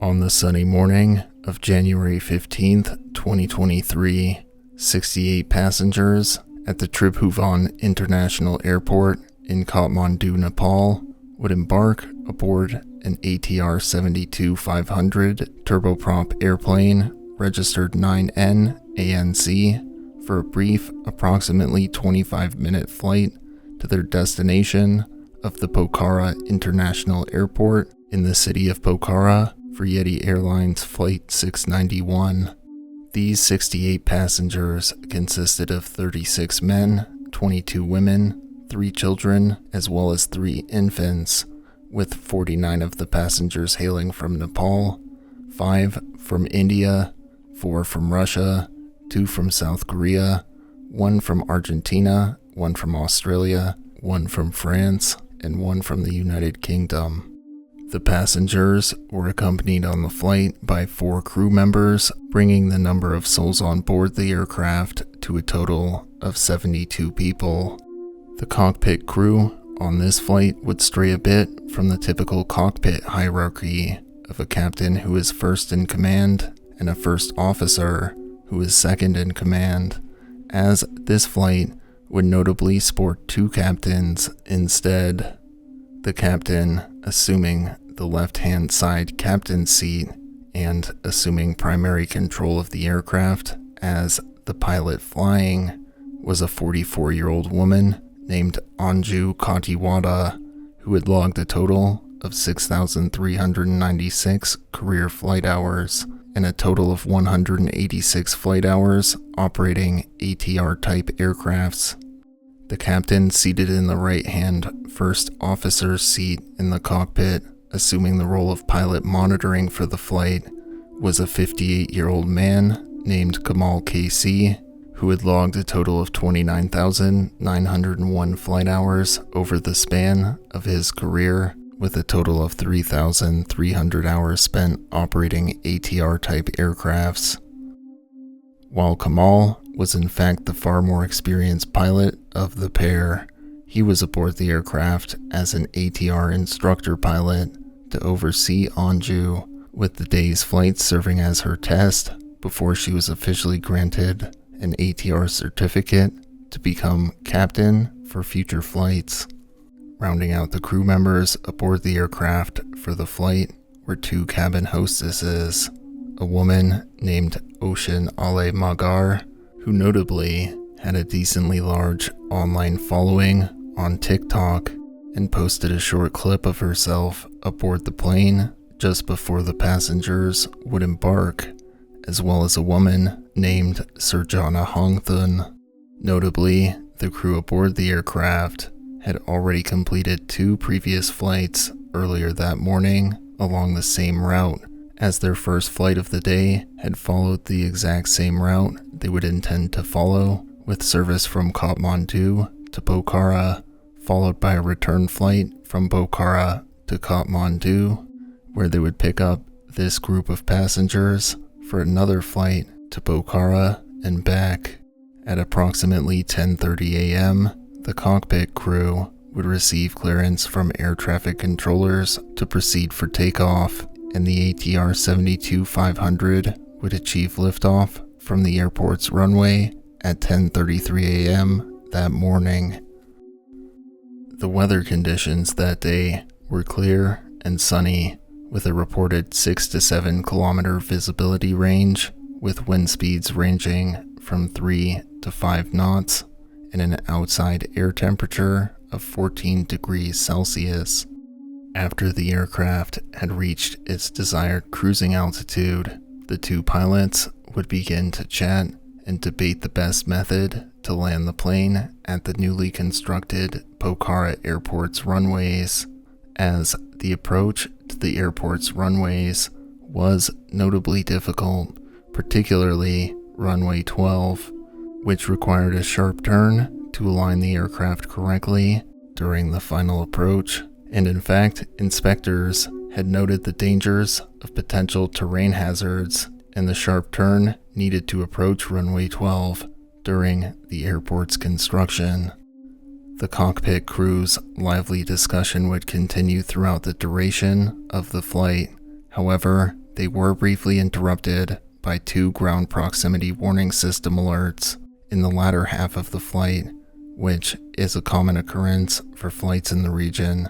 On the sunny morning of January 15th, 2023, 68 passengers at the Tribhuvan International Airport in Kathmandu, Nepal, would embark aboard an ATR 72-500 turboprop airplane registered 9N ANC for a brief, approximately 25-minute flight to their destination of the Pokhara International Airport in the city of Pokhara for Yeti Airlines Flight 691. These 68 passengers consisted of 36 men, 22 women, 3 children, as well as 3 infants, with 49 of the passengers hailing from Nepal, 5 from India, 4 from Russia, 2 from South Korea, 1 from Argentina, one from Australia, one from France, and one from the United Kingdom. The passengers were accompanied on the flight by 4 crew members, bringing the number of souls on board the aircraft to a total of 72 people. The cockpit crew on this flight would stray a bit from the typical cockpit hierarchy of a captain who is first in command and a first officer who is second in command, as this flight would notably sport 2 captains instead. The captain assuming the left-hand side captain's seat and assuming primary control of the aircraft, as the pilot flying was a 44-year-old woman named Anju Katiwada, who had logged a total of 6,396 career flight hours and a total of 186 flight hours operating ATR-type aircrafts. The captain seated in the right-hand first officer's seat in the cockpit, assuming the role of pilot monitoring for the flight, was a 58-year-old man named Kamal KC, who had logged a total of 29,901 flight hours over the span of his career, with a total of 3,300 hours spent operating ATR-type aircrafts. While Kamal was in fact the far more experienced pilot of the pair, he was aboard the aircraft as an ATR instructor pilot to oversee Anju, with the day's flight serving as her test before she was officially granted an ATR certificate to become captain for future flights. Rounding out the crew members aboard the aircraft for the flight were 2 cabin hostesses, a woman named Ocean Ale Magar, who notably had a decently large online following on TikTok and posted a short clip of herself aboard the plane just before the passengers would embark, as well as a woman named Surjana Hongthun. Notably, the crew aboard the aircraft had already completed 2 previous flights earlier that morning along the same route, as their first flight of the day had followed the exact same route they would intend to follow, with service from Kathmandu to Pokhara, followed by a return flight from Pokhara to Kathmandu, where they would pick up this group of passengers for another flight to Pokhara and back. At approximately 10:30 a.m., the cockpit crew would receive clearance from air traffic controllers to proceed for takeoff, and the ATR 72-500 would achieve liftoff from the airport's runway at 10:33 a.m. that morning. The weather conditions that day were clear and sunny, with a reported 6 to 7 kilometer visibility range, with wind speeds ranging from 3 to 5 knots, and an outside air temperature of 14 degrees Celsius. After the aircraft had reached its desired cruising altitude, the 2 pilots would begin to chat and debate the best method to land the plane at the newly constructed Pokhara Airport's runways, as the approach to the airport's runways was notably difficult, particularly runway 12, which required a sharp turn to align the aircraft correctly during the final approach, and in fact, inspectors had noted the dangers of potential terrain hazards and the sharp turn needed to approach runway 12 during the airport's construction. The cockpit crew's lively discussion would continue throughout the duration of the flight. However, they were briefly interrupted by 2 ground proximity warning system alerts in the latter half of the flight, which is a common occurrence for flights in the region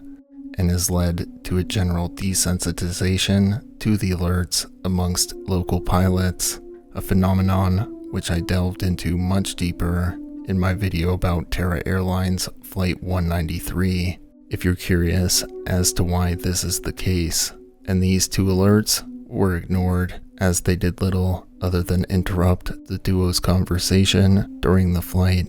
and has led to a general desensitization to the alerts amongst local pilots, a phenomenon which I delved into much deeper in my video about Terra Airlines Flight 193, if you're curious as to why this is the case. And these 2 alerts were ignored, as they did little other than interrupt the duo's conversation during the flight.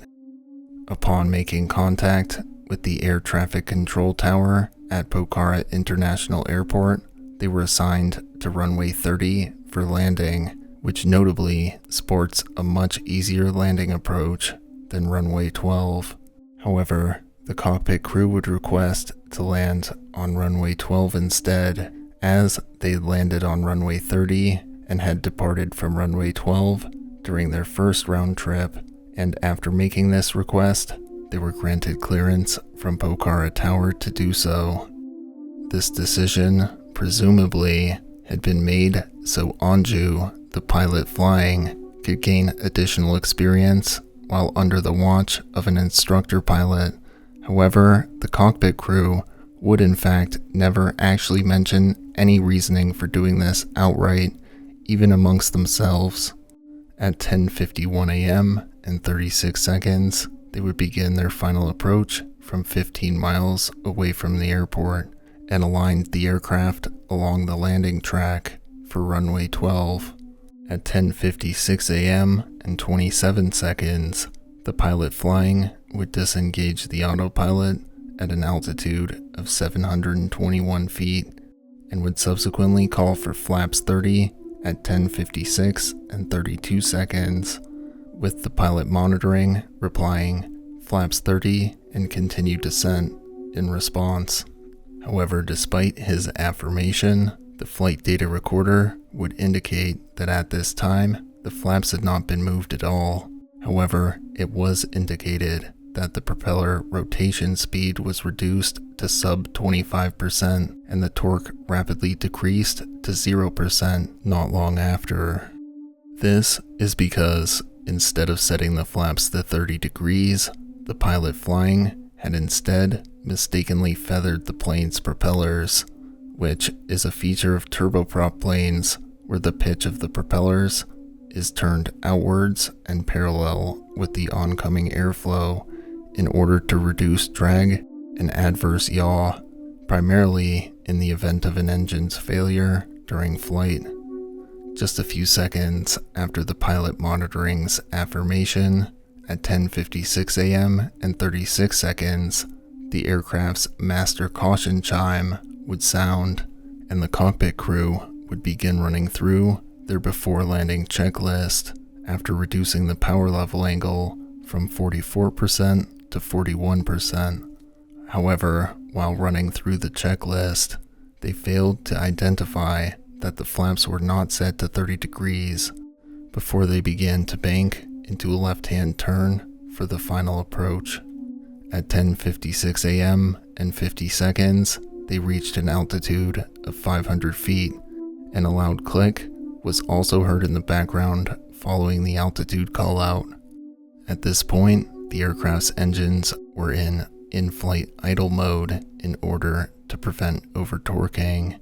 Upon making contact with the air traffic control tower at Pokhara International Airport, they were assigned to runway 30 for landing, which notably sports a much easier landing approach than runway 12. However, the cockpit crew would request to land on runway 12 instead, as they landed on runway 30 and had departed from runway 12 during their first round trip, and after making this request, they were granted clearance from Pokhara Tower to do so. This decision, presumably, had been made so Anju, the pilot flying, could gain additional experience while under the watch of an instructor pilot. However, the cockpit crew would in fact never actually mention any reasoning for doing this outright, even amongst themselves. At 10:51 a.m. and 36 seconds, they would begin their final approach from 15 miles away from the airport and aligned the aircraft along the landing track for runway 12. At 10:56 a.m. and 27 seconds, the pilot flying would disengage the autopilot at an altitude of 721 feet and would subsequently call for flaps 30 at 10:56 and 32 seconds, with the pilot monitoring replying flaps 30 and continue descent in response. However, despite his affirmation, the flight data recorder would indicate that at this time, the flaps had not been moved at all. However, it was indicated that the propeller rotation speed was reduced to sub 25% and the torque rapidly decreased to 0% not long after. This is because instead of setting the flaps to 30 degrees, the pilot flying had instead mistakenly feathered the plane's propellers, which is a feature of turboprop planes where the pitch of the propellers is turned outwards and parallel with the oncoming airflow in order to reduce drag and adverse yaw, primarily in the event of an engine's failure during flight. Just a few seconds after the pilot monitoring's affirmation, at 10:56 a.m. and 36 seconds, the aircraft's master caution chime would sound, and the cockpit crew would begin running through their before landing checklist after reducing the power level angle from 44% to 41%. However, while running through the checklist, they failed to identify that the flaps were not set to 30 degrees before they began to bank into a left-hand turn for the final approach. At 10:56 a.m. and 50 seconds, they reached an altitude of 500 feet, and a loud click was also heard in the background following the altitude call-out. At this point, the aircraft's engines were in in-flight idle mode in order to prevent over-torquing.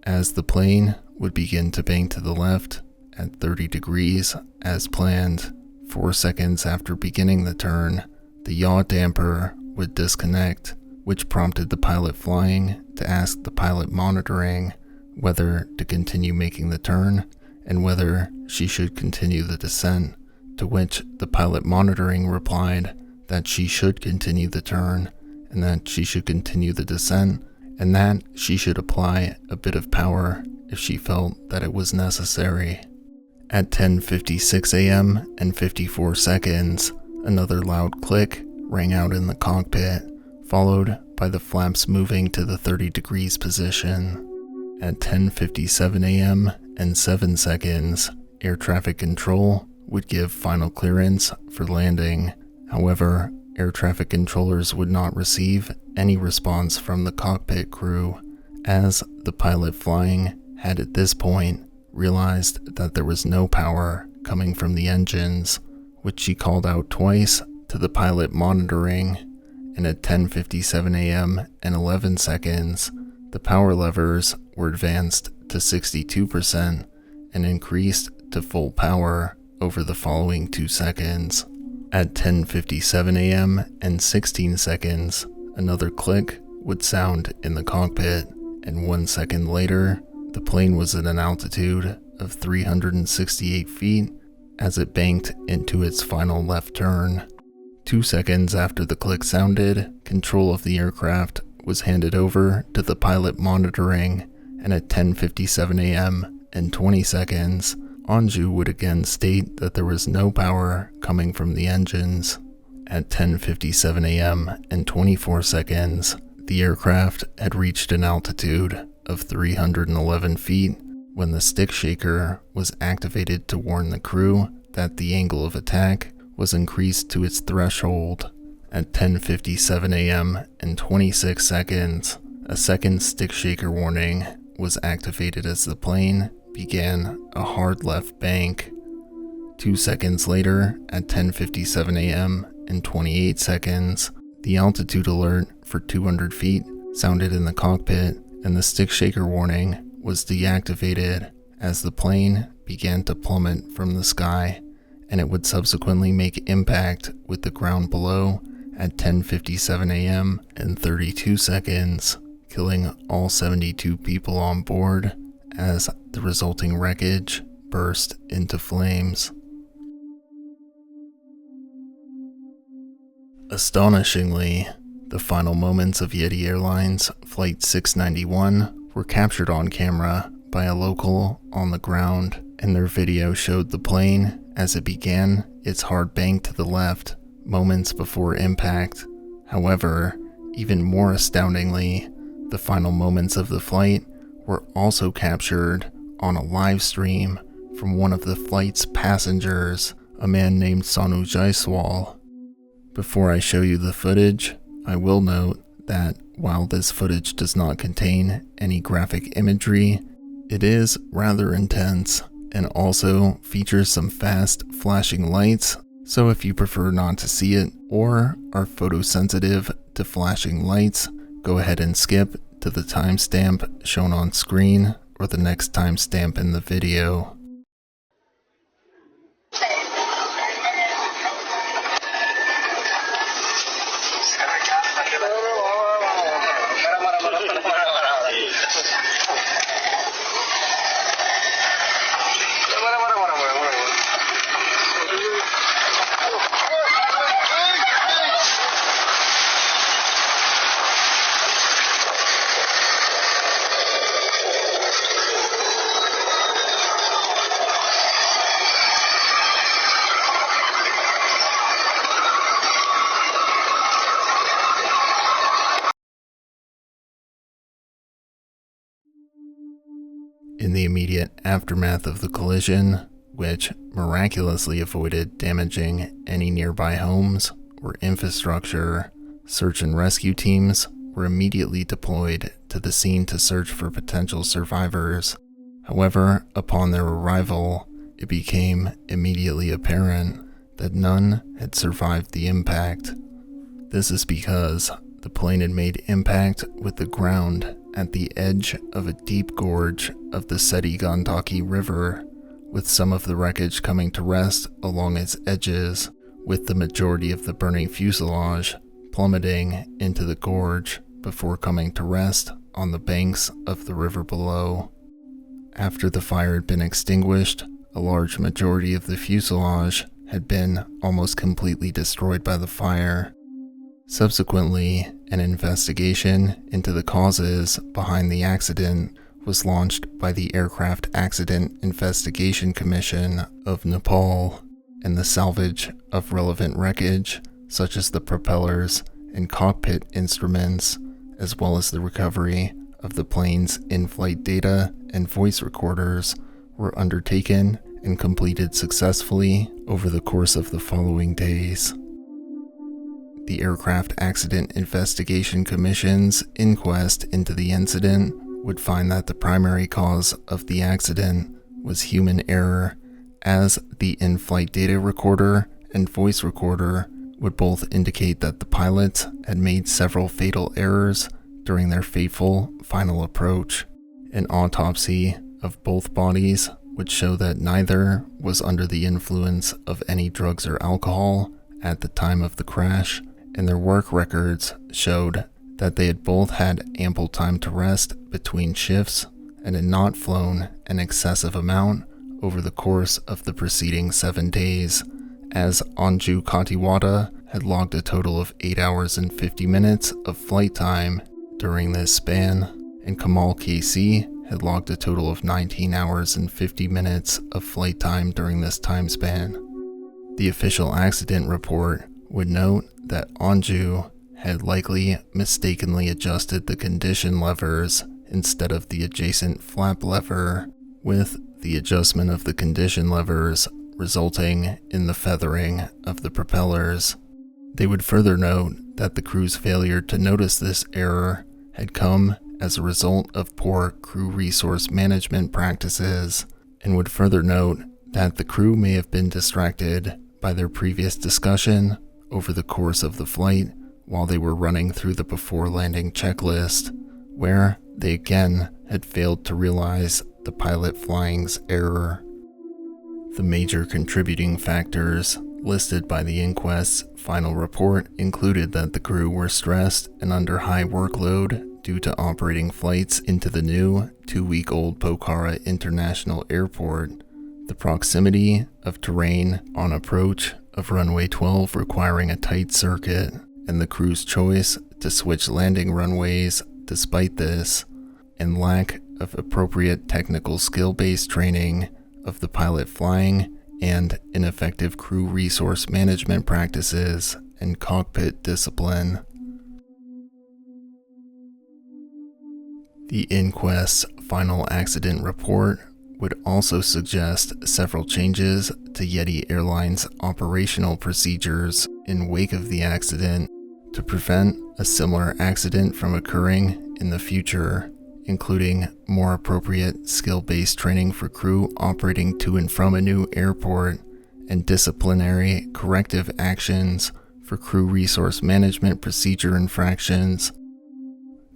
As the plane would begin to bank to the left at 30 degrees as planned, 4 seconds after beginning the turn, the yaw damper would disconnect, which prompted the pilot flying to ask the pilot monitoring whether to continue making the turn and whether she should continue the descent, to which the pilot monitoring replied that she should continue the turn and that she should continue the descent and that she should apply a bit of power if she felt that it was necessary. At 10:56 a.m. and 54 seconds, another loud click rang out in the cockpit, followed by the flaps moving to the 30 degrees position. At 10:57 a.m. and 7 seconds, air traffic control would give final clearance for landing. However, air traffic controllers would not receive any response from the cockpit crew, as the pilot flying had at this point realized that there was no power coming from the engines, which she called out twice to the pilot monitoring, and at 10:57 a.m. and 11 seconds, the power levers were advanced to 62% and increased to full power over the following 2 seconds. At 10:57 a.m. and 16 seconds, another click would sound in the cockpit, and 1 second later, the plane was at an altitude of 368 feet as it banked into its final left turn. 2 seconds after the click sounded, control of the aircraft was handed over to the pilot monitoring, and at 10:57 a.m. and 20 seconds, Anju would again state that there was no power coming from the engines. At 10:57 a.m. and 24 seconds, the aircraft had reached an altitude of 311 feet when the stick shaker was activated to warn the crew that the angle of attack was increased to its threshold. At 10:57 a.m. and 26 seconds, a second stick shaker warning was activated as the plane began a hard left bank. 2 seconds later, at 10:57 a.m. and 28 seconds, the altitude alert for 200 feet sounded in the cockpit, and the stick shaker warning was deactivated as the plane began to plummet from the sky, and it would subsequently make impact with the ground below at 10:57 a.m. and 32 seconds, killing all 72 people on board as the resulting wreckage burst into flames. Astonishingly, the final moments of Yeti Airlines Flight 691 were captured on camera by a local on the ground, and their video showed the plane as it began its hard bank to the left moments before impact. However, even more astoundingly, the final moments of the flight were also captured on a live stream from one of the flight's passengers, a man named Sonu Jaiswal. Before I show you the footage, I will note that while this footage does not contain any graphic imagery, it is rather intense and also features some fast flashing lights, so if you prefer not to see it or are photosensitive to flashing lights, go ahead and skip to the timestamp shown on screen or the next timestamp in the video. In the immediate aftermath of the collision, which miraculously avoided damaging any nearby homes or infrastructure, search and rescue teams were immediately deployed to the scene to search for potential survivors. However, upon their arrival, it became immediately apparent that none had survived the impact. This is because the plane had made impact with the ground at the edge of a deep gorge of the Seti Gandaki River, with some of the wreckage coming to rest along its edges, with the majority of the burning fuselage plummeting into the gorge before coming to rest on the banks of the river below. After the fire had been extinguished, a large majority of the fuselage had been almost completely destroyed by the fire. Subsequently, an investigation into the causes behind the accident was launched by the Aircraft Accident Investigation Commission of Nepal, and the salvage of relevant wreckage, such as the propellers and cockpit instruments, as well as the recovery of the plane's in-flight data and voice recorders, were undertaken and completed successfully over the course of the following days. The Aircraft Accident Investigation Commission's inquest into the incident would find that the primary cause of the accident was human error, as the in-flight data recorder and voice recorder would both indicate that the pilots had made several fatal errors during their fateful final approach. An autopsy of both bodies would show that neither was under the influence of any drugs or alcohol at the time of the crash, and their work records showed that they had both had ample time to rest between shifts and had not flown an excessive amount over the course of the preceding 7 days, as Anju Katiwada had logged a total of 8 hours and 50 minutes of flight time during this span, and Kamal KC had logged a total of 19 hours and 50 minutes of flight time during this time span. The official accident report would note that Anju had likely mistakenly adjusted the condition levers instead of the adjacent flap lever, with the adjustment of the condition levers resulting in the feathering of the propellers. They would further note that the crew's failure to notice this error had come as a result of poor crew resource management practices, and would further note that the crew may have been distracted by their previous discussion over the course of the flight while they were running through the before landing checklist, where they again had failed to realize the pilot flying's error. The major contributing factors listed by the inquest's final report included that the crew were stressed and under high workload due to operating flights into the new 2-week-old Pokhara International Airport, the proximity of terrain on approach of runway 12 requiring a tight circuit, and the crew's choice to switch landing runways despite this, and lack of appropriate technical skill-based training of the pilot flying and ineffective crew resource management practices and cockpit discipline. The inquest's final accident report would also suggest several changes to Yeti Airlines' operational procedures in wake of the accident to prevent a similar accident from occurring in the future, including more appropriate skill-based training for crew operating to and from a new airport, and disciplinary corrective actions for crew resource management procedure infractions.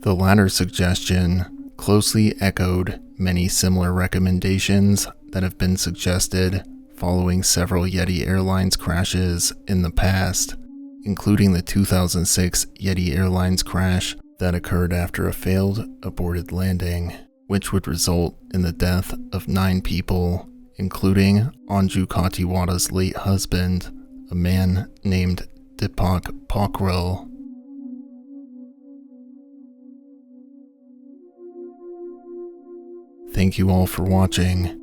The latter suggestion closely echoed many similar recommendations that have been suggested following several Yeti Airlines crashes in the past, including the 2006 Yeti Airlines crash that occurred after a failed aborted landing, which would result in the death of 9 people, including Anju Katiwada's late husband, a man named Deepak Pokhrel. Thank you all for watching.